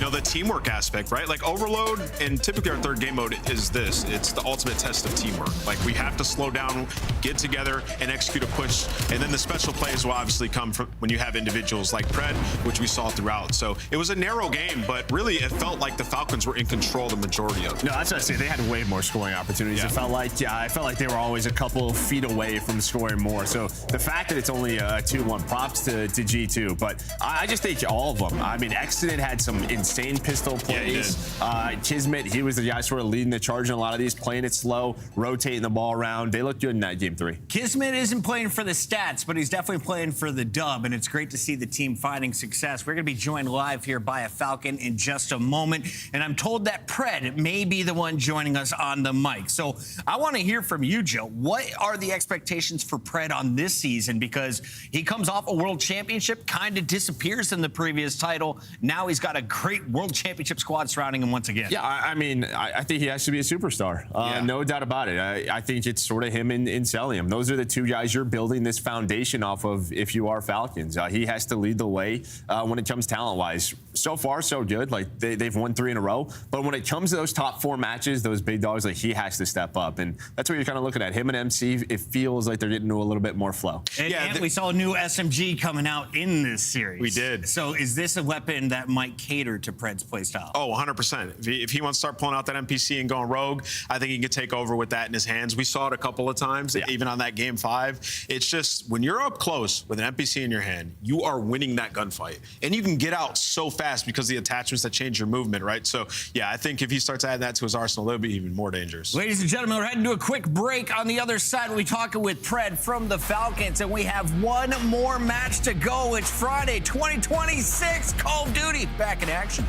the teamwork aspect, right? Like Overload, and typically our third game mode is this. It's the ultimate test of teamwork. Like, we have to slow down, get together, and execute a push. And then the special plays will obviously come from when you have individuals like Pred, which we saw throughout. So it was a narrow game, but really it felt like the Falcons were in control the majority of it. No, that's what I say. They had way more scoring opportunities. It felt like, I felt like they were always a couple feet away from scoring more. So the fact that it's only a 2-1, props to G2. But I just think all of them. I mean, Exnid had some insane pistol plays. Kismet, he was the guy sort of leading the charge in a lot of these, playing it slow, rotating the ball around. They looked good in that Game 3. Kismet isn't playing for the stats, but he's definitely playing for the dub, and it's great to see the team finding success. We're going to be joined live here by a Falcon in just a moment, and I'm told that Pred may be the one joining us on the mic. So I want to hear from you, Joe. What are the expectations for Pred on this season? Because he comes off a world championship, kind of disappears in the previous title. Now he's got a great world championship squad surrounding him once again. Yeah, I mean, I think he has to be a superstar. No doubt about it. I think it's sort of him and Celium. Those are the two guys you're building this foundation off of if you are Falcons. He has to lead the way when it comes talent-wise. So far, far, so good. Like, they've won 3 in a row. But when it comes to those top 4 matches, those big dogs, like, he has to step up. And that's what you're kind of looking at. Him and MC, it feels like they're getting to a little bit more flow. And we saw a new SMG coming out in this series. We did. So is this a weapon that might cater to Pred's playstyle? Oh, 100%. If he wants to start pulling out that NPC and going rogue, I think he can take over with that in his hands. We saw it a couple of times, even on that game 5. It's just when you're up close with an NPC in your hand, you are winning that gunfight. And you can get out so fast because of the attachments that change your movement, right? So, yeah, I think if he starts adding that to his arsenal, it'll be even more dangerous. Ladies and gentlemen, we're heading to a quick break. On the other side, we'll be talking with Pred from the Falcons, and we have one more match to go. It's Friday, 2026, Call of Duty, back in action.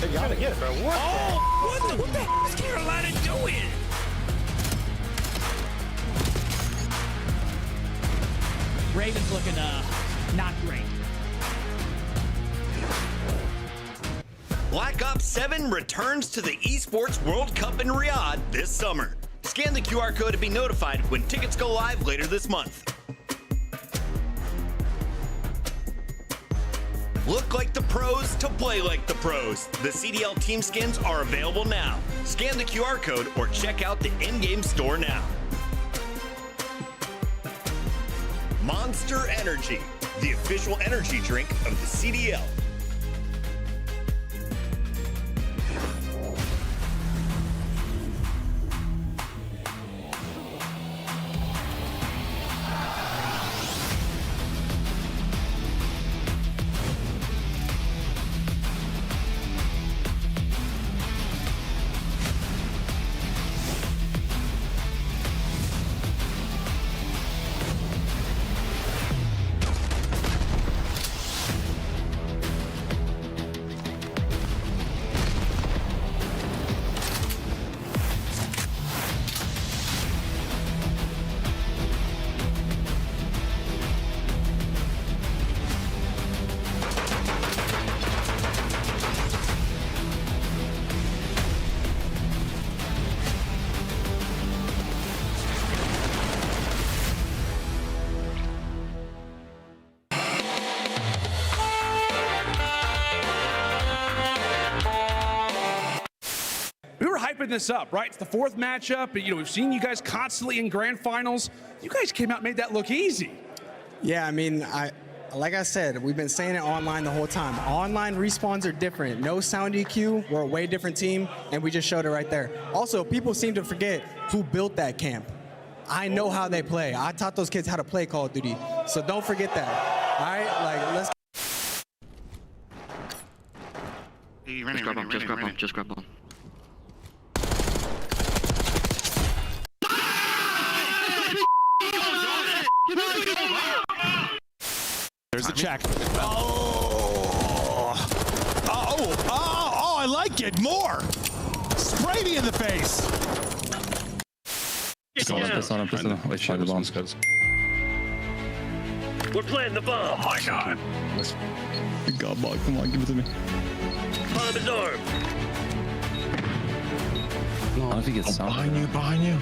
You gotta get it, bro. What the hell is Carolina doing? Ravens looking not great. Black Ops 7 returns to the Esports World Cup in Riyadh this summer. Scan the QR code to be notified when tickets go live later this month. Look like the pros to play like the pros. The CDL team skins are available now. Scan the QR code or check out the in-game store now. Monster Energy, the official energy drink of the CDL. Hyping this up, right? It's the 4th matchup. We've seen you guys constantly in grand finals. You guys came out and made that look easy. Yeah, I mean, like I said, we've been saying it online the whole time. Online respawns are different. No sound EQ. We're a way different team, and we just showed it right there. Also, people seem to forget who built that camp. I know how they play. I taught those kids how to play Call of Duty, so don't forget that. All right, let's. Just grab on. There's the check. Oh, I like it more. Spray me in the face. We're playing the bomb. Oh my God. God, ball, come on, give it to me. Bomb is armed. No, I don't think it's behind you.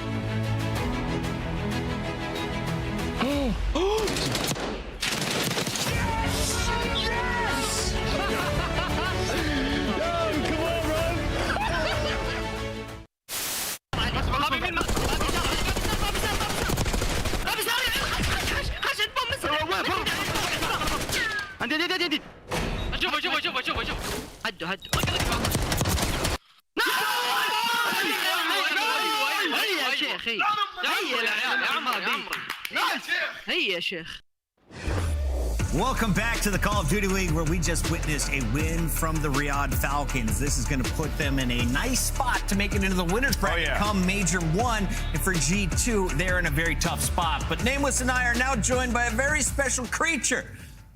Welcome back to the Call of Duty League, where we just witnessed a win from the Riyadh Falcons. This is going to put them in a nice spot to make it into the winners bracket come Major 1. And for G2, they're in a very tough spot. But Nameless and I are now joined by a very special creature.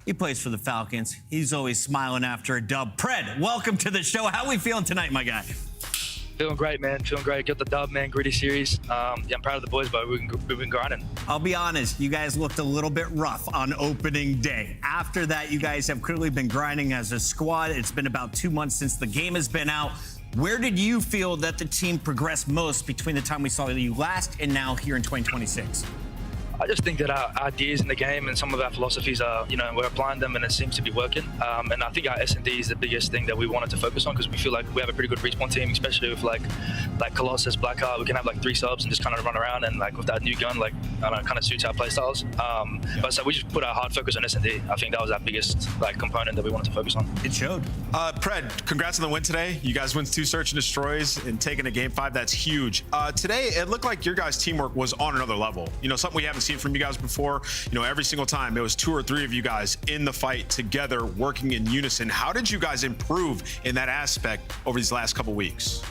He plays for the Falcons. He's always smiling after a dub. Pred, welcome to the show. How are we feeling tonight, my guy? Feeling great, man. Feeling great. Got the dub, man. Gritty series. I'm proud of the boys, but we've been grinding. I'll be honest, you guys looked a little bit rough on opening day. After that, you guys have clearly been grinding as a squad. It's been about 2 months since the game has been out. Where did you feel that the team progressed most between the time we saw you last and now here in 2026? I just think that our ideas in the game and some of our philosophies are, we're applying them and it seems to be working. And I think our S&D is the biggest thing that we wanted to focus on because we feel like we have a pretty good respawn team, especially with like Colossus, Blackheart. We can have like 3 subs and just kind of run around and like with that new gun, like I don't know, kind of suits our playstyles. But so we just put our hard focus on S&D. I think that was our biggest like component that we wanted to focus on. It showed. Pred, congrats on the win today. You guys win 2 search and destroys and taking a game 5. That's huge. Today, it looked like your guys' teamwork was on another level. Something we haven't seen from you guys before. Every single time it was 2 or 3 of you guys in the fight together, working in unison. How did you guys improve in that aspect over these last couple weeks?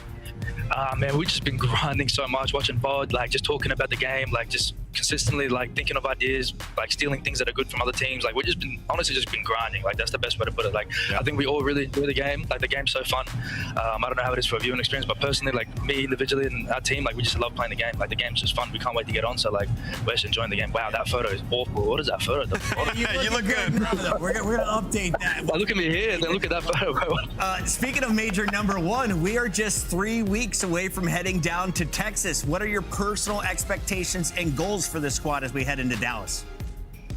Man, we've just been grinding so much, watching VOD, like just talking about the game, like just consistently like thinking of ideas, like stealing things that are good from other teams. Like we've just been honestly grinding. Like that's the best way to put it. Like I think we all really enjoy the game. Like the game's so fun. I don't know how it is for a viewing experience, but personally, like me individually and our team, like we just love playing the game. Like the game's just fun. We can't wait to get on. So like we're just enjoying the game. Wow, that photo is awful. What is that photo? You look good. We're gonna update that. Well, look at me here, then look at that photo. Speaking of major number 1, we are just 3 weeks away from heading down to Texas. What are your personal expectations and goals for this squad as we head into Dallas?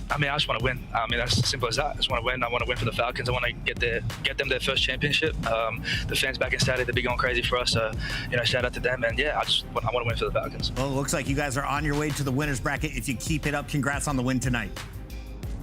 I mean, I just want to win. I mean, that's as simple as that. I just want to win. I want to win for the Falcons. I want to get them their first championship. The fans back in Saturday, they'll be going crazy for us. Shout out to them. And yeah, I want to win for the Falcons. Well, it looks like you guys are on your way to the winner's bracket. If you keep it up, congrats on the win tonight.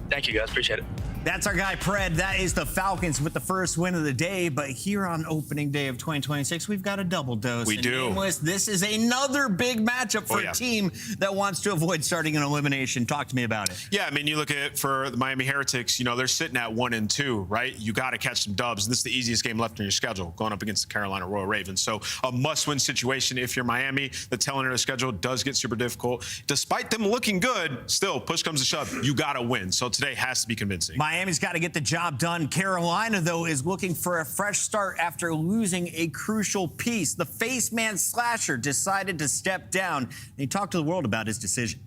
Thank you, guys. Appreciate it. That's our guy, Pred. That is the Falcons with the first win of the day. But here on opening day of 2026, we've got a double dose. We do. Nameless, this is another big matchup for a team that wants to avoid starting an elimination. Talk to me about it. Yeah, I mean, you look at it for the Miami Heretics, they're sitting at 1-2, right? You got to catch some dubs. And this is the easiest game left in your schedule, going up against the Carolina Royal Ravens. So a must-win situation if you're Miami. The tail end of the schedule does get super difficult. Despite them looking good, still, push comes to shove, you got to win. So today has to be convincing. Miami's got to get the job done. Carolina, though, is looking for a fresh start after losing a crucial piece. The face man Slasher decided to step down, and he talked to the world about his decision.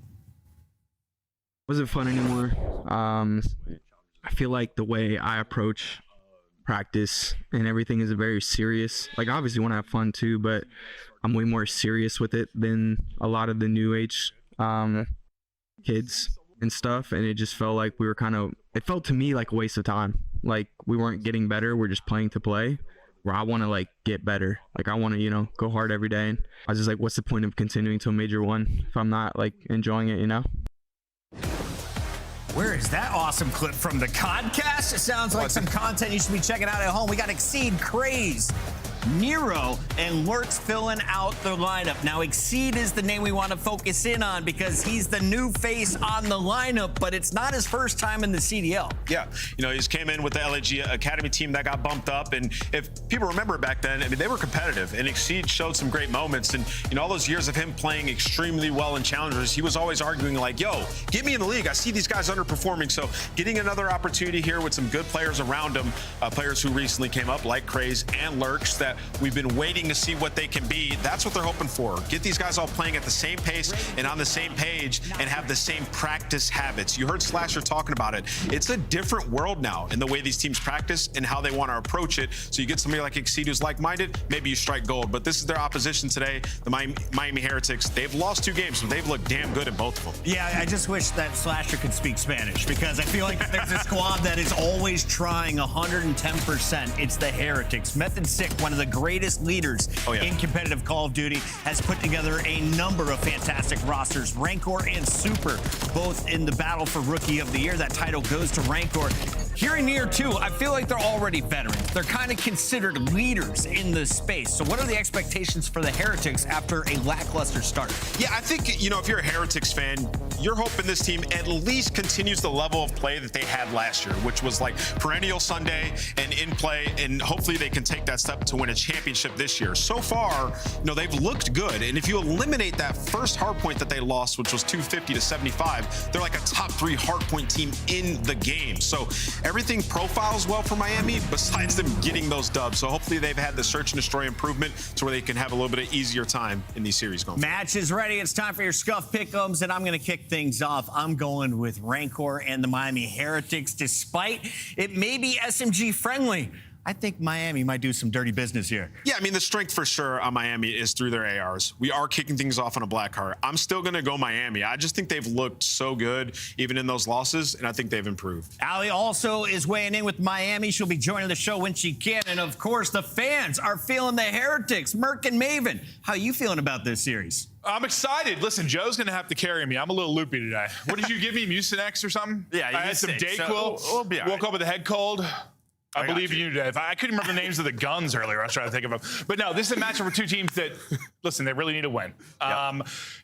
Wasn't fun anymore. I feel like the way I approach practice and everything is very serious. Like, obviously want to have fun too, but I'm way more serious with it than a lot of the new age kids and stuff. And it just felt like we were it felt to me like a waste of time. Like we weren't getting better. We're just playing to play, where I want to like get better. Like I want to, go hard every day. And I was just like, what's the point of continuing till Major 1 if I'm not like enjoying it, Where is that awesome clip from the podcast? It sounds like some content you should be checking out at home. We got Exceed, Craze, Nero, and Lurks filling out the lineup. Now, Exceed is the name we want to focus in on because he's the new face on the lineup, but it's not his first time in the CDL. Yeah, he just came in with the LAG Academy team that got bumped up, and if people remember back then, I mean, they were competitive, and Exceed showed some great moments, and all those years of him playing extremely well in challengers, he was always arguing like, yo, get me in the league. I see these guys underperforming, so getting another opportunity here with some good players around him, players who recently came up like Craze and Lurks that we've been waiting to see what they can be. That's what they're hoping for. Get these guys all playing at the same pace and on the same page and have the same practice habits. You heard Slasher talking about it. It's a different world now in the way these teams practice and how they want to approach it. So you get somebody like Exceed who's like-minded, maybe you strike gold. But this is their opposition today, the Miami Heretics. They've lost 2 games, but they've looked damn good in both of them. Yeah, I just wish that Slasher could speak Spanish because I feel like there's a squad that is always trying 110%. It's the Heretics. Method Sick, one of the greatest leaders in competitive Call of Duty, has put together a number of fantastic rosters. Rancor and Super, both in the battle for Rookie of the Year. That title goes to Rancor. Here in Year 2, I feel like they're already veterans. They're kind of considered leaders in this space. So what are the expectations for the Heretics after a lackluster start? Yeah, I think, if you're a Heretics fan, you're hoping this team at least continues the level of play that they had last year, which was like perennial Sunday and in play, and hopefully they can take that step to win a championship this year. So far, they've looked good, and if you eliminate that first hardpoint that they lost, which was 250 to 75, they're like a top 3 hardpoint team in the game. So everything profiles well for Miami besides them getting those dubs. So hopefully they've had the search and destroy improvement to where they can have a little bit of easier time in these series going forward. Match is ready. It's time for your Scuff Pick'ems, and I'm going to kick things off. I'm going with Rancor and the Miami Heretics. Despite it may be SMG friendly, I think Miami might do some dirty business here. Yeah, I mean, the strength for sure on Miami is through their ARs. We are kicking things off on a black heart. I'm still going to go Miami. I just think they've looked so good, even in those losses, and I think they've improved. Allie also is weighing in with Miami. She'll be joining the show when she can. And, of course, the fans are feeling the Heretics. Merk and Maven, how are you feeling about this series? I'm excited. Listen, Joe's going to have to carry me. I'm a little loopy today. What did you give me, Mucinex or something? Yeah, I had some Dayquil. Woke up with a head cold. I believe in you today. I couldn't remember the names of the guns earlier. I was trying to think of them. But no, this is a matchup for two teams that, listen, they really need to win.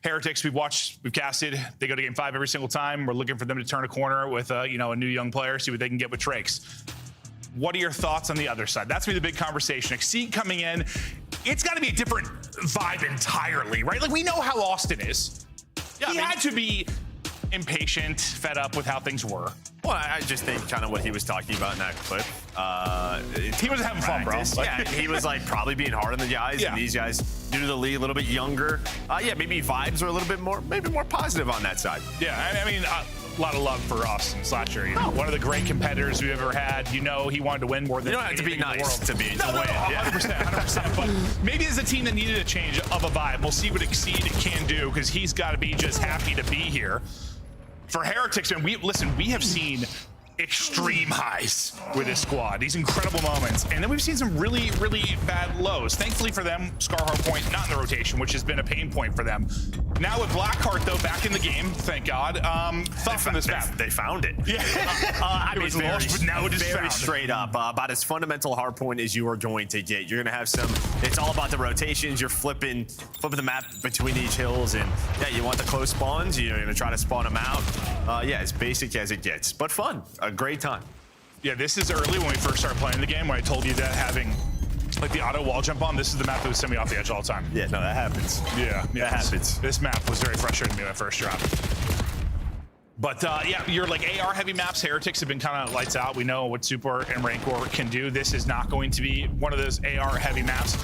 Heretics, we've casted. They go to game 5 every single time. We're looking for them to turn a corner with a new young player, see what they can get with Trakes. What are your thoughts on the other side? That's going to be the big conversation. Exceed coming in, it's got to be a different vibe entirely, right? Like, we know how Austin is. Yeah, he had to be impatient, fed up with how things were. Well, I just think kind of what he was talking about in that clip. He was having fun, bro. Yeah, he was like probably being hard on the guys, and these guys, due to the league, a little bit younger. Maybe vibes are a little bit more, maybe more positive on that side. Yeah, I mean, a lot of love for Austin Slasher. One of the great competitors we've ever had. He wanted to win more than you don't have to be nice to win. 100%. But maybe it's a team that needed a change of a vibe. We'll see what Exceed can do, because he's got to be just happy to be here. For Heretics, and we have seen extreme highs with this squad, these incredible moments, and then we've seen some really, really bad lows. Thankfully for them, Scar Hardpoint not in the rotation, which has been a pain point for them. Now with Blackheart, though, back in the game, thank God. Thoughts on this map? They found it. Yeah. I mean, lost, but now it is very found. straight up. About as fundamental hardpoint as you are going to get. You're going to have some, it's all about the rotations. You're flipping the map between each hills, and you want the close spawns. You're going to try to spawn them out. As basic as it gets, but fun. A great time. Yeah, this is early when we first started playing the game, when I told you that having like the auto wall jump on, this is the map that would send me off the edge all the time. Yeah, no, that happens. Yeah, that happens. This map was very frustrating to me when I first dropped. But your like AR heavy maps, Heretics have been kind of lights out. We know what Super and Rancor can do. This is not going to be one of those AR heavy maps.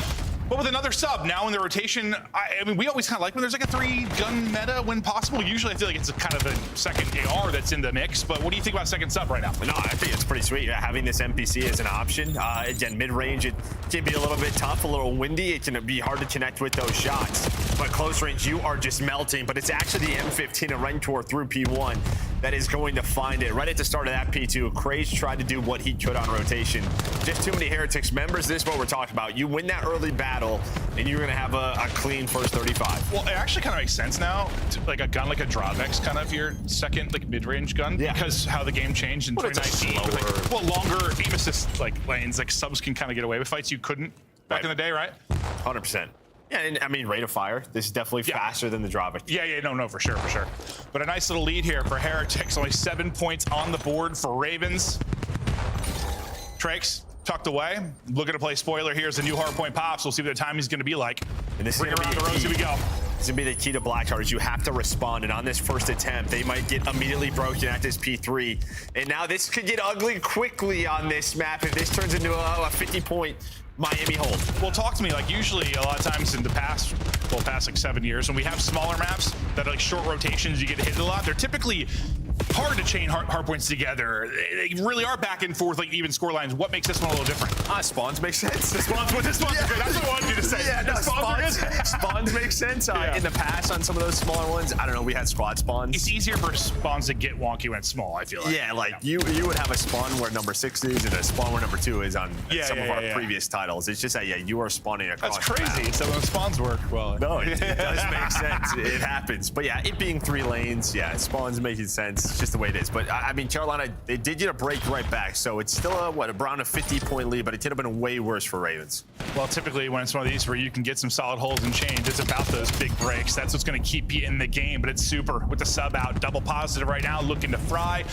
But with another sub now in the rotation, I mean, we always kind of like when there's like a 3-gun meta when possible. Usually I feel like it's a kind of a second AR that's in the mix. But what do you think about second sub right now? No, I think it's pretty sweet. Having this NPC as an option. Again, mid-range, it can be a little bit tough, a little windy. It can be hard to connect with those shots. But close range, you are just melting. But it's actually the M15 of Rancor through P1 that is going to find it. Right at the start of that P2, Craze tried to do what he could on rotation. Just too many Heretics members. This is what we're talking about. You win that early battle, and you're going to have a clean first 35. Well, it actually kind of makes sense now. Like a gun like a Dravex, kind of your second like mid-range gun, because how the game changed in 2019. Longer aim assist like lanes, like subs can kind of get away with fights you couldn't back in the day, right? 100%. Yeah, and I mean, rate of fire, this is definitely faster than the Dravex. No, for sure. But a nice little lead here for Heretics. Only 7 points on the board for Ravens. Trakes tucked away. Looking to play spoiler here as the new hardpoint pops. We'll see what the timing's going to be like. And this Bring is around the rows, here we go. This is going to be the key to Blackheart, is you have to respond. And on this first attempt, they might get immediately broken at this P3. And now this could get ugly quickly on this map if this turns into a 50-point Miami hold. Well, talk to me. Like, usually a lot of times in the past like 7 years, when we have smaller maps that are like short rotations, you get hit a lot. They're typically hard to chain hard points together. They really are back and forth, like even score lines. What makes this one a little different? Spawns make sense. Spawns good. That's what I wanted you to say. Spawns make sense. In the past, on some of those smaller ones, I don't know, we had squad spawns. It's easier for spawns to get wonky when it's small, I feel like. Yeah, like you would have a spawn where number 6 is and a spawn where number 2 is on some of our previous titles. It's just that, you are spawning across. That's crazy. So when spawns work well. No, it does make sense. It happens. But it being 3 lanes, spawns making sense. It's just the way it is. But I mean, Carolina, they did get a break right back. So it's still around a 50-point lead, but it could have been way worse for Ravens. Well, typically when it's one of these where you can get some solid holes and change, it's about those big breaks. That's what's going to keep you in the game. But it's Super with the sub out, double positive right now, looking to fry.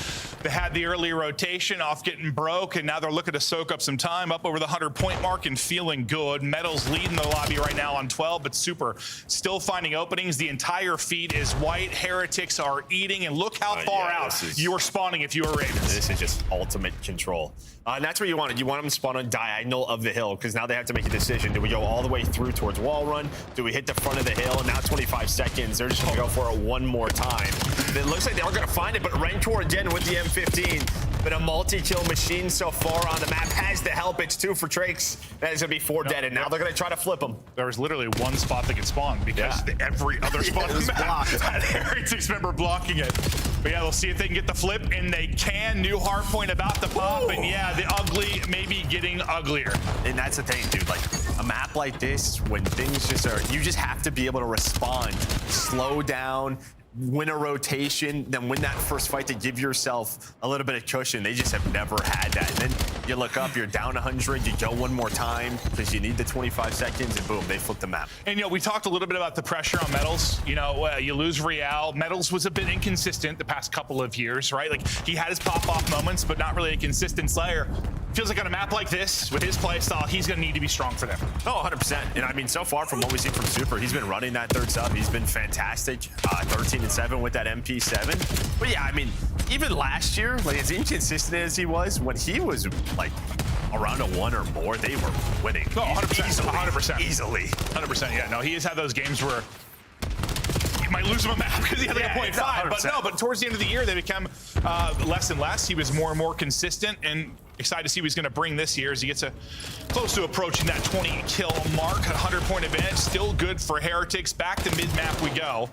They had the early rotation off getting broke, and now they're looking to soak up some time, up over the 100-point mark and feeling good. Metal's leading the lobby right now on 12, but Super still finding openings. The entire feed is white. Heretics are eating, and look how far out you are spawning if you are Ravens. This is just ultimate control. And that's what you wanted. You want them to spawn on diagonal of the hill, because now they have to make a decision. Do we go all the way through towards wall run? Do we hit the front of the hill? And now 25 seconds. They're just going to go for it one more time. It looks like they are going to find it, but Rancor again with the M15. been a multi-kill machine so far on the map. Has the help. It's 2 for Trakes. That is going to be 4 dead, and now they're going to try to flip them. There was literally one spot that could spawn because every other spot on the map had Heretics member blocking it. But yeah, they'll see if they can get the flip, and they can. New hard point about to pop, and yeah, the ugly maybe getting uglier. And that's the thing, dude. Like, a map like this, when things just are, you just have to be able to respond, slow down, win a rotation, then win that first fight to give yourself a little bit of cushion. They just have never had that. And then you look up, you're down 100, you go one more time because you need the 25 seconds, and boom, they flip the map. And, you know, we talked a little bit about the pressure on Metals. You know, you lose Real. Metals was a bit inconsistent the past couple of years, right? Like, he had his pop-off moments, but not really a consistent Slayer. Feels like on a map like this, with his play style, he's going to need to be strong for them. Oh, 100%. And I mean, so far from what we've seen from Super, he's been running that third sub. He's been fantastic. 13-7 with that MP7. But yeah, I mean, even last year, like as inconsistent as he was, when he was like around a 1 or more, they were winning. Oh, 100%. Easily. 100%. Easily. 100%. Yeah, no, he has had those games where you might lose him a map because he had like a 0.5. But no, but towards the end of the year, they become less and less. He was more and more consistent, and excited to see what he's going to bring this year as he gets close to approaching that 20 kill mark. 100-point advantage, still good for Heretics. Back to mid-map we go.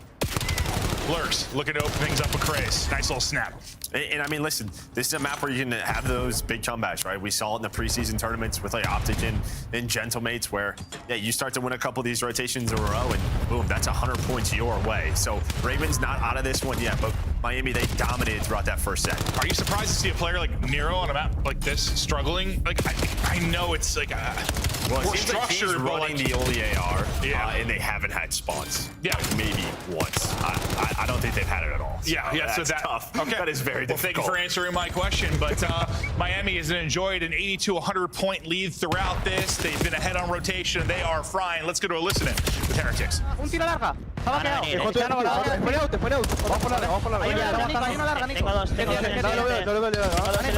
Lurks looking to open things up with Craze. Nice little snap. And I mean, listen, this is a map where you can have those big comebacks, right? We saw it in the preseason tournaments with like Optic and Gentlemates where, yeah, you start to win a couple of these rotations in a row and boom, that's 100 points your way. So Ravens not out of this one yet, but Miami, they dominated throughout that first set. Are you surprised to see a player like Nero on a map like this struggling? Like, I know it's like well, more structured, like running the only AR, yeah. And they haven't had spawns. Yeah. Like maybe once. I don't think they've had it at all. So yeah, so that's tough. Okay. That is very difficult. Thank you for answering my question, but Miami has enjoyed an 80 to 100-point lead throughout this. They've been ahead on rotation. They are frying. Let's go to a listen-in with Heretics. Un tiro larga. Estaba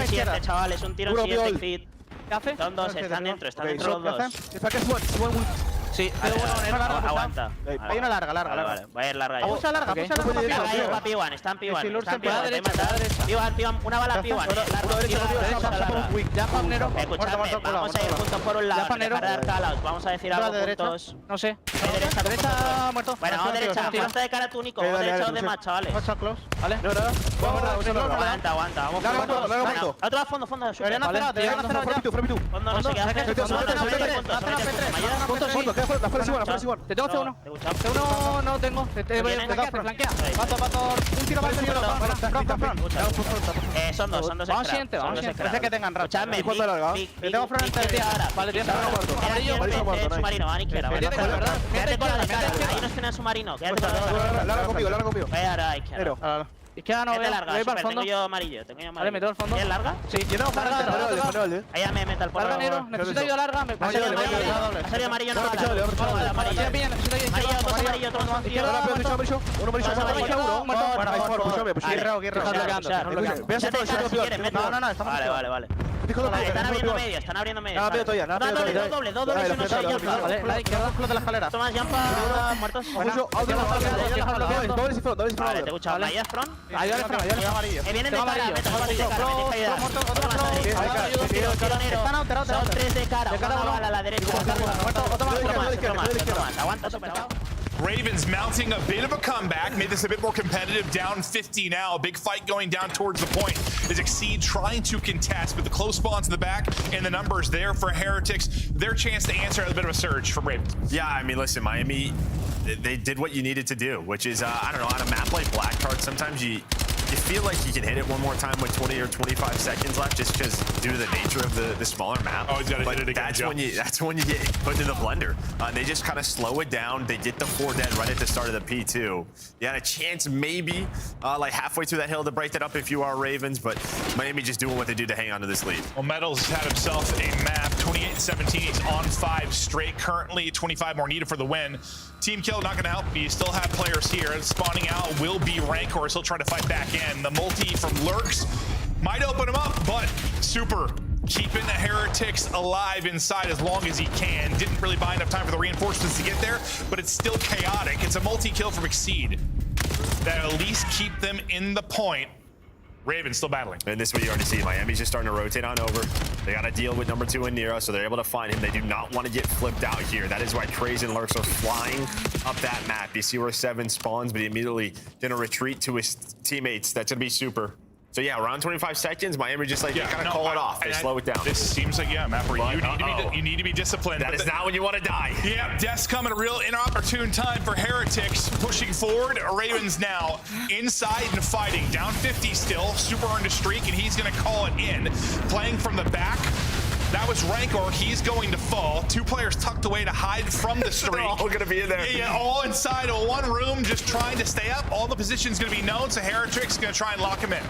quedado. Chavales, un tiro 7 feet. Son dos, están dentro los dos. Sí, aguanta. Hay una larga. Vale, va a ir larga. Pucha larga. Va P1, están P1. P1, una bala P1. Escuchadme, vamos a ir juntos por un lado. Vamos a decir algo juntos. No sé. Derecha muerto. Bueno, vamos derecha. Fronte de cara a tu Nico. Vamos derecha donde más, chavales. Vale. Aguanta. Vamos. Otro a fondo. Fondo, no sé qué. Te tengo C1. C1 no tengo. Te flanquea. Un tiro para el Son dos. Vamos siguiente. Parece que tengan racha. Te tengo front de ti ahora. Vale, tienes muerto. Submarino, van izquierda. Quédate con la cara. Ahí nos tienen submarino. Larga conmigo. Ahora izquierda. Izquierda no veo. larga. Tengo yo amarillo. Vale, meto el fondo. ¿Es larga? Sí. Yo tengo larga. Ahí ya me meto el porro. Necesito ayuda larga. Ha salido amarillo, no vale. Amarillo. Amarillo, otro más. Uno Vale. Están abriendo medio. Doble, no sé. Vale, la izquierda, de la escalera. Tomás, Jampa, muertos. Vale, te escucha. ¿Ahí es front? Ahí es amarillo. Vienen de cara, son 3 de cara. Una bala a la derecha. Otro más. Aguanta, super abajo. Ravens mounting a bit of a comeback, made this a bit more competitive, down 50 now. A big fight going down towards the point as Exceed trying to contest, but the close spawns in the back and the numbers there for Heretics. Their chance to answer a bit of a surge from Ravens. Yeah, I mean, listen, Miami, they did what you needed to do, which is, I don't know, on a map like Blackheart, sometimes you feel like you can hit it one more time with 20 or 25 seconds left just because due to the nature of the smaller map. Oh, he's got to hit it again, that's when you get put into the blender. They just kind of slow it down. They get the 4 dead right at the start of the P2. You had a chance maybe like halfway through that hill to break that up if you are Ravens, but Miami just doing what they do to hang on to this lead. Well, Metals has had himself a map, 28-17. He's on 5 straight currently, 25 more needed for the win. Team kill not going to help. You still have players here. Spawning out will be Rancor. He'll try to fight back in. The multi from Lurks might open him up, but Super keeping the Heretics alive inside as long as he can. Didn't really buy enough time for the reinforcements to get there, but it's still chaotic. It's a multi-kill from Exceed that at least keep them in the point. Ravens still battling. And this is what you already see. Miami's just starting to rotate on over. They got to deal with number 2 in Nero, so they're able to find him. They do not want to get flipped out here. That is why Trays and Lurks are flying up that map. You see where 7 spawns, but he immediately going to retreat to his teammates. That's going to be super. So yeah, around 25 seconds, Miami just like, they kind of call it off. They slow it down. This seems like, map where you need to be disciplined. That is not when you want to die. Yeah, Death's come at a real inopportune time for Heretics. Pushing forward, Ravens now inside and fighting. Down 50 still, super earned a streak, and he's going to call it in. Playing from the back. That was Rancor. He's going to fall. 2 players tucked away to hide from the streak. They're all going to be in there. Yeah, all inside of one room, just trying to stay up. All the positions going to be known, so Heretics going to try and lock him in.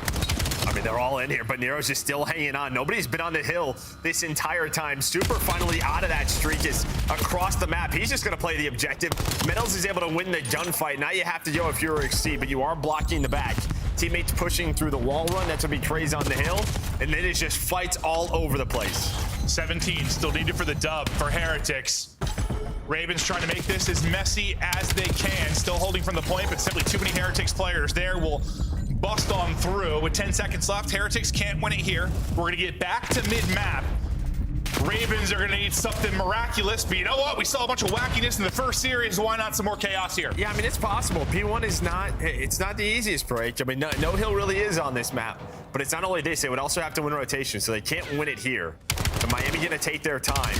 I mean, they're all in here, but Nero's just still hanging on. Nobody's been on the hill this entire time. Super finally out of that streak is across the map. He's just going to play the objective. Metals is able to win the gunfight. Now you have to go if you're Exceed, but you are blocking the back. Teammates pushing through the wall run. That's going to be Trays on the hill. And then it's just fights all over the place. 17 still needed for the dub for Heretics. Ravens trying to make this as messy as they can. Still holding from the point, but simply too many Heretics players there will bust on through. With 10 seconds left, Heretics can't win it here. We're going to get back to mid-map. Ravens are going to need something miraculous, but you know what? We saw a bunch of wackiness in the first series. Why not some more chaos here? Yeah, I mean, it's possible. P1 is not, it's not the easiest break. I mean, no hill really is on this map, but it's not only this, they would also have to win rotation, so they can't win it here. So Miami going to take their time.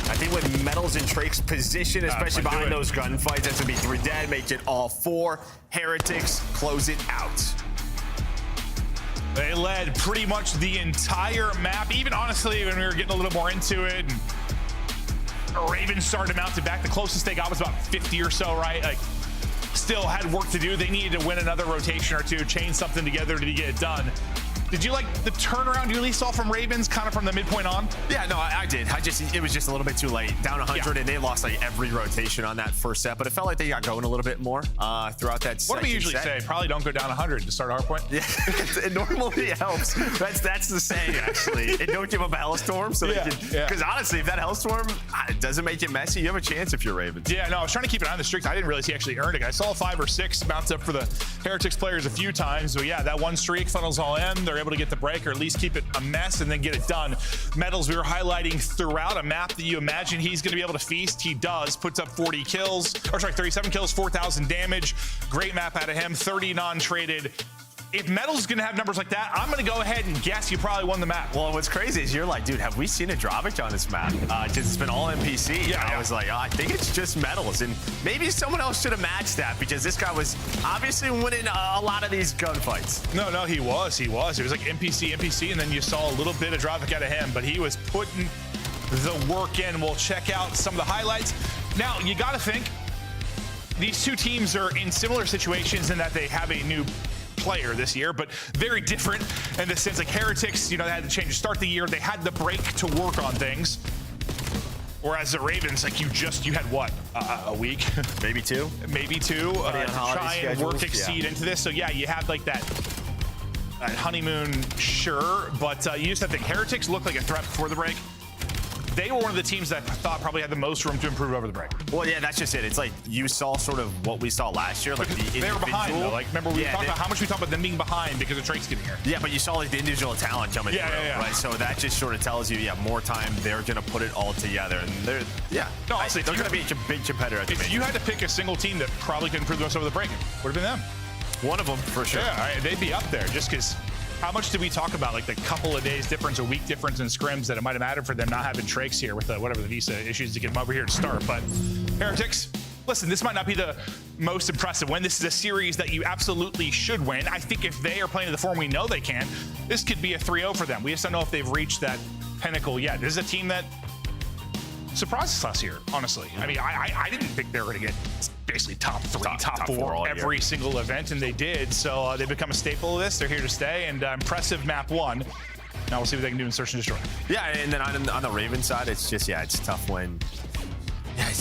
I think with Metals and Trake's position, especially behind those gunfights, that's going to be 3 dead, make it all 4. Heretics close it out. They led pretty much the entire map, even honestly when we were getting a little more into it. And Ravens started to mount it back. The closest they got was about 50 or so, right? Like, still had work to do. They needed to win another rotation or 2, chain something together to get it done. Did you like the turnaround you at least saw from Ravens, kind of from the midpoint on? Yeah, no, I did. It was just a little bit too late. Down 100, and they lost like every rotation on that first set, but it felt like they got going a little bit more throughout that What do we usually say? Probably don't go down 100 to start our point. Yeah, it normally helps. That's the saying, actually. And don't give up a hellstorm. So because honestly, if that hellstorm doesn't make it messy, you have a chance if you're Ravens. Yeah, no, I was trying to keep an eye on the streaks. I didn't realize he actually earned it. I saw 5 or 6 bounce up for the Heretics players a few times, but yeah, that one streak funnels all in. They're able to get the break, or at least keep it a mess and then get it done. Metals, we were highlighting throughout a map that you imagine he's going to be able to feast. He does. Puts up 40 kills, or sorry, 37 kills, 4,000 damage. Great map out of him. 30 non-traded. If Metals is going to have numbers like that, I'm going to go ahead and guess you probably won the map. Well, what's crazy is you're like, dude, have we seen a Dravic on this map? Because it's been all NPC. Yeah, I was like, I think it's just Metals. And maybe someone else should have matched that, because this guy was obviously winning a lot of these gunfights. No, he was. It was like NPC, and then you saw a little bit of Dravic out of him, but he was putting the work in. We'll check out some of the highlights. Now, you got to think, these 2 teams are in similar situations in that they have a new player this year, but very different in the sense, like Heretics, they had to change to start the year. They had the break to work on things. Whereas the Ravens, like you had what, a week? Maybe 2. Maybe 2 to try and work Exceed into this. So yeah, you have like that honeymoon, sure, but you just have to think Heretics looked like a threat before the break. They were one of the teams that I thought probably had the most room to improve over the break. Well, yeah, that's just it. It's like you saw sort of what we saw last year. Like they were behind, though. Like, remember, we talked about how much we talked about them being behind because of Trake's getting here. Yeah, but you saw like the individual talent coming through, right? So that just sort of tells you, more time they're going to put it all together. And they're, no, honestly, they're going to be a big competitor. If you had to pick a single team that probably could improve the most over the break, it would have been them. One of them, for sure. Yeah, they'd be up there just because. How much did we talk about, like the couple of days difference or week difference in scrims that it might have mattered for them not having Trakes here with whatever the visa issues to get them over here to start? But Heretics, listen, this might not be the most impressive win. This is a series that you absolutely should win. I think if they are playing to the form we know they can, this could be a 3-0 for them. We just don't know if they've reached that pinnacle yet. This is a team that surprised us last year, honestly. I mean, I didn't think they were going to get basically top 3, top 4 every single event, and they did. So they've become a staple of this. They're here to stay, and impressive map 1. Now we'll see what they can do in Search and Destroy. Yeah, and then on the Ravens side, it's just, it's tough when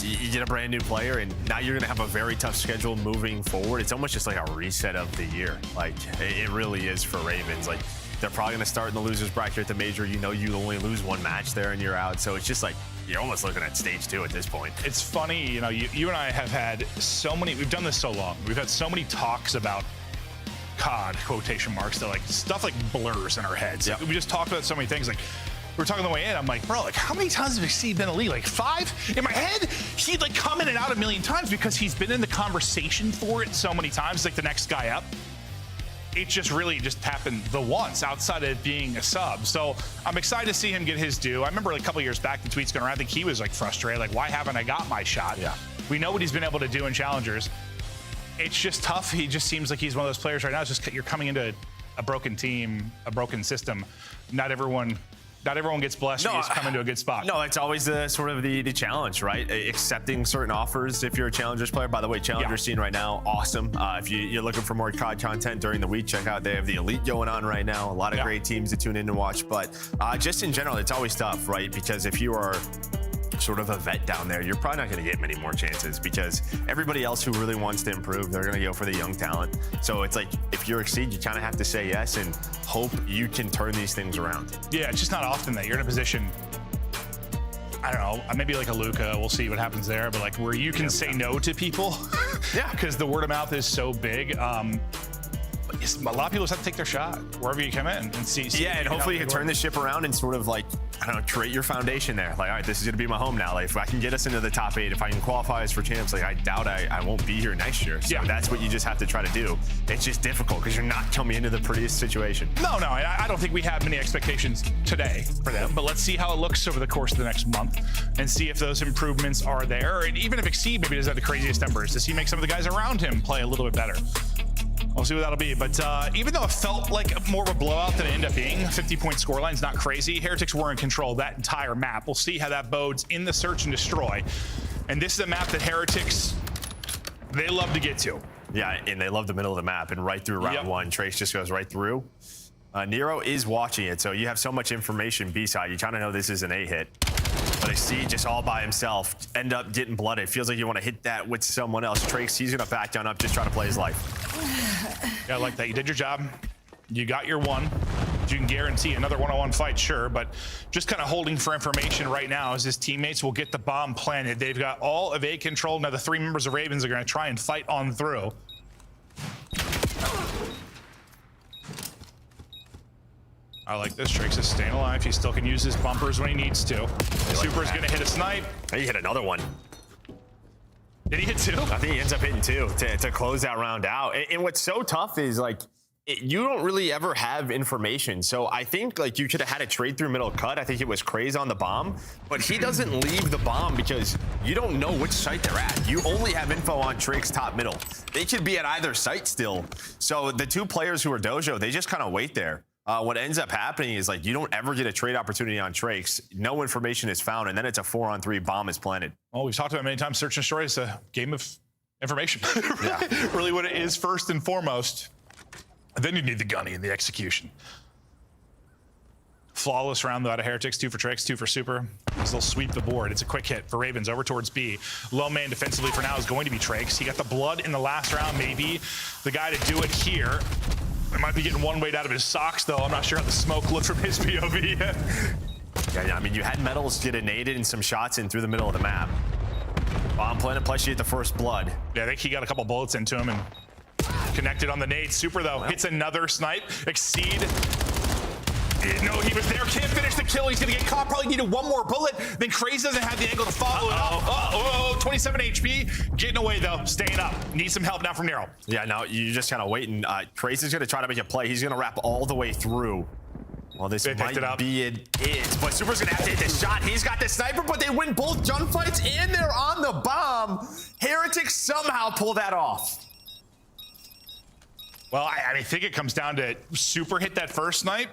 you get a brand new player, and now you're going to have a very tough schedule moving forward. It's almost just like a reset of the year. Like, it really is for Ravens. Like, they're probably going to start in the loser's bracket at the major. You only lose 1 match there, and you're out. So it's just like, you're almost looking at stage 2 at this point. It's funny, you and I have had so many, we've done this so long. We've had so many talks about COD quotation marks that like stuff like blurs in our heads. Yep. We just talked about so many things. Like we were talking on the way in. I'm like, bro, like how many times have Exceed been in the league? Like 5? In my head, he'd like come in and out a million times because he's been in the conversation for it so many times. Like the next guy up. It just really just happened the once outside of it being a sub. So I'm excited to see him get his due. I remember like a couple years back, the tweets going around. I think he was like frustrated, like, why haven't I got my shot? Yeah. We know what he's been able to do in challengers. It's just tough. He just seems like he's one of those players right now. It's just you're coming into a broken team, a broken system. Not everyone gets blessed when you just come into a good spot. No, it's always the sort of the challenge, right? Accepting certain offers if you're a Challengers player. By the way, Challengers scene right now, awesome. If you're looking for more COD content during the week, check out, they have the Elite going on right now. A lot of great teams to tune in and watch. But just in general, it's always tough, right? Because if you are sort of a vet down there, you're probably not going to get many more chances because everybody else who really wants to improve, they're going to go for the young talent. So it's like if you're Exceed, you kind of have to say yes and hope you can turn these things around. Yeah, it's just not often that you're in a position, I don't know, maybe like a Luka, we'll see what happens there, but like where you can say no to people. Yeah. Because the word of mouth is so big. A lot of people just have to take their shot wherever you come in and see. Yeah, and hopefully you can turn this ship around and sort of like, I don't know, create your foundation there. Like, all right, this is going to be my home now. Like, if I can get us into the top 8, if I can qualify us for champs, like, I doubt I won't be here next year. So that's what you just have to try to do. It's just difficult because you're not coming into the prettiest situation. No, I don't think we have many expectations today for them, but let's see how it looks over the course of the next month and see if those improvements are there. And even if Exceed maybe doesn't have the craziest numbers, does he make some of the guys around him play a little bit better? We'll see what that'll be. But even though it felt like more of a blowout than it ended up being, 50-point scoreline's not crazy. Heretics were in control of that entire map. We'll see how that bodes in the search and destroy. And this is a map that Heretics, they love to get to. Yeah, and they love the middle of the map. And right through round one, Trace just goes right through. Nero is watching it, so you have so much information B-side. You kind of know this is an A hit. But Exceed just all by himself, end up getting blooded. Feels like you want to hit that with someone else. Trace, he's going to back down up, just trying to play his life. Yeah, I like that. You did your job. You got your one. You can guarantee another one-on-one fight, sure, but just kind of holding for information right now as his teammates will get the bomb planted. They've got all of A control. Now the 3 members of Ravens are going to try and fight on through. I like this. Trace is staying alive. He still can use his bumpers when he needs to. Super's going to hit a snipe. He hit another one. Did he hit 2? I think he ends up hitting 2 to close that round out. And what's so tough is like, you don't really ever have information. So I think like you could have had a trade through middle cut. I think it was Craze on the bomb, but he doesn't leave the bomb because you don't know which site they're at. You only have info on Trake's top middle. They could be at either site still. So the 2 players who are Dojo, they just kind of wait there. What ends up happening is like you don't ever get a trade opportunity on Trakes. No information is found, and then it's a 4-on-3 bomb is planted. Well, we've talked about many times, Search and Destroy is a game of information. Really what it is first and foremost. Then you need the gunny and the execution. Flawless round out of Heretics, 2 for Trakes, 2 for Super. They'll sweep the board. It's a quick hit for Ravens over towards B. Low man defensively for now is going to be Trakes. He got the blood in the last round, maybe the guy to do it here. He might be getting one weight out of his socks, though. I'm not sure how the smoke looked from his POV. Yeah, I mean, you had Metals get naded and some shots in through the middle of the map. Bomb planted, plus you hit the first blood. Yeah, I think he got a couple bullets into him and connected on the nade. Super, though, hits another snipe. Exceed. No, he was there. Can't finish the kill. He's going to get caught. Probably needed one more bullet. Then Craze doesn't have the angle to follow it up. 27 HP. Getting away, though. Staying up. Need some help now from Nero. Yeah, no, you just kind of waiting. Craze is going to try to make a play. He's going to wrap all the way through. Well, this might be it. But Super's going to have to hit this shot. He's got the sniper, but they win both gunfights, and they're on the bomb. Heretics somehow pull that off. Well, I think it comes down to Super hit that first snipe.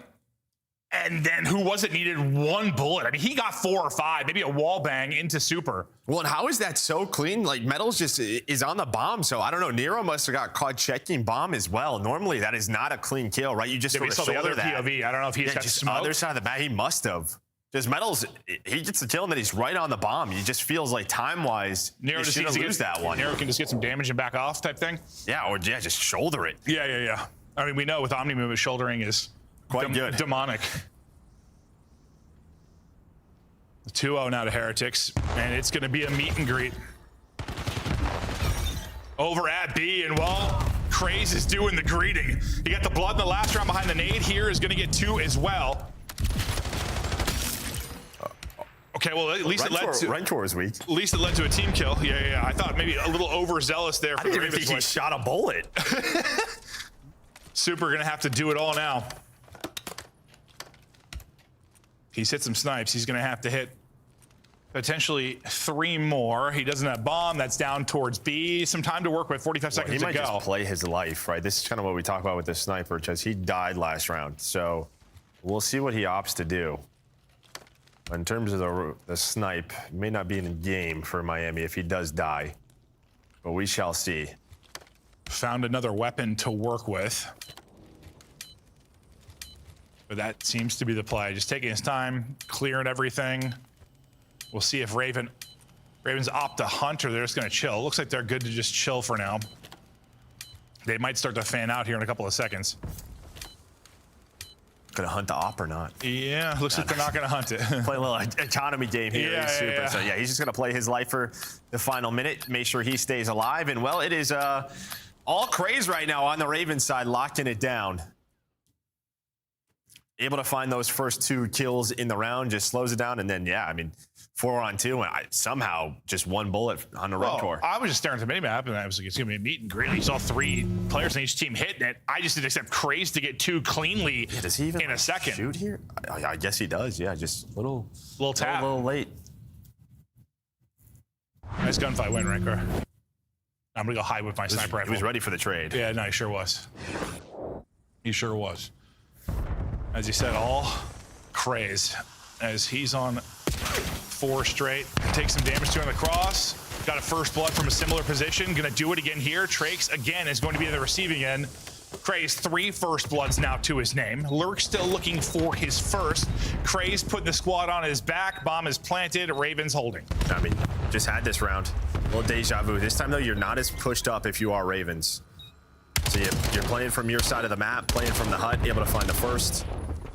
And then who was it needed one bullet? I mean, he got 4 or 5, maybe a wall bang into Super. Well, and how is that so clean? Like, Metals just is on the bomb, so I don't know. Nero must have got caught checking bomb as well. Normally, that is not a clean kill, right? You just sort of shoulder the other that. POV. I don't know if he's got just smoke. Other side of the bat, he must have. Because Metals, he gets the kill and then he's right on the bomb. He just feels like time-wise, Nero just needs to lose that one. Nero can just get some damage and back off type thing? Yeah, or just shoulder it. Yeah. I mean, we know with Omni Move, shouldering is quite good. Demonic. 2-0 now to Heretics, and it's going to be a meet and greet over at B. And well, Craze is doing the greeting. He got the blood in the last round behind the nade. Here is going to get 2 as well. Okay, well, at least it led to Rentor is weak. At least it led to a team kill. Yeah. I thought maybe a little overzealous there. For I didn't even think he shot a bullet. Super going to have to do it all now. He's hit some snipes. He's going to have to hit potentially 3 more. He doesn't have bomb. That's down towards B. Some time to work with. 45 seconds to go. He might just play his life, right? This is kind of what we talk about with the sniper, because he died last round. So we'll see what he opts to do. In terms of the snipe, it may not be in the game for Miami if he does die, but we shall see. Found another weapon to work with. But that seems to be the play. Just taking his time, clearing everything. We'll see if Ravens opt to hunt or they're just going to chill. Looks like they're good to just chill for now. They might start to fan out here in a couple of seconds. Gonna hunt the op or not? Yeah, looks like they're not gonna hunt it. Play a little economy game here. Yeah, Super. yeah. So yeah, he's just gonna play his life for the final minute, make sure he stays alive. And well, it is all Craze right now on the Ravens side, locking it down. Able to find those first 2 kills in the round, just slows it down, and then yeah, I mean, 4-on-2, and somehow just 1 bullet on the Rentor. I was just staring at the minimap, and I was like, it's gonna be a meet and greet. You saw 3 players in each team hitting it. I just didn't expect Craze to get 2 cleanly does he even in a second. Shoot here? I guess he does. Yeah, just little tap, a little late. Nice gunfight win, Ranker. I'm gonna go hide with my sniper rifle. He was ready for the trade. Yeah, no, he sure was. He sure was. As you said, all Craze, as he's on 4 straight. Takes some damage to him on the cross. Got a first blood from a similar position. Gonna do it again here. Trakes, again, is going to be at the receiving end. Craze, 3 first bloods now to his name. Lurk still looking for his first. Craze putting the squad on his back. Bomb is planted. Ravens holding. I mean, just had this round. A little deja vu. This time, though, you're not as pushed up if you are Ravens. So you're playing from your side of the map, playing from the hut, able to find the first.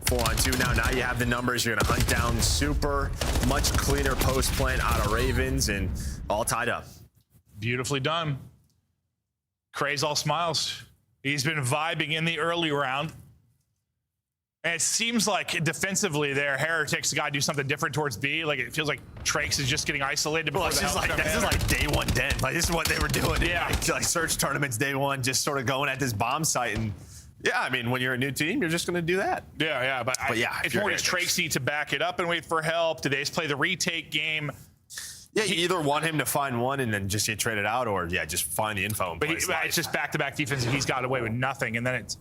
4-on-2 now you have the numbers. You're gonna hunt down Super. Much cleaner post plant out of Ravens, and all tied up. Beautifully done. Craze all smiles. He's been vibing in the early round. And it seems like defensively there, Heretics got to do something different towards B. Like, it feels like Trakes is just getting isolated. Well, this is like day 1 dead. Like, this is what they were doing. Yeah. Like search tournaments day 1, just sort of going at this bomb site. And yeah, I mean, when you're a new team, you're just going to do that. Yeah. But yeah, it's more just Trakes need to back it up and wait for help. Do they just play the retake game? Yeah, you either want him to find one and then just get traded out, or yeah, just find the info. And but it's just back-to-back defense, and he's got away with nothing. And then it's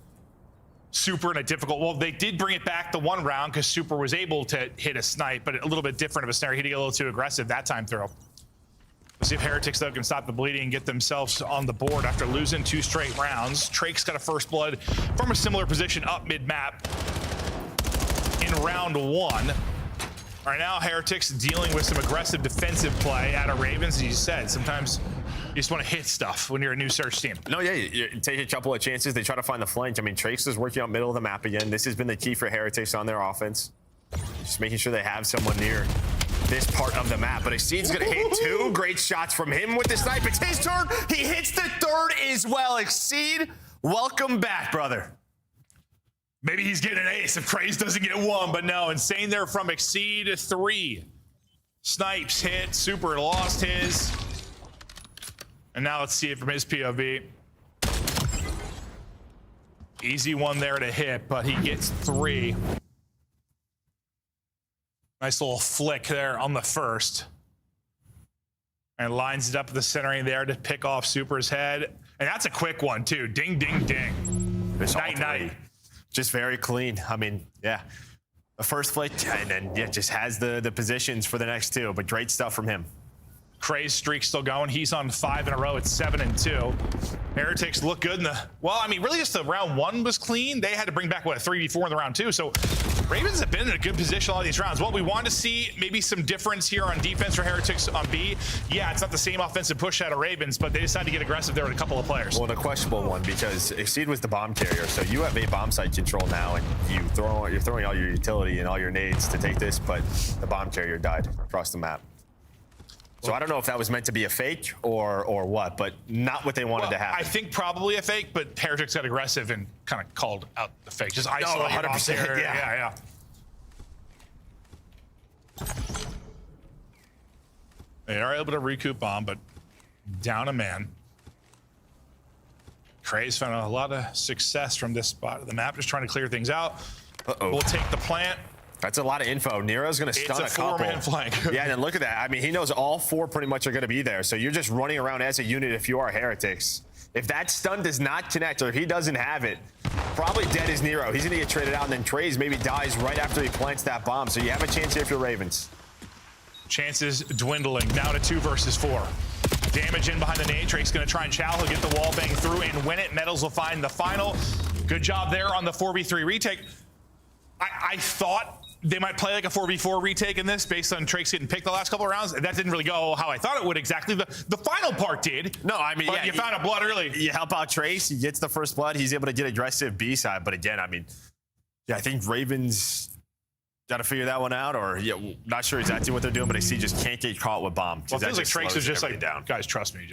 Super in a difficult. Well, they did bring it back the 1 round because Super was able to hit a snipe, but a little bit different of a snare. He did get a little too aggressive that time through. We'll see if Heretics, though, can stop the bleeding and get themselves on the board after losing 2 straight rounds. Trakes got a first blood from a similar position up mid-map in round 1. Right now, Heretics dealing with some aggressive defensive play out of Ravens. As you said, sometimes you just want to hit stuff when you're a new search team. No, yeah, you take a couple of chances. They try to find the flank. I mean, Trakes is working out middle of the map again. This has been the key for Heretics on their offense. Just making sure they have someone near this part of the map. But Exceed's going to hit 2 great shots from him with the snipe. It's his turn. He hits the 3rd as well. Exceed, welcome back, brother. Maybe he's getting an ace if Craze doesn't get 1, but no. Insane there from Exceed. 3 snipes hit. Super lost his. And now let's see it from his POV. Easy one there to hit, but he gets 3. Nice little flick there on the first. And lines it up at the centering there to pick off Super's head. And that's a quick one, too. Ding, ding, ding. Night. Just very clean. I mean, yeah. The first flick, and then yeah, just has the positions for the next 2. But great stuff from him. Craze streak still going. He's on 5 in a row. It's 7-2. Heretics look good in the. Well, I mean, really, just the round 1 was clean. They had to bring back, what, a 3v4 in the round 2. So Ravens have been in a good position all these rounds. What we want to see, maybe some difference here on defense for Heretics on B. Yeah, it's not the same offensive push out of Ravens, but they decided to get aggressive there with a couple of players. Well, the questionable one, because Exceed was the bomb carrier, so you have a bomb site control now, and you're throwing all your utility and all your nades to take this, but the bomb carrier died across the map. So I don't know if that was meant to be a fake or what, but not what they wanted to happen. I think probably a fake, but Heretics got aggressive and kind of called out the fake. Just isolate 100%. Yeah. They are able to recoup bomb, but down a man. Craze found a lot of success from this spot of the map, just trying to clear things out. We'll take the plant. That's a lot of info. Nero's going to stun a couple. Four-man flank. Yeah, and then look at that. I mean, he knows all 4 pretty much are going to be there. So you're just running around as a unit if you are Heretics. If that stun does not connect or if he doesn't have it, probably dead is Nero. He's going to get traded out, and then Trays maybe dies right after he plants that bomb. So you have a chance here if you're Ravens. Chances dwindling. Now to 2 versus 4. Damage in behind the nade. Trace going to try and chow. He'll get the wall bang through and win it. Metals will find the final. Good job there on the 4v3 retake. I thought they might play like a 4v4 retake in this based on Trace getting picked the last couple of rounds. That didn't really go how I thought it would exactly. The final part did. No, I mean, but you found a blood early. You help out Trace. He gets the first blood. He's able to get aggressive B side. But again, I mean, yeah, I think Ravens got to figure that one out, or not sure exactly what they're doing, but I see just can't get caught with bomb. Well, it feels like Trace is just like, down. Guys, trust me,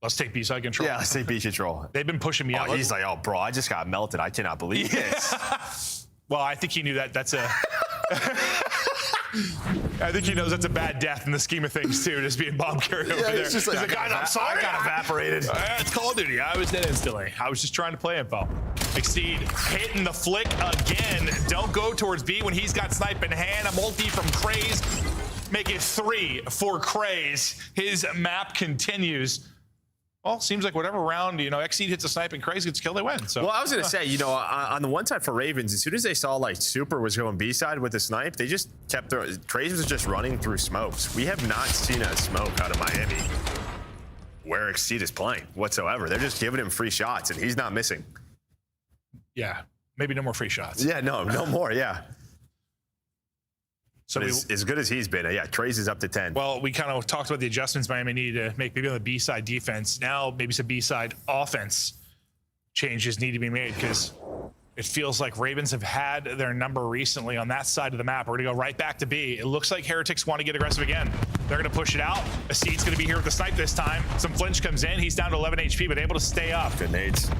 let's take B side control. Yeah, let's take B control. They've been pushing me out. He's like, oh, bro, I just got melted. I cannot believe this. Well, I think he knew that. That's a. I think he knows that's a bad death in the scheme of things too, just being bomb carried over there. He's just like, guys, I'm sorry, I got evaporated. It's Call of Duty. I was dead instantly. I was just trying to play info. Exceed hitting the flick again. Don't go towards B when he's got snipe in hand. A multi from Craze. Make it 3 for Craze. His map continues. Well, seems like whatever round, Exceed hits a snipe and Craze gets killed, they win. So, well, I was going to say, on the one side for Ravens, as soon as they saw like Super was going B side with the snipe, they just kept throwing. Craze was just running through smokes. We have not seen a smoke out of Miami where Exceed is playing whatsoever. They're just giving him free shots and he's not missing. Yeah, maybe no more free shots. Yeah, no more, yeah. So as good as he's been, yeah, Trace is up to 10. Well, we kind of talked about the adjustments Miami needed to make maybe on the B-side defense. Now maybe some B-side offense changes need to be made because it feels like Ravens have had their number recently on that side of the map. We're going to go right back to B. It looks like Heretics want to get aggressive again. They're going to push it out. Exceed's going to be here with the snipe this time. Some flinch comes in. He's down to 11 HP, but able to stay up. Good nades.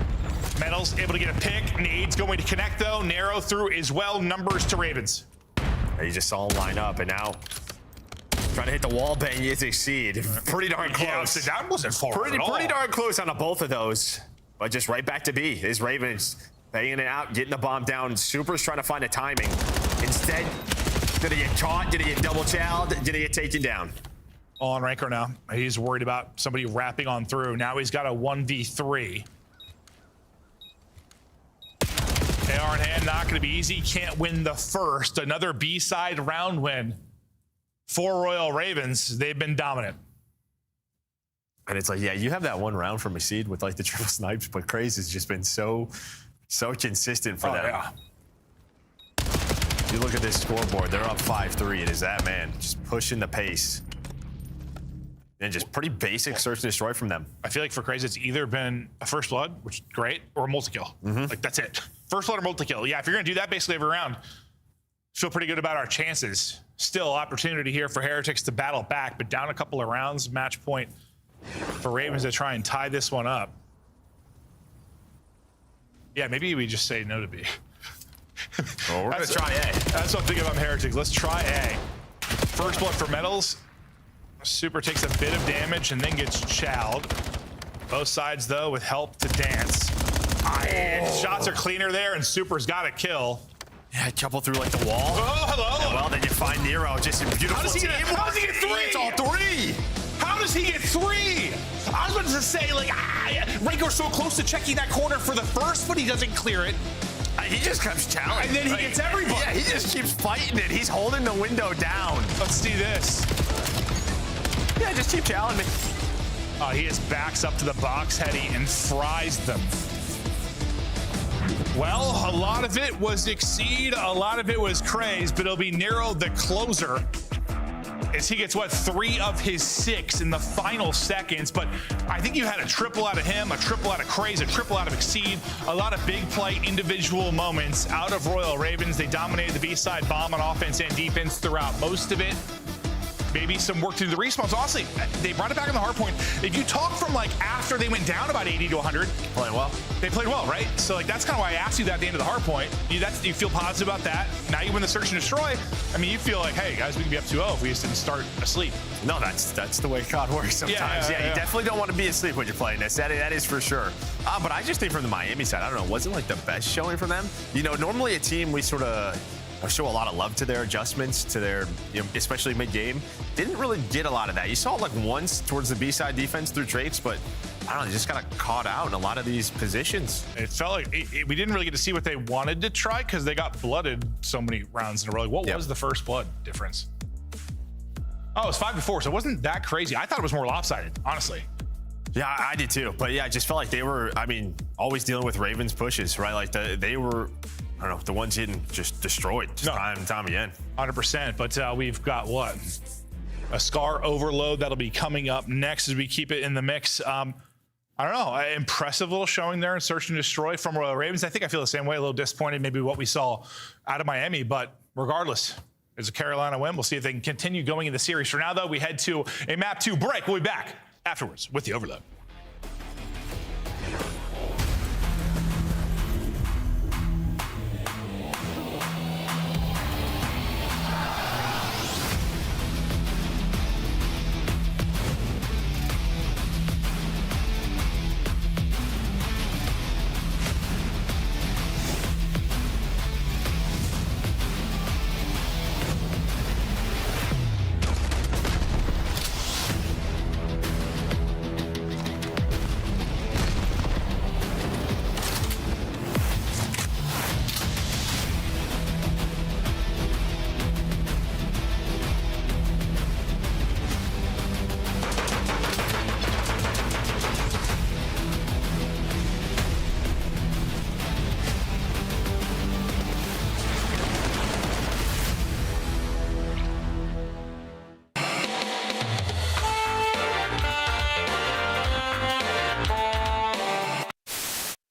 Metals able to get a pick. Nades going to connect, though. Narrow through as well. Numbers to Ravens. You just saw him line up, and now trying to hit the wall bang is Exceed. Pretty darn close. Yeah, that wasn't forward pretty darn close on both of those. But just right back to B. His Ravens banging it out, getting the bomb down. Super's trying to find a timing. Instead, did he get caught? Did he get double chowed? Did he get taken down? On Ranker now. He's worried about somebody wrapping on through. Now he's got a 1v3. AR in hand, not going to be easy. Can't win the first. Another B-side round win for Royal Ravens. They've been dominant. And it's like, yeah, you have that one round from Exceed with like the triple snipes, but Craze has just been so consistent for them. Yeah. You look at this scoreboard, they're up 5-3. It is that man just pushing the pace. And just pretty basic search and destroy from them. I feel like for Craze, it's either been a first blood, which is great, or a multi-kill. Like, that's it. First blood or multi-kill. Yeah, if you're going to do that basically every round, feel pretty good about our chances. Still, opportunity here for Heretics to battle back, but down a couple of rounds, match point for Ravens to try and tie this one up. Yeah, maybe we just say no to B. Well, we're going to try A. That's what I'm thinking about Heretics. Let's try A. First blood for Metals. Super takes a bit of damage and then gets chowed. Both sides, though, with help to dance. Shots are cleaner there, and Super's got a kill. Yeah, couple through like the wall. Oh, hello. And, well, then you find Nero, just a beautiful How does he get 3? It's all 3. How does he get 3? I was about to say, like, Ranker's so close to checking that corner for the first, but he doesn't clear it. He just comes challenging. And then he gets everybody. Yeah, he just keeps fighting it. He's holding the window down. Let's do this. Yeah, just keep challenging me. He just backs up to the box heady and fries them. Well, a lot of it was Exceed, a lot of it was Craze, but it'll be Nero the closer as he gets, 3 of his 6 in the final seconds. But I think you had a triple out of him, a triple out of Craze, a triple out of Exceed, a lot of big play individual moments out of Royal Ravens. They dominated the B-side bomb on offense and defense throughout most of it. maybe some work to do the respawns. Honestly, they brought it back on the hard point. If you talk from like after they went down about 80 to 100, playing well. They played well, right? So like that's kind of why I asked you that at the end of the hard point. You feel positive about that. Now you win the search and destroy. I mean, you feel like, hey guys, we can be up 2-0 if we just didn't start asleep. No, that's the way COD works sometimes. Yeah, you definitely don't want to be asleep when you're playing this. That is for sure. But I just think from the Miami side, I don't know, wasn't like the best showing from them. You know, normally a team we sort of show a lot of love to their adjustments, to their, you know, especially mid-game. Didn't really get a lot of that. You saw it like once towards the B-side defense through traits, but I don't know, they just got caught out in a lot of these positions. It felt like we didn't really get to see what they wanted to try because they got blooded so many rounds in a row. Like, what was the first blood difference? Oh, it was 5-4, so it wasn't that crazy. I thought it was more lopsided, honestly. Yeah, I did too. But yeah, I just felt like they were, I mean, always dealing with Ravens pushes, right? Like they were, I don't know, the ones getting just destroyed time and time again. 100%. But we've got what? A Scar overload that'll be coming up next as we keep it in the mix. I don't know, impressive little showing there in Search and Destroy from Royal Ravens. I think I feel the same way, a little disappointed maybe what we saw out of Miami, but regardless, it's a Carolina win. We'll see if they can continue going in the series. For now, though, we head to a Map 2 break. We'll be back afterwards with the Overload.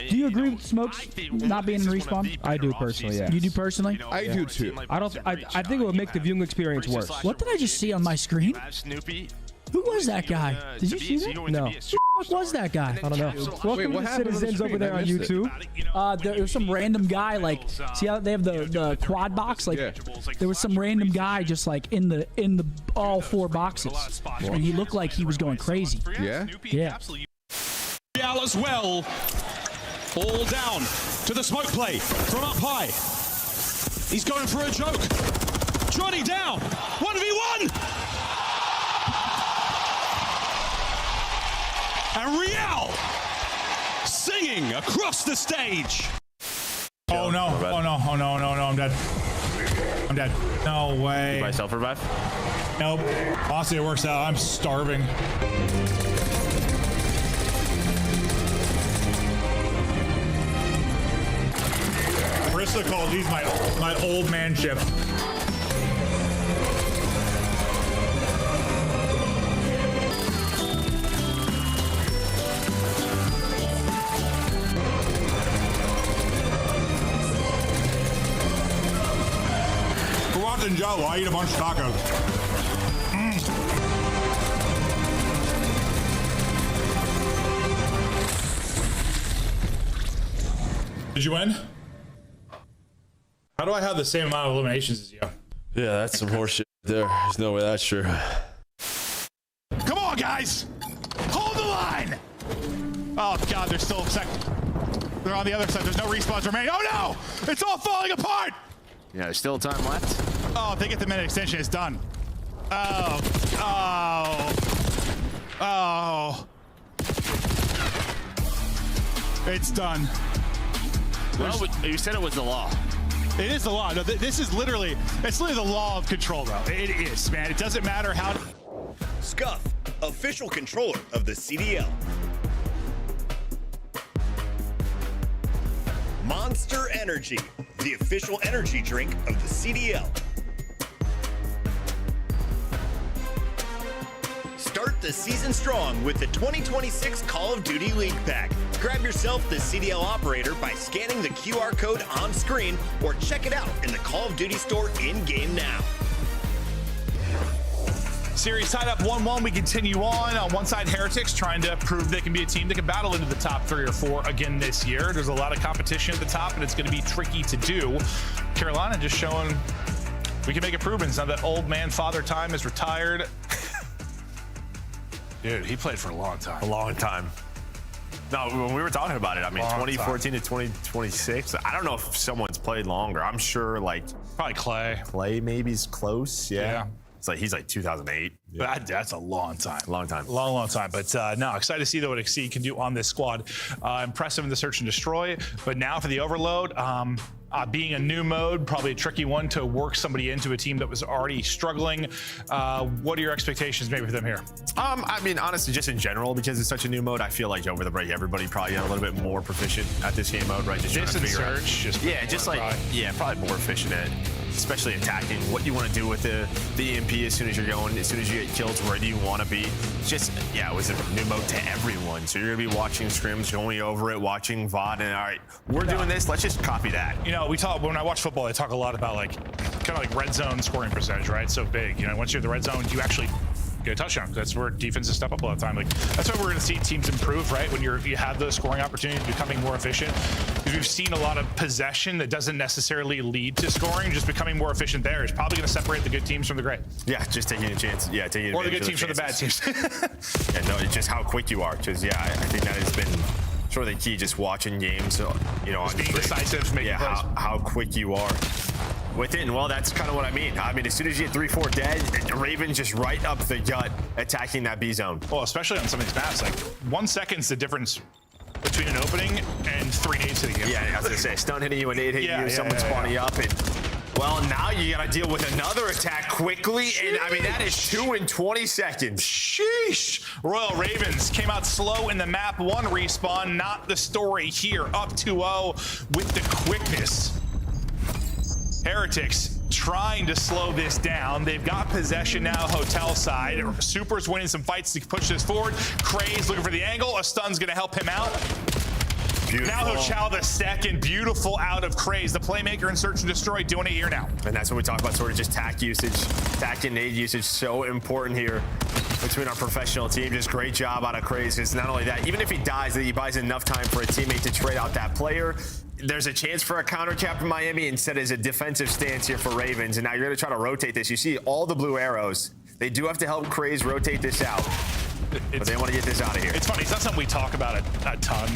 Do you agree with Smokes not being in respawn? I do personally, yeah. You do personally? I do too. I think it would make the viewing experience worse. What did I just see on my screen? Who was that guy? Did you see that? No. Who the fuck was that guy? I don't know. Welcome to the citizens over there on YouTube. There was some random guy, like, see how they have the quad box? Like, there was some random guy just like in the all four boxes, and he looked like he was going crazy. Yeah. Yeah. Real as well. All down to the smoke play from up high. He's going for a joke. Johnny down. 1v1. And Real singing across the stage. Oh no, oh no, oh no, no, no, I'm dead. I'm dead. No way. Did myself revive? Nope. Honestly, it works out. I'm starving. Bristol calls these my old man ship. Go out and Joe, I eat a bunch of tacos. Did you win? How do I have the same amount of eliminations as you? Yeah, that's some horseshit there. There's no way that's true. Come on, guys! Hold the line! Oh, God, they're still they're on the other side. There's no respawns remaining. Oh, no! It's all falling apart! Yeah, there's still time left. Oh, if they get the minute extension, it's done. Oh. Oh. Oh. It's done. Well, you said it was the law. It is the law. No, this is literally, it's literally the law of control, bro. It is, man. It doesn't matter how. Scuff, official controller of the CDL. Monster Energy, the official energy drink of the CDL. Start the season strong with the 2026 Call of Duty League Pack. Grab yourself the CDL operator by scanning the QR code on screen or check it out in the Call of Duty store in-game now. Series tied up 1-1. We continue on. On one side, Heretics trying to prove they can be a team that can battle into the top 3 or 4 again this year. There's a lot of competition at the top, and it's going to be tricky to do. Carolina just showing we can make improvements now that old man Father Time is retired. Dude, he played for a long time. A long time. No, when we were talking about it, I mean, 2014 to 2026. I don't know if someone's played longer. I'm sure, like, probably Clay. Clay maybe is close. Yeah. It's like he's like 2008. Yeah. That's a long time. Long time. Long time. But no, excited to see what Exceed can do on this squad. Impressive in the search and destroy. But now for the overload. Being a new mode, probably a tricky one to work somebody into a team that was already struggling. What are your expectations maybe for them here? I mean, honestly, just in general, because it's such a new mode, I feel like over the break, everybody probably got a little bit more proficient at this game mode, right? Just this and search. Probably more efficient at, especially attacking, what you want to do with the EMP as soon as you're going, as soon as you get kills, where do you want to be? Just, it was a new mode to everyone. So you're going to be watching scrims, going over it, watching VOD, and all right, we're doing this, let's just copy that. You know, when I watch football, they talk a lot about kind of like red zone scoring percentage, right? So big. You know, once you're in the red zone, you actually get a touchdown. That's where defenses step up a lot of time. Like that's why we're going to see teams improve, right? When you have those scoring opportunities, becoming more efficient. Because we've seen a lot of possession that doesn't necessarily lead to scoring. Just becoming more efficient there is probably going to separate the good teams from the great. Yeah, just taking a chance. Yeah, taking or the good teams from the bad teams. It's just how quick you are. Because I think that has been sort of the key. Just watching games, just being decisive, making plays. How quick you are. Within, well, that's kind of what I mean. I mean, as soon as you get 3-4 dead, Ravens just right up the gut attacking that B zone. Well, especially on some of these maps, like 1 second's the difference between an opening and 3 nades hitting you. Yeah, I was gonna say, stun hitting you, a nade hitting you, someone spawning up, and well, now you gotta deal with another attack quickly, and I mean, that is 2 in 20 seconds. Sheesh. Royal Ravens came out slow in the map 1 respawn, not the story here, up 2-0 with the quickness. Heretics trying to slow this down. They've got possession now, hotel side. Super's winning some fights to push this forward. Craze looking for the angle. A stun's going to help him out. Beautiful. Now Hochal the second. Beautiful out of Craze. The playmaker in search and destroy doing it here now. And that's what we talk about, sort of just tack usage. Tack and nade usage, so important here between our professional team. Just great job out of Craze. It's not only that, even if he dies, that he buys enough time for a teammate to trade out that player. There's a chance for a counter cap in Miami instead as a defensive stance here for Ravens. And now you're going to try to rotate this. You see all the blue arrows. They do have to help Craze rotate this out. But they want to get this out of here. It's funny. It's not something we talk about a ton.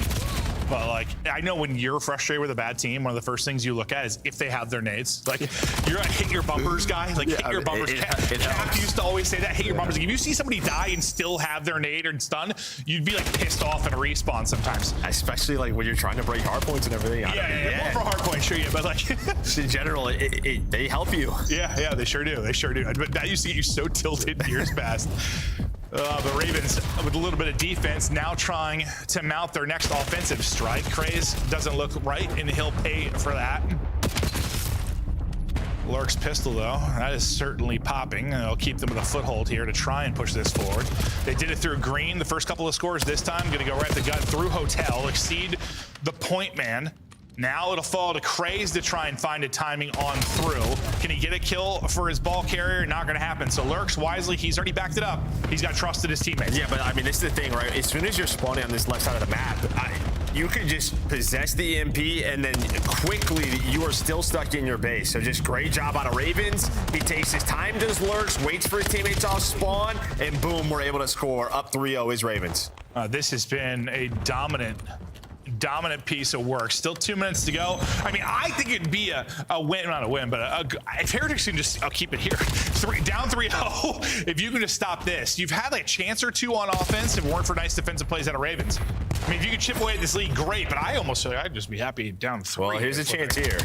But like, I know when you're frustrated with a bad team, one of the first things you look at is if they have their nades. Like, you're a hit your bumpers guy. Like, hit your bumpers. Cap used to always say that, hit your bumpers. Like, if you see somebody die and still have their nade and stun, you'd be like pissed off in a respawn sometimes. Especially like when you're trying to break hard points and everything. Yeah. More for hard points, sure, but like. In general, they help you. Yeah, they sure do. But that used to get you so tilted years past. The Ravens, with a little bit of defense, now trying to mount their next offensive strike. Craze doesn't look right, and he'll pay for that. Lurk's pistol, though, that is certainly popping. It'll keep them with a foothold here to try and push this forward. They did it through Green the first couple of scores. This time, going to go right the gut through Hotel, exceed the point man. Now it'll fall to Craze to try and find a timing on through. Can he get a kill for his ball carrier? Not going to happen. So Lurks, wisely, he's already backed it up. He's got trust in his teammates. Yeah, but I mean, this is the thing, right? As soon as you're spawning on this left side of the map, you could just possess the EMP and then quickly you are still stuck in your base. So just great job out of Ravens. He takes his time, does Lurks, waits for his teammates off spawn, and boom, we're able to score. Up 3-0 is Ravens. This has been a dominant piece of work. Still 2 minutes to go. I mean, I think it'd be a win, not a win, but if Heretics can just, I'll keep it here. Down 3-0, if you can just stop this. You've had like a chance or two on offense if it weren't for nice defensive plays out of Ravens. I mean, if you could chip away at this lead, great, but I almost feel like I'd just be happy down 3. Well, here's a chance here.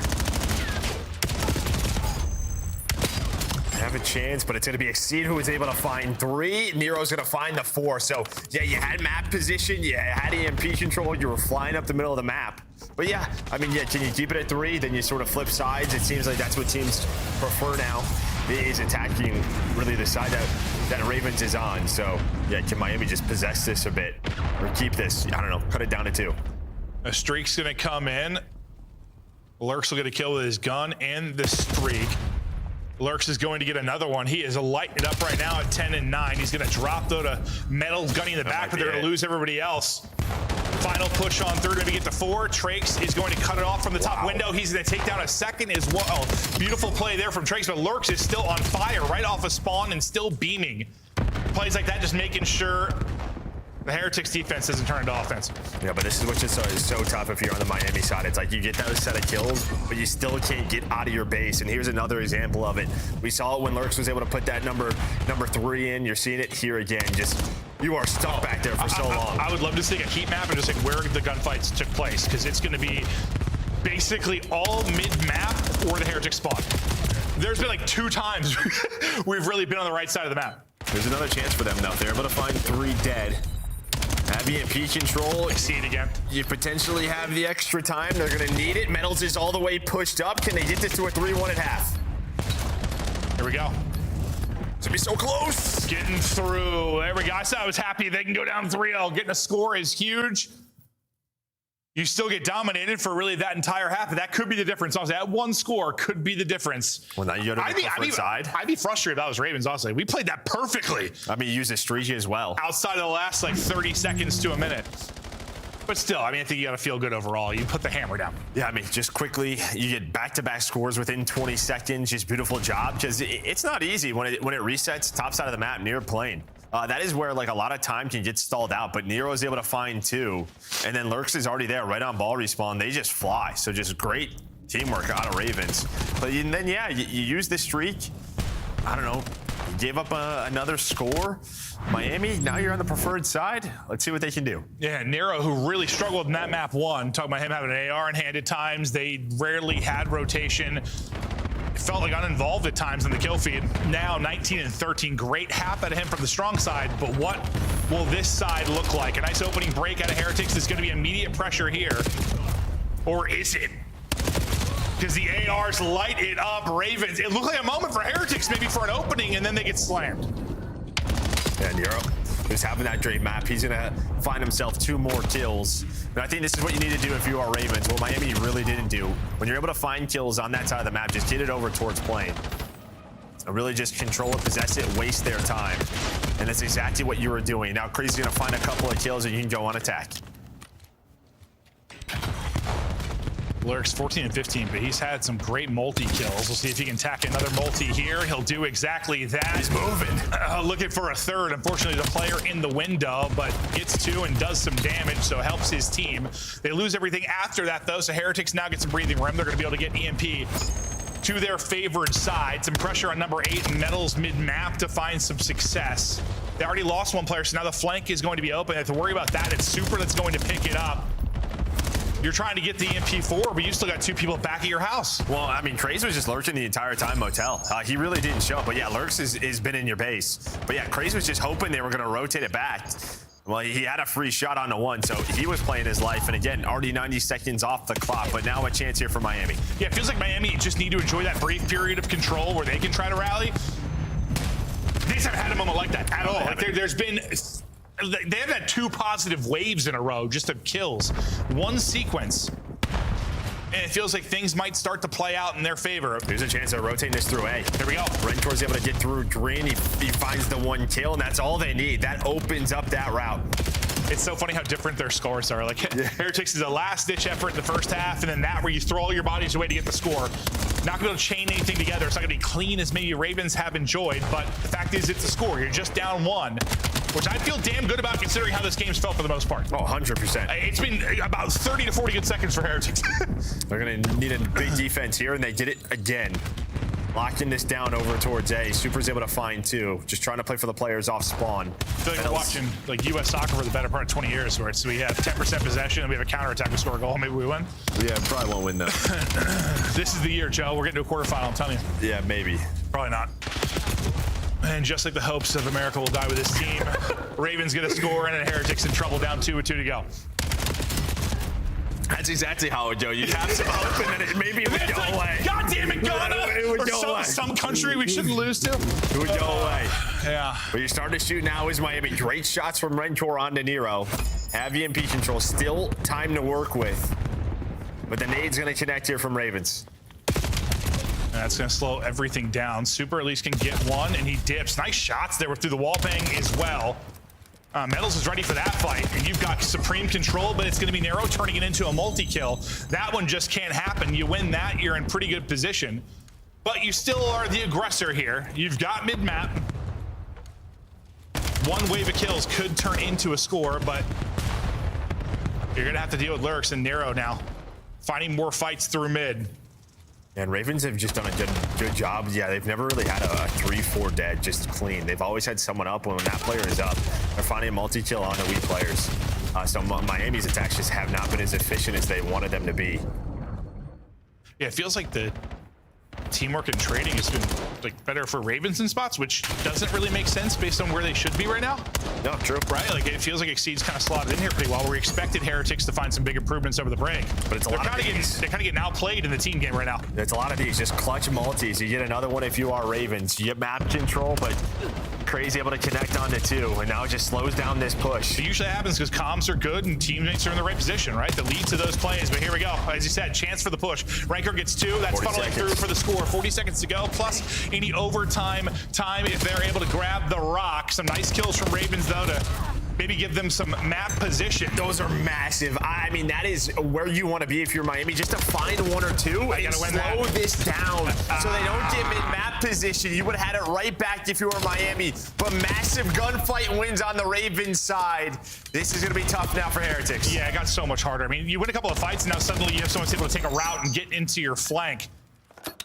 Have a chance, but it's going to be Exceed who was able to find 3. Nero's going to find the 4. So, yeah, you had map position, you had EMP control, you were flying up the middle of the map. But yeah, I mean, yeah, can you keep it at 3? Then you sort of flip sides. It seems like that's what teams prefer now, is attacking really the side that Ravens is on. So, yeah, can Miami just possess this a bit or keep this? I don't know, cut it down to 2. A streak's going to come in. Lurks will get a kill with his gun and the streak. Lurks is going to get another one. He is lighting it up right now at 10 and 9. He's going to drop though to Metal gunning in the back, but they're going to lose everybody else. Final push on third, maybe get to 4. Trakes is going to cut it off from the top window. He's going to take down a second as well. Beautiful play there from Trakes, but Lurks is still on fire right off of spawn and still beaming. Plays like that, just making sure the Heretics defense doesn't turn into offense. Yeah, but this is what's just so tough if you're on the Miami side. It's like you get those set of kills, but you still can't get out of your base. And here's another example of it. We saw it when Lurks was able to put that number 3 in. You're seeing it here again. Just you are stuck back there for so long. I would love to see a heat map and just like where the gunfights took place, because it's going to be basically all mid-map or the Heretics spawn. There's been like 2 times we've really been on the right side of the map. There's another chance for them now. They're able to find 3 dead. Have EMP control. See it again. You potentially have the extra time. They're going to need it. Metals is all the way pushed up. Can they get this to a 3-1 at half? Here we go. It's going to be so close. Getting through. There we go. I was happy they can go down 3-0. Getting a score is huge. You still get dominated for really that entire half, but that could be the difference. Honestly, that 1 score could be the difference. Well, now you go to the different side. I'd be frustrated if that was Ravens, honestly. We played that perfectly. I mean, you use a streaky as well. Outside of the last, like, 30 seconds to a minute. But still, I mean, I think you got to feel good overall. You put the hammer down. Yeah, I mean, just quickly, you get back-to-back scores within 20 seconds. Just beautiful job, because it's not easy when it resets top side of the map near plane. That is where like a lot of time can get stalled out, but Nero is able to find 2, and then Lurks is already there right on ball respawn. They just fly. So just great teamwork out of Ravens. But then yeah, you use this streak. I don't know. You gave up another score. Miami, now you're on the preferred side. Let's see what they can do. Yeah, Nero, who really struggled in that map 1. Talking about him having an AR in hand at times. They rarely had rotation. It felt like uninvolved at times in the kill feed. Now 19 and 13, great half out of him from the strong side, but what will this side look like? A nice opening break out of Heretics. There's going to be immediate pressure here. Or is it? Because the ARs light it up. Ravens, it looked like a moment for Heretics, maybe for an opening, and then they get slammed. Yeah, Nero, who's having that great map, he's gonna find himself 2 more kills. And I think this is what you need to do if you are Ravens. What Miami really didn't do. When you're able to find kills on that side of the map, just get it over towards plane. And really just control it, possess it, waste their time. And that's exactly what you were doing. Now Crazy's gonna find a couple of kills and you can go on attack. Lurks 14 and 15, but he's had some great multi-kills. We'll see if he can tack another multi here. He'll do exactly that. He's moving. Looking for a third. Unfortunately, the player in the window, but gets 2 and does some damage, so helps his team. They lose everything after that, though, so Heretics now get some breathing room. They're going to be able to get EMP to their favored side. Some pressure on number 8 and Metals mid-map to find some success. They already lost 1 player, so now the flank is going to be open. They have to worry about that. It's Super that's going to pick it up. You're trying to get the MP4, but you still got 2 people back at your house. Well, I mean, Craze was just lurking the entire time Motel. He really didn't show up, but yeah, Lurks has been in your base. But yeah, Craze was just hoping they were going to rotate it back. Well, he had a free shot on the 1, so he was playing his life. And again, already 90 seconds off the clock, but now a chance here for Miami. Yeah, it feels like Miami just need to enjoy that brief period of control where they can try to rally. They just haven't had a moment like that at all. Like there's been... They have had 2 positive waves in a row just of kills. 1 sequence. And it feels like things might start to play out in their favor. There's a chance of rotating this through A. Here we go. Rentor's able to get through green. He finds the 1 kill, and that's all they need. That opens up that route. It's so funny how different their scores are. Like, Heretics is a last-ditch effort in the first half, and then that where you throw all your bodies away to get the score. Not going to be able to chain anything together. It's not going to be clean as maybe Ravens have enjoyed, but the fact is it's a score. You're just down 1, which I feel damn good about considering how this game's felt for the most part. Oh, 100%. It's been about 30 to 40 good seconds for Heretics. They're going to need a big defense here, and they did it again. Locking this down over towards A. Super's able to find 2. Just trying to play for the players off spawn. I feel like we're watching like U.S. soccer for the better part of 20 years, where we have 10% possession and we have a counterattack, we score a goal, maybe we win. Yeah, probably won't win though. This is the year, Joe. We're getting to a quarterfinal, I'm telling you. Yeah, maybe. Probably not. And just like the hopes of America will die with this team, Ravens get a score and Heretics in trouble, down 2 with 2 to go. That's exactly how it would go. You'd have some hope, and then maybe it would go away. God damn it, Ghana! It would go away. Some country we shouldn't lose to. It would go away. Yeah. But you're starting to shoot now is Miami. Great shots from Rentor on to Nero. Have EMP control. Still time to work with. But the nade's going to connect here from Ravens. And that's going to slow everything down. Super at least can get one, and he dips. Nice shots there through the wall bang as well. Metals is ready for that fight, and you've got supreme control, but it's going to be narrow, turning it into a multi-kill. That one just can't happen. You win that, you're in pretty good position. But you still are the aggressor here. You've got mid-map. One wave of kills could turn into a score, but you're going to have to deal with Lurks and Nero now. Finding more fights through mid. And Ravens have just done a good job. Yeah, they've never really had a 3-4 dead just clean. They've always had someone up. When that player is up, they're finding a multi-kill on the weak players. So Miami's attacks just have not been as efficient as they wanted them to be. Yeah, it feels like the teamwork and trading has been like better for Ravens in spots, which doesn't really make sense based on where they should be right now. No, true. Right? Like it feels like Exceed's kind of slotted in here pretty well. We expected Heretics to find some big improvements over the break. But it's a lot of these. They're kind of getting outplayed in the team game right now. It's a lot of these, just clutch multis. You get another one if you are Ravens. You get map control, but Crazy able to connect on the two, and now it just slows down this push. It usually happens because comms are good and teammates are in the right position, right? That lead to those plays. But here we go. As you said, chance for the push. Ranker gets 2. That's funneling through for the score. 40 seconds to go, plus any overtime time if they're able to grab the rock. Some nice kills from Ravens, though, to maybe give them some map position. Those are massive. I mean, that is where you want to be if you're Miami, just to find 1 or 2 and slow this down so they don't get mid-map position. You would have had it right back if you were Miami, but massive gunfight wins on the Ravens side. This is going to be tough now for Heretics. Yeah, it got so much harder. I mean, you win a couple of fights, and now suddenly you have someone able to take a route and get into your flank.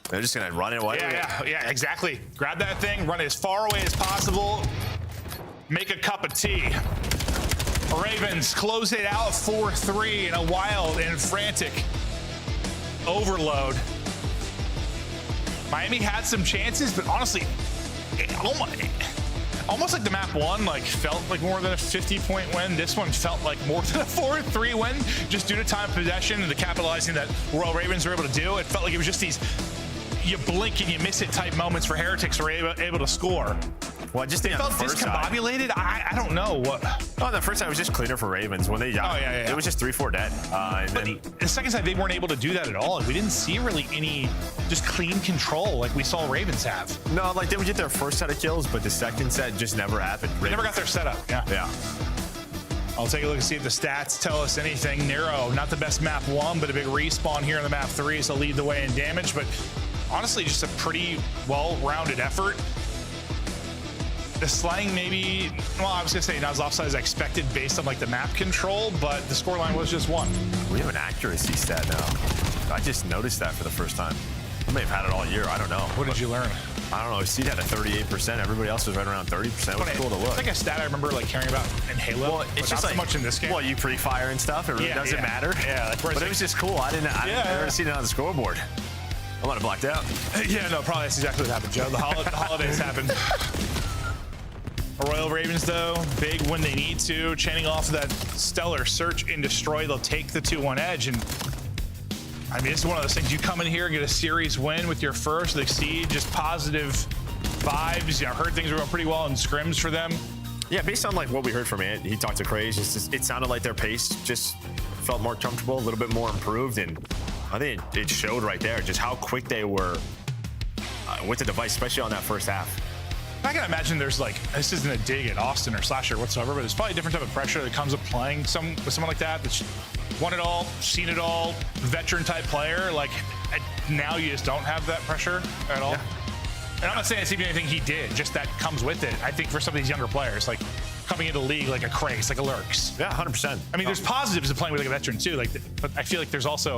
They're just going to run it away. Yeah, exactly. Grab that thing, run it as far away as possible. Make a cup of tea. Ravens close it out 4-3 in a wild and frantic overload. Miami had some chances, but honestly, almost like the map 1 like felt like more than a 50-point win. This one felt like more than a 4-3 win, just due to time of possession and the capitalizing that Royal Ravens were able to do. It felt like it was just these you blink and you miss it type moments where Heretics were able to score. Well, I just think it felt discombobulated. I don't know what. Oh, the first side was just cleaner for Ravens when they. It was just 3-4 dead. But then the second side they weren't able to do that at all. We didn't see really any just clean control like we saw Ravens have. No, like they would get their first set of kills, but the second set just never happened. They never got their setup. Yeah. I'll take a look and see if the stats tell us anything. Nero, not the best map 1, but a big respawn here in the map 3, so lead the way in damage. But honestly, just a pretty well-rounded effort. The slang maybe, well, I was gonna say not as offside as I expected based on like the map control, but the scoreline was just 1. We have an accuracy stat now. I just noticed that for the first time. I may have had it all year, I don't know. What did you learn? I don't know, Seed had a 38%, everybody else was right around 30%. It was cool to look. It's like a stat I remember like caring about in Halo. Well, it's just not like, so much in this game. Well, you pre-fire and stuff, it really doesn't matter. Yeah, but it was just cool. I didn't ever seen it on the scoreboard. I might have blacked out. Yeah, no, probably that's exactly what happened, Joe. The holidays happened. Royal Ravens, though, big when they need to. Chaining off that stellar search and destroy, they'll take the 2-1 edge. And I mean, it's one of those things. You come in here and get a series win with your first, Exceed, just positive vibes. You know, heard things were going pretty well in scrims for them. Yeah, based on like what we heard from Ant, he talked to Craze. It sounded like their pace just felt more comfortable, a little bit more improved, and I think it showed right there just how quick they were with the device, especially on that first half. I can imagine there's like, this isn't a dig at Austin or Slasher whatsoever, but there's probably a different type of pressure that comes with playing with someone like that that's won it all, seen it all, veteran type player. Like now you just don't have that pressure at all. Yeah. And I'm not saying it's even anything he did, just that comes with it. I think for some of these younger players, like coming into the league like a Craze, like a Lurks. Yeah, 100%. I mean, there's positives to playing with like a veteran too, like, but I feel like there's also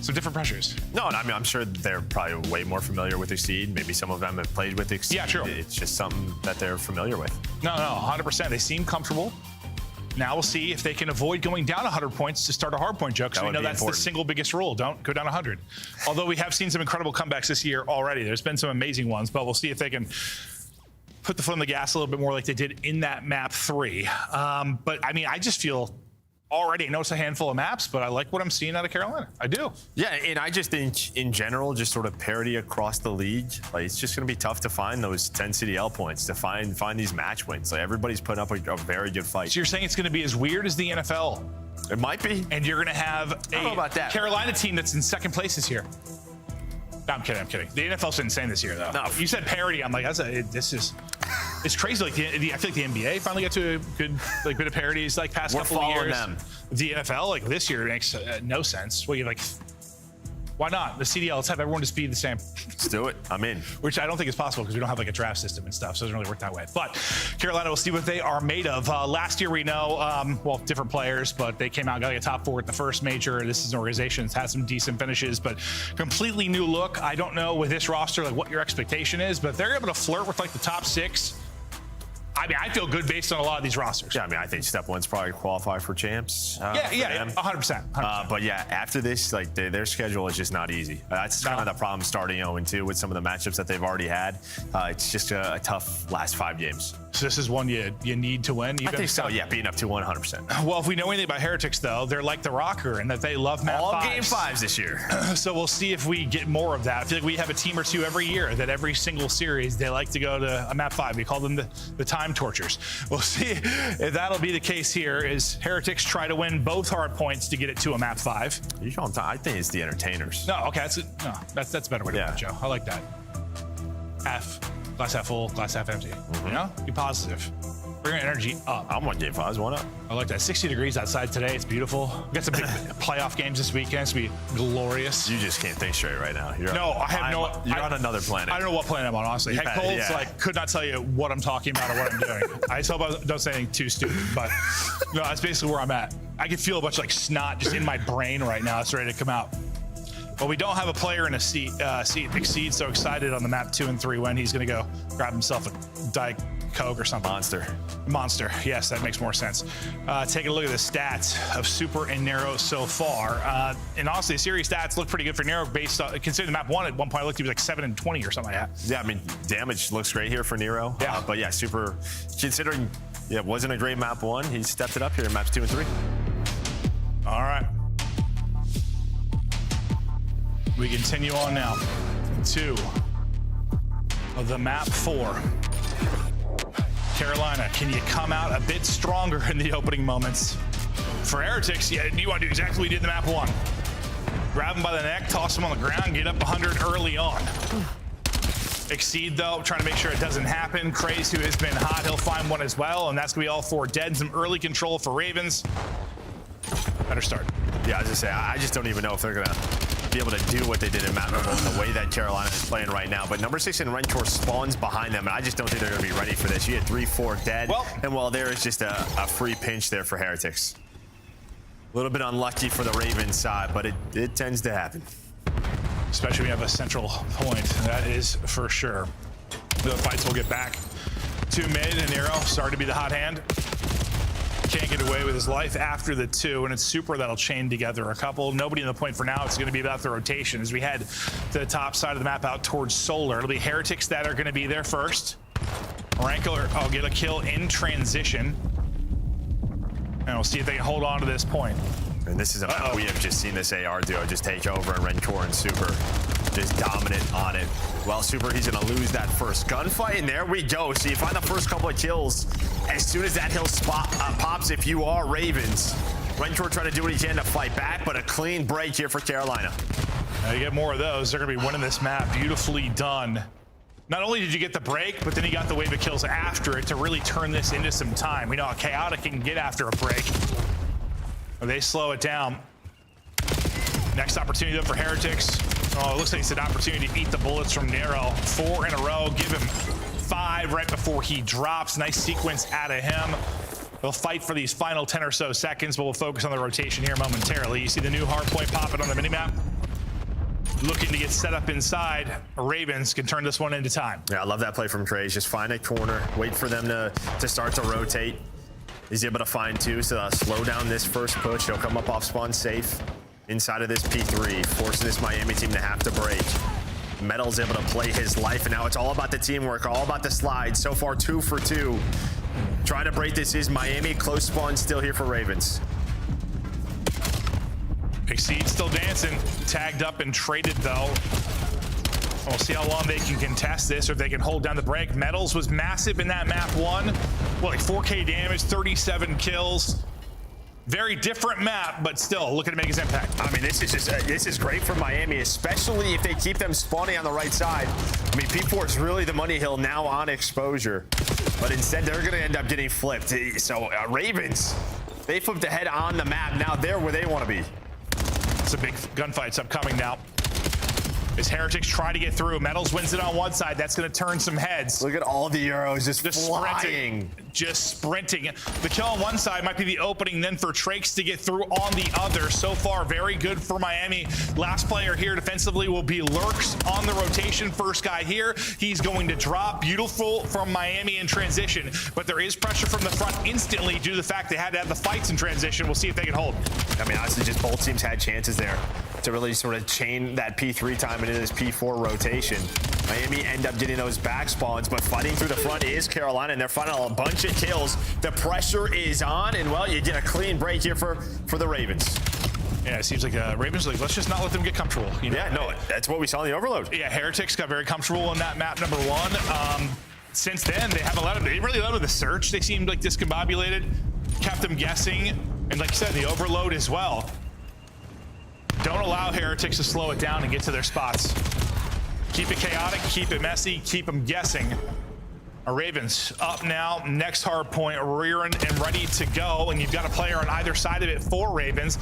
some different pressures. No, I mean, I'm sure they're probably way more familiar with Exceed. Maybe some of them have played with Exceed. Yeah, true. It's just something that they're familiar with. No, 100%. They seem comfortable. Now we'll see if they can avoid going down 100 points to start a hard point, Joe, because we know that's important. The single biggest rule. Don't go down 100. Although we have seen some incredible comebacks this year already. There's been some amazing ones, but we'll see if they can put the foot on the gas a little bit more like they did in that map 3. But I mean, I just feel already, I know it's a handful of maps, but I like what I'm seeing out of Carolina. I do. Yeah, and I just think in general, just sort of parity across the league, like it's just going to be tough to find those 10 CDL points, to find these match wins. Like everybody's putting up a very good fight. So you're saying it's going to be as weird as the NFL? It might be. And you're going to have a Carolina team that's in second place this year. No, I'm kidding. The NFL's insane this year, though. No, you said parity. I'm like, it's crazy. Like I feel like the NBA finally got to a good bit of parodies like past couple of years. Them. The NFL like this year makes no sense. Well, you like. Why not? The CDL, let's have everyone just be the same. Let's do it. I'm in. Which I don't think is possible because we don't have like a draft system and stuff, so it doesn't really work that way. But Carolina, we'll see what they are made of. Last year, we know, well, different players, but they came out and got like a top 4 at the first major. This is an organization that's had some decent finishes, but completely new look. I don't know with this roster like what your expectation is, but if they're able to flirt with like the top 6, I mean, I feel good based on a lot of these rosters. Yeah, I mean, I think step 1's probably qualify for champs. Yeah, 100%. But yeah, after this, like their schedule is just not easy. That's kind of the problem starting 0-2 with some of the matchups that they've already had. It's just a tough last 5 games. So this is one you need to win? I think so, yeah, being up to 100%. Well, if we know anything about Heretics, though, they're like the Rocker in that they love map 5s. All game 5s this year. So we'll see if we get more of that. I feel like we have a team or two every year that every single series, they like to go to a map 5. We call them the time tortures. We'll see if that'll be the case here as Heretics try to win both hard points to get it to a map 5. You call them I think it's the entertainers. No, okay, that's a better way to put it, Joe. I like that. Glass half full, glass half empty. You know, be positive. Bring your energy up. I'm on game 5s. One up. I like that. 60 degrees outside today. It's beautiful. We got some big playoff games this weekend. It's gonna be glorious. You just can't think straight right now. You're on another planet. I don't know what planet I'm on, honestly. Head colds, like, could not tell you what I'm talking about or what I'm doing. I just hope I don't say anything too stupid, but no, that's basically where I'm at. I can feel a bunch of like snot just in my brain right now. It's ready to come out. But we don't have a player in a seat. Exceed so excited on the map 2 and 3 when he's gonna go grab himself a Diet Coke or something. Monster. Yes, that makes more sense. Taking a look at the stats of Super and Nero so far. And honestly, the series stats look pretty good for Nero based on considering the map 1 at one point I looked he was like 7 and 20 or something like that. Yeah, I mean damage looks great here for Nero. Yeah. But yeah, Super considering it wasn't a great map 1, he stepped it up here in maps 2 and 3. All right. We continue on now to the map 4. Carolina, can you come out a bit stronger in the opening moments? For Heretics, yeah, you want to do exactly what we did in the map 1. Grab him by the neck, toss him on the ground, get up 100 early on. Exceed, though, trying to make sure it doesn't happen. Craze, who has been hot, he'll find one as well, and that's going to be all 4 dead. Some early control for Ravens. Better start. Yeah, I was just say, I just don't even know if they're going to be able to do what they did in map number 1 the way that Carolina is playing right now. But number 6 in Rentor spawns behind them, and I just don't think they're going to be ready for this. You had 3-4 dead, and well, there is just a free pinch there for Heretics. A little bit unlucky for the Ravens side, but it tends to happen. Especially when you have a central point, that is for sure. The fights will get back to mid, and Nero starting to be the hot hand. Can't get away with his life after the 2, and it's Super that'll chain together a couple. Nobody in the point for now. It's going to be about the rotation as we head to the top side of the map out towards Solar. It'll be Heretics that are going to be there first. Rankler, I'll get a kill in transition. And we'll see if they can hold on to this point. And this is a map we have just seen this AR duo just take over, and Rentor and Super just dominant on it. Well, Super, he's gonna lose that first gunfight, and there we go. So you find the first couple of kills as soon as that hill spot pops if you are Ravens. Rentor trying to do what he can to fight back, but a clean break here for Carolina. Now you get more of those. They're gonna be winning this map. Beautifully done. Not only did you get the break, but then you got the wave of kills after it to really turn this into some time. We know how chaotic can get after a break. They slow it down. Next opportunity though for Heretics. Oh, it looks like it's an opportunity to eat the bullets from Nero. 4 in a row, give him 5 right before he drops. Nice sequence out of him. They'll fight for these final 10 or so seconds, but we'll focus on the rotation here momentarily. You see the new hard point popping on the minimap. Looking to get set up inside. Ravens can turn this one into time. Yeah, I love that play from Trace. Just find a corner, wait for them to start to rotate. He's able to find 2, so slow down this first push. He'll come up off spawn safe inside of this P3, forcing this Miami team to have to break. Metal's able to play his life, and now it's all about the teamwork, all about the slide. So far, 2 for 2. Trying to break this is Miami. Close spawn still here for Ravens. Exceed still dancing. Tagged up and traded, though. We'll see how long they can contest this or if they can hold down the break. Metals was massive in that map 1. Well, like 4K damage, 37 kills. Very different map, but still looking to make his impact. I mean, this is great for Miami, especially if they keep them spawning on the right side. I mean, P4 is really the money hill now on exposure, but instead they're going to end up getting flipped. So Ravens, they flipped ahead on the map. Now they're where they want to be. It's a big gunfight's upcoming now. As Heretics try to get through, Metals wins it on one side. That's going to turn some heads. Look at all the Euros just flying. Sprinting. Just sprinting. The kill on one side might be the opening then for Trakes to get through on the other. So far, very good for Miami. Last player here defensively will be Lurks on the rotation. First guy here. He's going to drop. Beautiful from Miami in transition. But there is pressure from the front instantly due to the fact they had to have the fights in transition. We'll see if they can hold. I mean, honestly, just both teams had chances there to really sort of chain that P3 time into this P4 rotation. Miami end up getting those back spawns, but fighting through the front is Carolina, and they're finding a bunch of kills. The pressure is on, and well, you get a clean break here for the Ravens. Yeah, it seems like Ravens like, let's just not let them get comfortable. You know? Yeah, no, that's what we saw in the overload. Yeah, Heretics got very comfortable in that map, number one. Since then, they haven't let them, they really let them the search. They seemed like discombobulated, kept them guessing, and like you said, the overload as well. Don't allow Heretics to slow it down and get to their spots. Keep it chaotic, keep it messy, keep them guessing. Our Ravens up now, next hard point, rearing and ready to go, and you've got a player on either side of it for Ravens.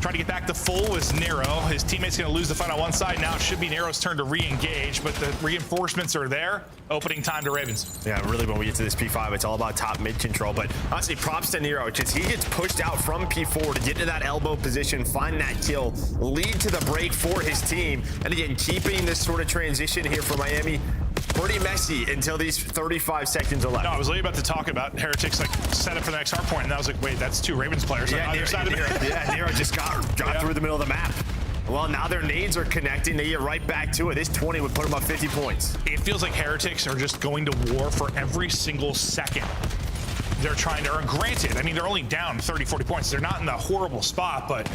Trying to get back to full is Nero. His teammate's going to lose the fight on one side. Now it should be Nero's turn to re-engage, but the reinforcements are there. Opening time to Ravens. Yeah, really, when we get to this P5, it's all about top mid control. But honestly, props to Nero, because he gets pushed out from P4 to get to that elbow position, find that kill, lead to the break for his team. And again, keeping this sort of transition here for Miami pretty messy until these 35 seconds are left. No, I was literally about to talk about Heretics like set up for the next hard point, and I was like, wait, that's two Ravens players on either side of the Yeah, Nero just got through the middle of the map. Well, now their nades are connecting. They get right back to it. This 20 would put them up 50 points. It feels like Heretics are just going to war for every single second they're trying to earn. Granted, I mean, they're only down 30, 40 points. They're not in the horrible spot, but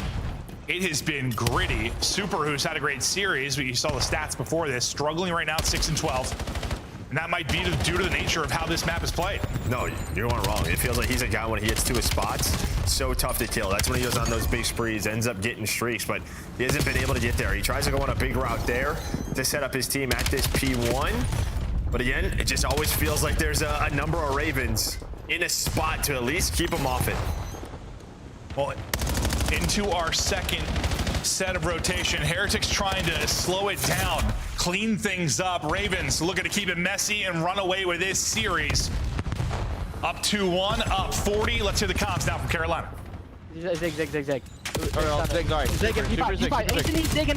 it has been gritty. Super, who's had a great series, but you saw the stats before this, struggling right now at 6-12. And that might be due to the nature of how this map is played. No, you weren't wrong. It feels like he's a guy when he gets to his spots, so tough to kill. That's when he goes on those big sprees, ends up getting streaks, but he hasn't been able to get there. He tries to go on a big route there to set up his team at this P1. But again, it just always feels like there's a number of Ravens in a spot to at least keep them off it. Well, into our second set of rotation. Heretics trying to slow it down, clean things up. Ravens looking to keep it messy and run away with this series. Up 2-1, up 40. Let's hear the comms now from Carolina. Zig. Zig, sorry. Zig in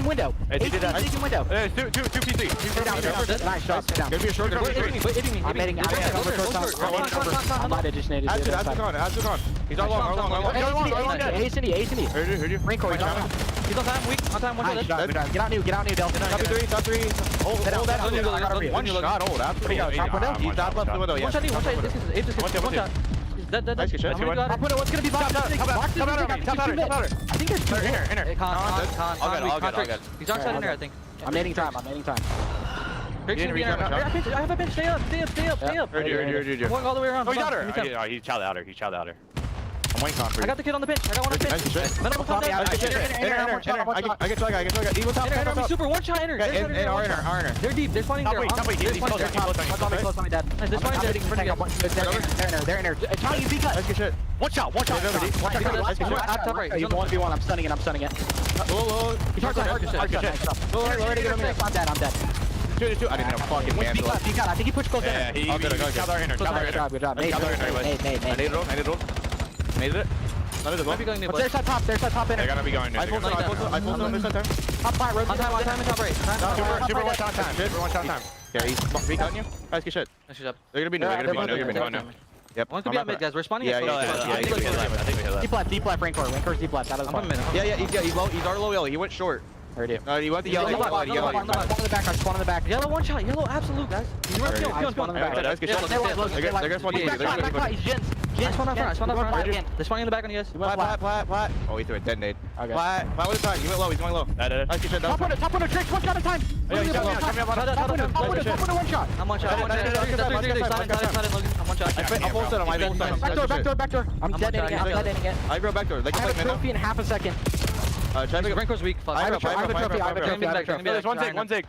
window. Zig in window. 2 PC. Nice shot. Gonna be a short. I'm hitting. I'm not additionated. How's gone? He's all long. Ace in E. Ring core. He's on time, weak. On time, one shot. Get out new, Delta. Top 3. Hold that. One shot, hold. Absolutely. He's top left the window, yeah. One shot. Dead. Nice shot. What's gonna be box? Top outer. I think there's two inner. All good. He's outside inner, I think. I'm nading time. I have a bench. Stay up. I'm going all the way around. Oh, he's outer. He's child outer. I'm waiting on for you. I got the kid on the bench. I got one on the bench. Metal top. I get try guy. Eagle top. Inner. Super one shot inner. Inner. They're deep. They're spawning there. He's close on me, Dad. They're spawning there. They're inner. Charlie, be cut. That's good shit. One shot. Top right. He's 1v1. I'm stunning it. He charged hard. I'm dead. 2. I didn't know fucking man. I think he pushed close inner. Yeah, good. Good job. Nade. I need it roll. Made it. Might be going there's that top inner. They're gonna be going there. I pulled on this time. Top right, on time and top right. Super one shot time. Yeah, he's recutting you. Nice good shit. They're gonna be new. Yep. One's gonna be up mid, guys. We're spawning it. I think we hit left. Deep left, Rancor's deep left. Out of the I'm a minute. Yeah, he's low. He's our low yellow. He went short. Heard you. He went the yellow. Spawn on the back. Yellow one shot. Yellow absolute, guys. Spawn on the back. They're gonna spawn. He's Jins. I spawned up front. I spawned up front. They're spawning in the back on you guys. Plat. Oh, he threw a detonate. Okay. Plat with the time. He went low. He's going low. Nice shit. Top window, tricks, one shot at a time. Yeah, he's low. Top window, one shot. I'm one shot. I'm one shot. I'll full set him. Back door. I'm detonating it. I go back door. They I have a trophy in half a second. Rancor's weak. Fuck. I have a trophy. There's one zig.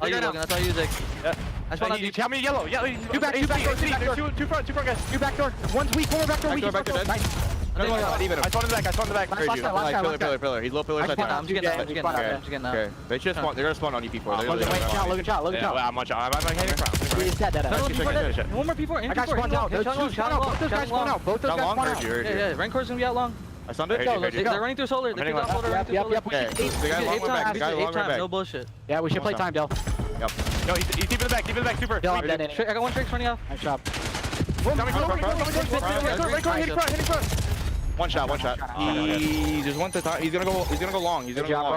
Oh, you Logan. That's all you zig. Yeah. I spawned on you. Tell me yellow. Two back door. Two front guys. Two back door. One's weak. One more back door. Back door. Nice. I spawned in the back. Last guy. Pillar. He's low pillar. I'm just getting out. Okay. They're gonna spawn on you, P4. Logan shot. I'm on shot. I'm hitting from. He's dead. One more P4. I got spawned out. Both those guys spawned out. Both those guys spawned out. Yeah. Rancor's gonna be out long. I stunned it. They're running through solar. They're running through solar. Yep. The guy long back. The guy long back. No bullshit. Yeah, we should play time, Del. Yep. No, he's deep in the back. Super. I got one trick running off. Nice job. Hitting front. One shot. There's one to top. He's gonna go long. He's gonna go long.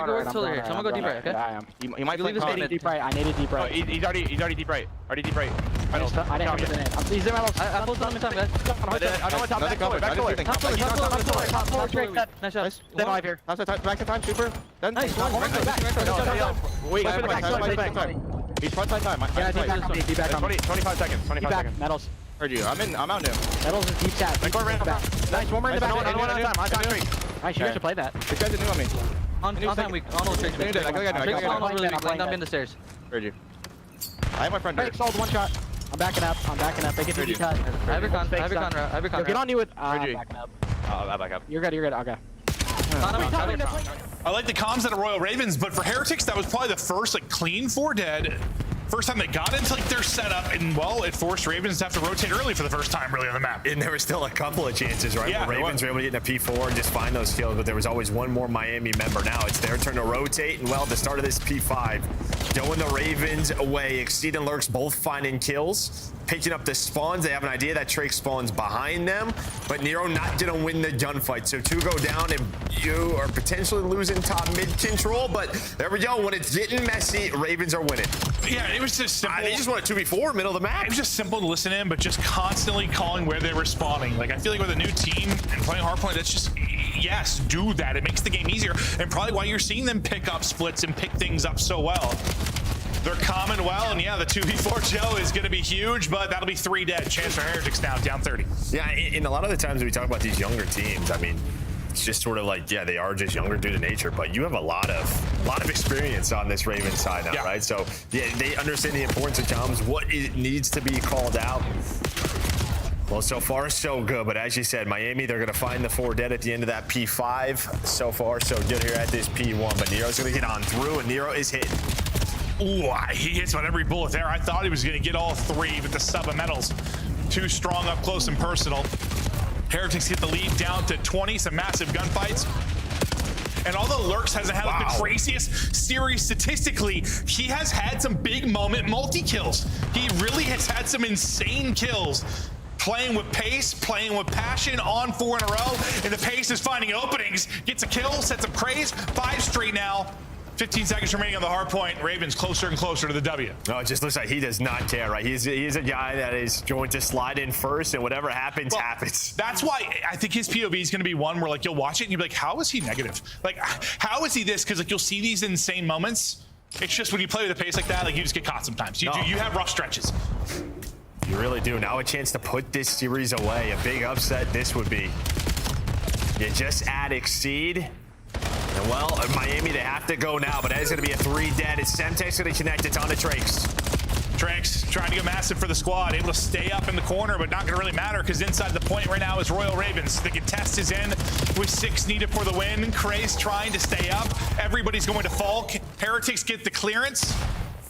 Go solar here. Someone go deep right, okay? I am. He might play deep right. I needed deep right. He's already deep right. I didn't have to finish. He's in my left. I pulled him in time, guys. I don't want top. Back forward. Nice shot. Stay alive here. Back to time. Super. Then nice. Wait, back. He's front side time. Yeah, be back on me. 25 seconds. 25 seconds. Metals. Heard you. I'm out now. Metals is deep tap. Nice, one more in the back. Nice, you guys should play that. This guy's a new on me. On time week. On all tricks. Tricks on all really weak. Laying down the stairs. Heard you. I have my friend. Break, sold, one shot. I'm backing up. They get the cut. I have your con. Get on you with. Heard you. Backing up. I'll back up. You're good. Okay. I like the comms at a Royal Ravens, but for Heretics, that was probably the first clean 4 dead. First time they got into their setup, and well, it forced Ravens to have to rotate early for the first time really on the map. And there was still a couple of chances, right? Yeah, where Ravens were able to get in a P4 and just find those kills, but there was always one more Miami member. Now it's their turn to rotate, and well, at the start of this P5, going the Ravens away. Exceed and Lurks both finding kills, picking up the spawns. They have an idea that Drake spawns behind them, but Nero not gonna win the gunfight. So 2 go down, and you are potentially losing top mid control, but there we go. When it's getting messy, Ravens are winning. Yeah, it was just simple. They just want a 2v4 middle of the map. It was just simple to listen in, but just constantly calling where they were spawning. I feel like with a new team and playing hardpoint, that's just, yes, do that. It makes the game easier, and probably why you're seeing them pick up splits and pick things up so well. They're common well, and yeah, the 2v4 Joe is going to be huge, but that'll be 3 dead. Chance for Heretics now, down 30. Yeah, and a lot of the times we talk about these younger teams, I mean, it's just sort of they are just younger due to nature, but you have a lot of experience on this Ravens side now, right? So yeah, they understand the importance of comms, what it needs to be called out. Well, so far so good, but as you said, Miami, they're gonna find the 4 dead at the end of that P5. So far so good here at this P1, but Nero's gonna get on through, and Nero is hitting. Ooh, he hits on every bullet there. I thought he was gonna get all 3, but the sub of metals too strong up close and personal. Heretics get the lead down to 20, some massive gunfights. And although Lurks hasn't had the craziest series statistically, he has had some big moment multi-kills. He really has had some insane kills. Playing with pace, playing with passion on 4 in a row, and the pace is finding openings. Gets a kill, sets up craze, 5 straight now. 15 seconds remaining on the hard point. Ravens closer and closer to the W. No, it just looks like he does not care, right? He's a guy that is going to slide in first, and whatever happens, happens. That's why I think his POV is going to be one where you'll watch it and you'll be like, how is he negative? How is he this? Because you'll see these insane moments. It's just when you play with a pace like that, you just get caught sometimes. You have rough stretches. You really do. Now a chance to put this series away. A big upset this would be. You just add Exceed. And well, Miami, they have to go now, but that is going to be a 3 dead. It's Semtex going to connect a ton of Trakes. Trakes trying to go massive for the squad, able to stay up in the corner, but not going to really matter because inside the point right now is Royal Ravens. The contest is in with 6 needed for the win. Craze trying to stay up. Everybody's going to fall. Heretics get the clearance.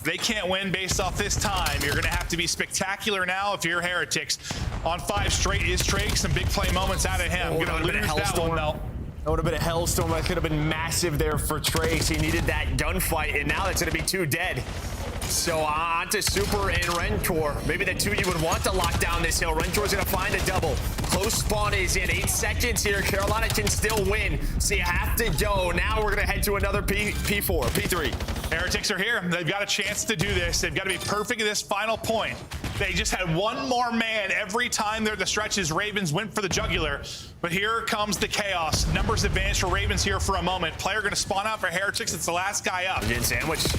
They can't win based off this time. You're going to have to be spectacular now if you're Heretics. On 5 straight is Trakes. Some big play moments out of him. Going to lose that one, though. That would have been a hellstorm. That could have been massive there for Trace. He needed that gunfight, and now it's going to be 2 dead. So on to Super and Rencor. Maybe the 2 you would want to lock down this hill. Rencor's going to find a double. Close spawn is in. 8 seconds here. Carolina can still win. So you have to go. Now we're going to head to another P4, P3. Heretics are here. They've got a chance to do this. They've got to be perfect at this final point. They just had one more man every time they're the stretches. Ravens went for the jugular, but here comes the chaos. Numbers advantage for Ravens here for a moment. Player going to spawn out for Heretics. It's the last guy up. Getting sandwiched.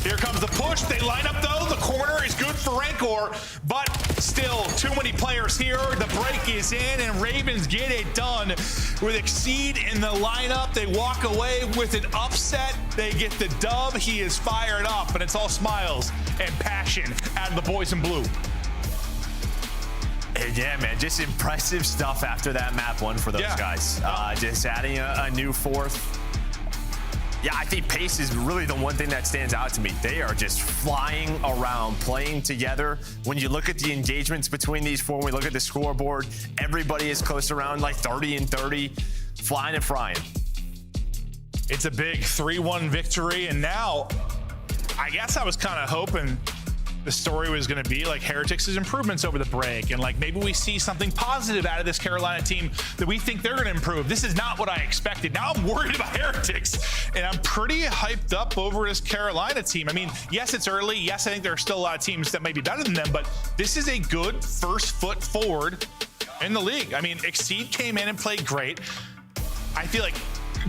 Here comes the push. They line up, though. The corner is good for Rancor, but still too many players here. The break is in, and Ravens get it done with Exceed in the lineup. They walk away with an upset. They get the dub. He is fired up, and it's all smiles and passion out of the boys in blue. Yeah, man, just impressive stuff after that map one for those guys. Just adding a new fourth. Yeah, I think pace is really the one thing that stands out to me. They are just flying around, playing together. When you look at the engagements between these four, when we look at the scoreboard, everybody is close around like 30 and 30, flying and frying. It's a big 3-1 victory, and now I guess I was kind of hoping the story was going to be like Heretics' improvements over the break, and like maybe we see something positive out of this Carolina team that we think they're going to improve. This is not what I expected. Now I'm worried about Heretics, and I'm pretty hyped up over this Carolina team. I mean, yes, it's early. Yes, I think there are still a lot of teams that may be better than them, but this is a good first foot forward in the league. I mean, Exceed came in and played great. I feel like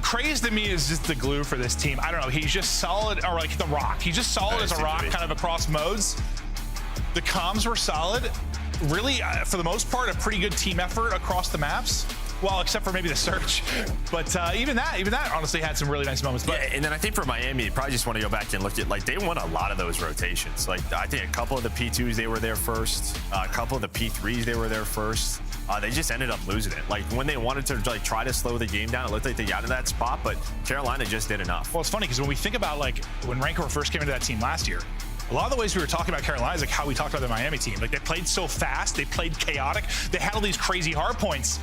Craze to me is just the glue for this team. I don't know. He's just solid, or like the rock. He's just solid as a rock kind of across modes. The comms were solid. Really, for the most part, a pretty good team effort across the maps. Well, except for maybe the search. But even that honestly had some really nice moments. But yeah, and then I think for Miami, you probably just want to go back and look at, like, they won a lot of those rotations. Like, I think a couple of the P2s, they were there first. A couple of the P3s, they were there first. They just ended up losing it. Like, when they wanted to like try to slow the game down, it looked like they got in that spot, but Carolina just did enough. Well, it's funny because when we think about like when Rancor first came into that team last year, a lot of the ways we were talking about Carolina is like how we talked about the Miami team. Like, they played so fast, they played chaotic, they had all these crazy hard points.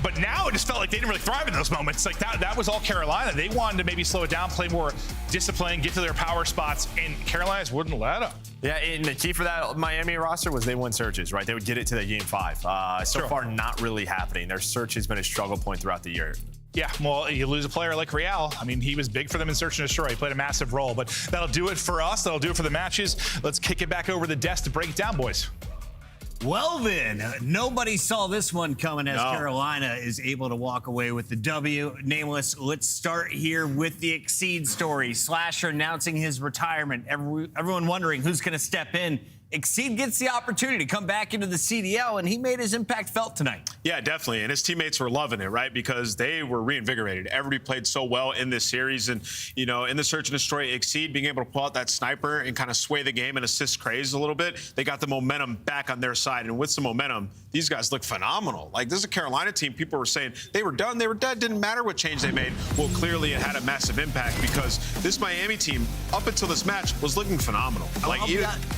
But now it just felt like they didn't really thrive in those moments. Like that was all Carolina. They wanted to maybe slow it down, play more discipline, get to their power spots, and Carolina wouldn't let them. Yeah, and the key for that Miami roster was they won searches, right? They would get it to the game 5. So far, not really happening. Their search has been a struggle point throughout the year. Yeah, well, you lose a player like Real. I mean, he was big for them in Search and Destroy. He played a massive role, but that'll do it for us. That'll do it for the matches. Let's kick it back over the desk to break it down, boys. Well then, nobody saw this one coming as Carolina is able to walk away with the W. Nameless, let's start here with the Exceed story. Slasher announcing his retirement. Everyone wondering who's going to step in. Exceed gets the opportunity to come back into the CDL, and he made his impact felt tonight. Yeah, definitely. And his teammates were loving it, right? Because they were reinvigorated. Everybody played so well in this series. And, you know, in the Search and Destroy, Exceed being able to pull out that sniper and kind of sway the game and assist Craze a little bit, they got the momentum back on their side. And with some momentum, these guys look phenomenal. Like, this is a Carolina team. People were saying they were done, they were dead, didn't matter what change they made. Well, clearly it had a massive impact because this Miami team, up until this match, was looking phenomenal. Like,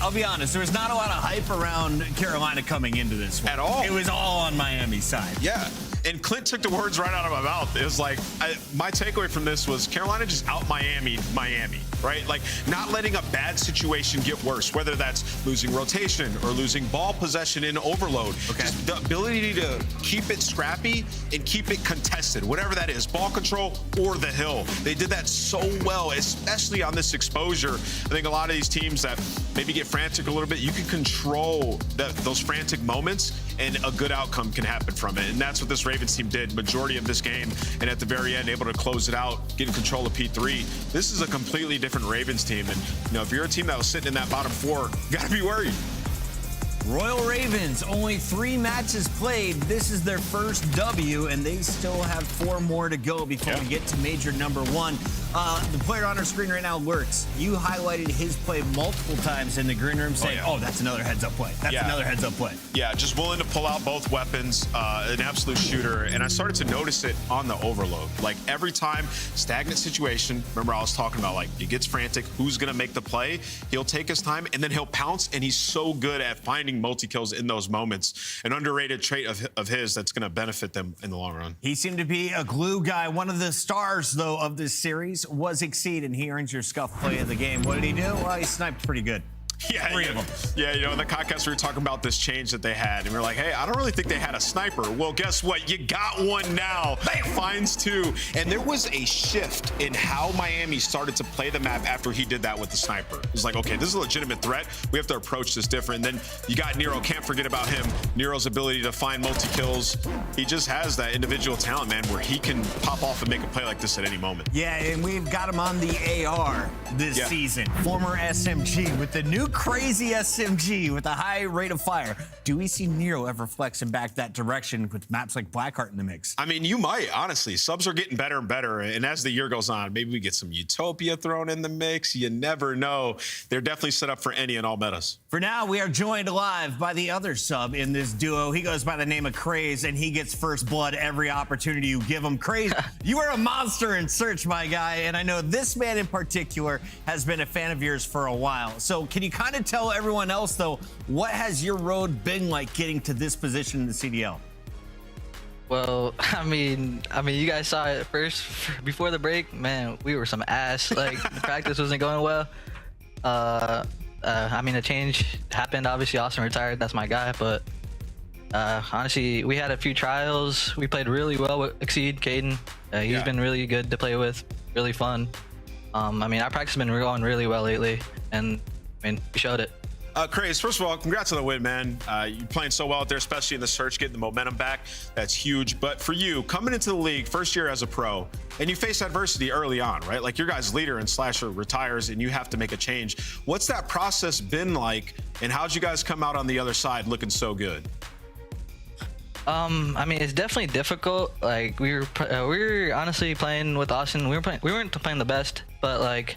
I'll be honest, there was not a lot of hype around Carolina coming into this one. At all. It was all on Miami's side. Yeah. And Clint took the words right out of my mouth. It was like, my takeaway from this was Carolina just out Miami, right? Like, not letting a bad situation get worse, whether that's losing rotation or losing ball possession in overload. Okay. Just the ability to keep it scrappy and keep it contested, whatever that is, ball control or the hill. They did that so well, especially on this exposure. I think a lot of these teams that maybe get frantic a little bit, you can control those frantic moments and a good outcome can happen from it. And that's what this Ravens team did majority of this game. And at the very end, able to close it out, get in control of P3. This is a completely different Ravens team. And, you know, if you're a team that was sitting in that bottom 4, you got to be worried. Royal Ravens, only 3 matches played. This is their first W, and they still have 4 more to go before we get to major number 1. The player on our screen right now, Lurks. You highlighted his play multiple times in the green room saying, oh, that's another heads-up play. That's another heads-up play. Yeah, just willing to pull out both weapons, an absolute shooter. And I started to notice it on the overload. Like, every time, stagnant situation, remember I was talking about, like, he gets frantic, who's going to make the play? He'll take his time, and then he'll pounce, and he's so good at finding multi-kills in those moments. An underrated trait of his that's going to benefit them in the long run. He seemed to be a glue guy. One of the stars, though, of this series was Exceed, and he earns your scuff play of the game. What did he do? Well, he sniped pretty good. Yeah, Three of them. Yeah, you know, in the podcast we were talking about this change that they had, and we were like, hey, I don't really think they had a sniper. Well, guess what? You got one now. Finds two. And there was a shift in how Miami started to play the map after he did that with the sniper. It's like, okay, this is a legitimate threat. We have to approach this different. And then you got Nero. Can't forget about him. Nero's ability to find multi-kills. He just has that individual talent, man, where he can pop off and make a play like this at any moment. Yeah, and we've got him on the AR this season. Former SMG with the new crazy SMG with a high rate of fire. Do we see Nero ever flexing back that direction with maps like Blackheart in the mix? I mean, you might, honestly. Subs are getting better and better. And as the year goes on, maybe we get some Utopia thrown in the mix. You never know. They're definitely set up for any and all metas. For now, we are joined live by the other sub in this duo. He goes by the name of Craze, and he gets first blood every opportunity you give him. Craze, you are a monster in search, my guy. And I know this man in particular has been a fan of yours for a while. So can you kind of tell everyone else, though, what has your road been like getting to this position in the CDL? Well, I mean, you guys saw it first before the break. Man, we were some ass. Like, the practice wasn't going well. I mean, a change happened. Obviously, Austin retired. That's my guy. But honestly, we had a few trials. We played really well with Exceed, Caden. He's been really good to play with. Really fun. I mean, our practice has been going really well lately, and I mean, we showed it. Craze, first of all, congrats on the win, man. You're playing so well out there, especially in the search, getting the momentum back. That's huge. But for you, coming into the league, first year as a pro, and you face adversity early on, right? Like your guys' leader and Slasher retires, and you have to make a change. What's that process been like, and how'd you guys come out on the other side looking so good? I mean, it's definitely difficult. Like we were honestly playing with Austin. We weren't playing the best, but like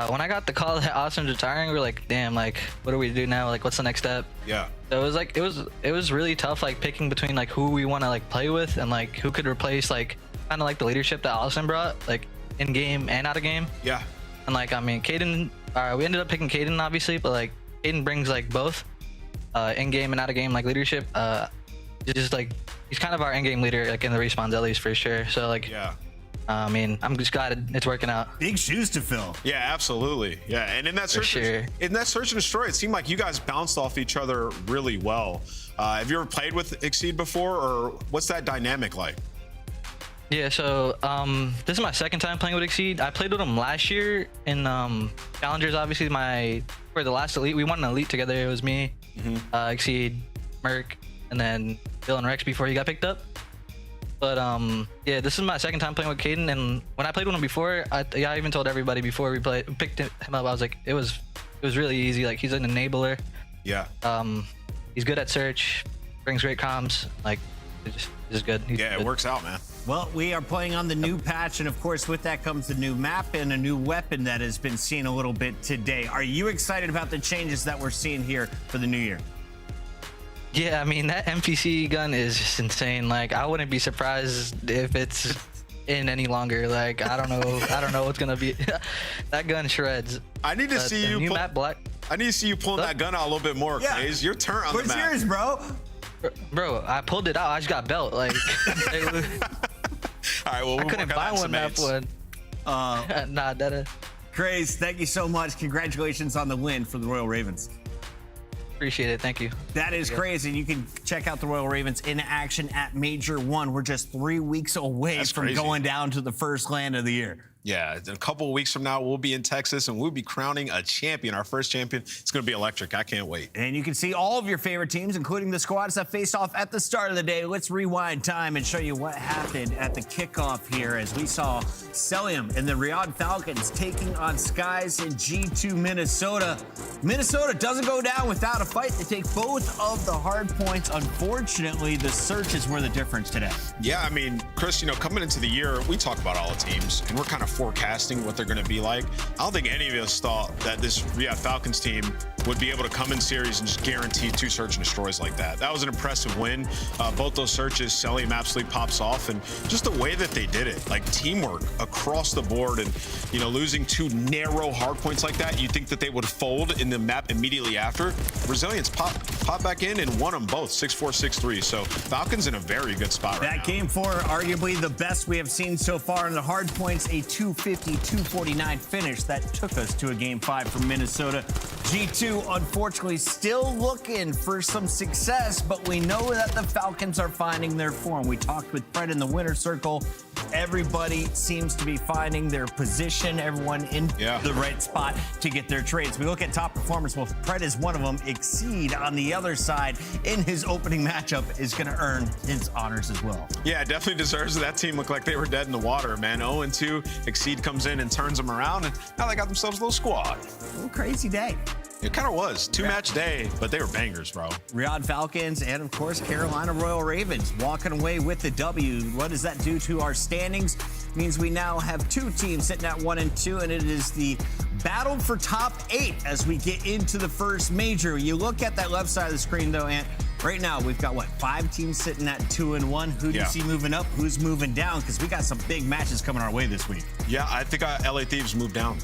when I got the call that Austin's retiring, we were like, damn, like what do we do now? Like what's the next step? Yeah. So it was like it was really tough, like picking between like who we want to like play with and like who could replace like kind of like the leadership that Austin brought, like in game and out of game. Yeah. And like I mean, Caden, we ended up picking Caden obviously, but like Caden brings like both in game and out of game like leadership. Just like he's kind of our in-game leader, like in the respawns at least for sure. So like, yeah. I mean, I'm just glad it's working out. Big shoes to fill. Yeah, absolutely. Yeah, and in that search, and destroy, it seemed like you guys bounced off each other really well. Have you ever played with Exceed before, or what's that dynamic like? Yeah, so this is my second time playing with Exceed. I played with him last year in Challengers. Obviously, for the last elite, we won an elite together. It was me, Exceed, Merc, and then Bill and Rex before he got picked up. But yeah, this is my second time playing with Caden, and when I played with him before, I even told everybody before we picked him up, I was like, it was really easy. Like he's an enabler. Yeah. He's good at search, brings great comms. Like it's just good. He's good. It works out, man. Well, we are playing on the new patch, and of course, with that comes the new map and a new weapon that has been seen a little bit today. Are you excited about the changes that we're seeing here for the new year? Yeah, I mean, that MPC gun is just insane. Like, I wouldn't be surprised if it's in any longer. Like, I don't know what's gonna be. That gun shreds. I need to see you. I need to see you pulling that gun out a little bit more, Craze. Your turn on the map. Where's yours, bro? Bro, I pulled it out. I just got belt. Like, all right, well, I couldn't buy one that one. Nah, that. Craze, thank you so much. Congratulations on the win for the Royal Ravens. Appreciate it. Thank you. That is crazy. You can check out the Royal Ravens in action at Major 1. We're just 3 weeks away from going down to the first LAN of the year. Yeah, a couple of weeks from now, we'll be in Texas, and we'll be crowning a champion, our first champion. It's going to be electric. I can't wait. And you can see all of your favorite teams, including the squads that faced off at the start of the day. Let's rewind time and show you what happened at the kickoff here as we saw Celium and the Riyadh Falcons taking on Skies in G2 Minnesota. Minnesota doesn't go down without a fight. They take both of the hard points. Unfortunately, the searches were the difference today. Yeah, I mean, Chris, coming into the year, we talk about all the teams, and we're kind of forecasting what they're going to be like. I don't think any of us thought that this Falcons team would be able to come in series and just guarantee 2 search and destroys like that. That was an impressive win. Both those searches, Cellium absolutely pops off, and just the way that they did it, like teamwork across the board, and losing 2 narrow hard points like that, you'd think that they would fold in the map immediately after. Resilience pop back in and won them both 6-4, 6-3. So Falcons in a very good spot right now. That game 4, arguably the best we have seen so far in the hard points, a 250-249 finish that took us to a game 5 from Minnesota. G2, unfortunately, still looking for some success, but we know that the Falcons are finding their form. We talked with Fred in the winner circle. Everybody seems to be finding their position, everyone in the right spot to get their trades. We look at top performers. Well, Fred is one of them. Exceed on the other side in his opening matchup is going to earn his honors as well. Yeah, definitely deserves it. That team looked like they were dead in the water, man. 0-2. Exceed comes in and turns them around, and now they got themselves a little squad. A little crazy day. It kind of was. 2-match day, but they were bangers, bro. Riyadh Falcons and, of course, Carolina Royal Ravens walking away with the W. What does that do to our standings? It means we now have 2 teams sitting at 1-2, and it is the battle for top 8 as we get into the first major. You look at that left side of the screen, though, Ant. Right now, we've got, 5 teams sitting at 2-1. Who do you see moving up? Who's moving down? Because we got some big matches coming our way this week. Yeah, I think LA Thieves moved down.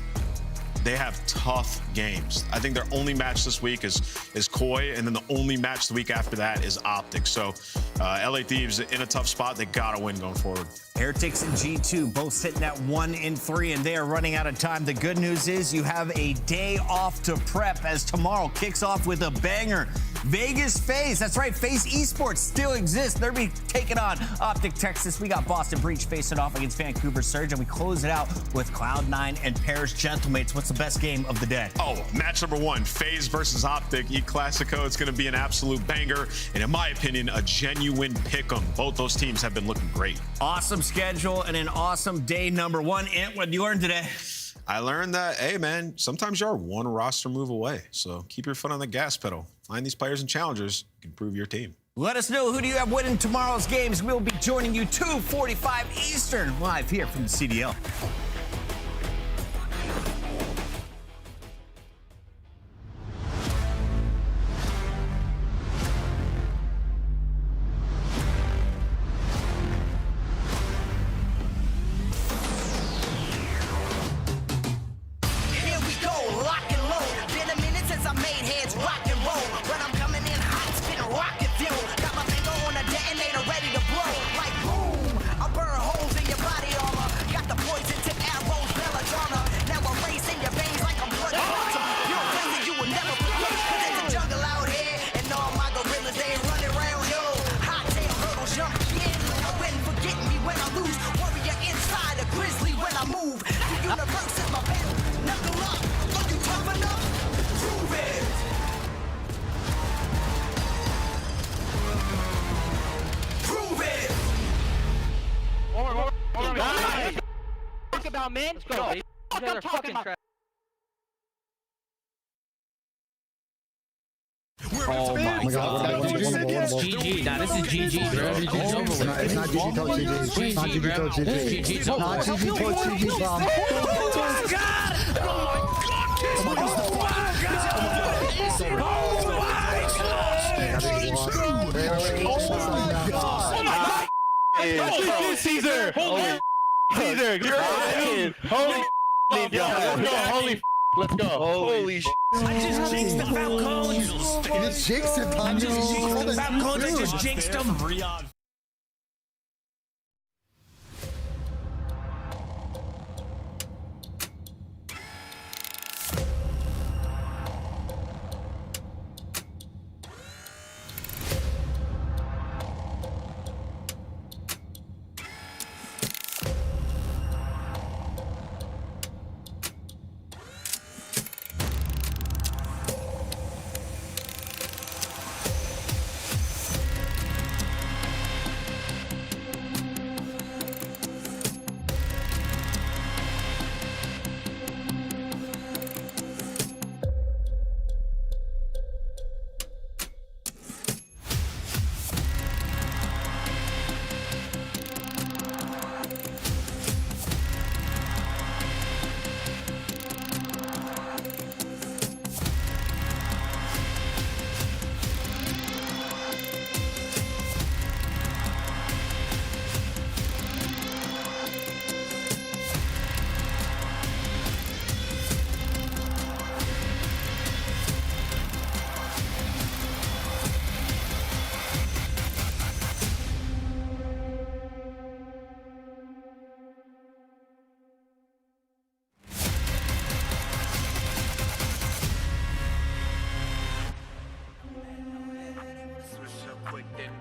They have tough games. I think their only match this week is Koi, and then the only match the week after that is Optic. So LA Thieves in a tough spot. They got to win going forward. Heretics and G2 both sitting at 1-3, and they are running out of time. The good news is you have a day off to prep as tomorrow kicks off with a banger. Vegas FaZe, that's right, FaZe Esports still exists. They're be taking on Optic Texas. We got Boston Breach facing off against Vancouver Surge, and we close it out with Cloud9 and Paris Gentlemates. What's the best game of the day? Oh, match number 1, FaZe versus Optic, E-Classico. It's going to be an absolute banger, and in my opinion, a genuine pick-em. Both those teams have been looking great. Awesome schedule and an awesome day number 1. Ant, what did you learn today? I learned that, hey, man, sometimes you're one roster move away. So keep your foot on the gas pedal. Find these players and challengers. You can prove your team. Let us know who do you have winning tomorrow's games. We'll be joining you 2:45 Eastern live here from the CDL. About man, let's go. You guys are fucking trash. Oh my god. It's GG. Nah, this is GG, bro. It's over with. It's not GG till GG. It's not GG till GG. It's not GG till GG, bro. Oh my god! Oh my god! Oh Caesar! Caesar! Holy let's go. Holy I just jinxed the Falcons. You just jinxed him, Tom. I just jinxed the Falcons. I just jinxed them.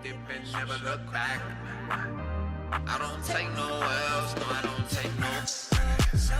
dip and never look back. I don't take no L's, no, I don't take no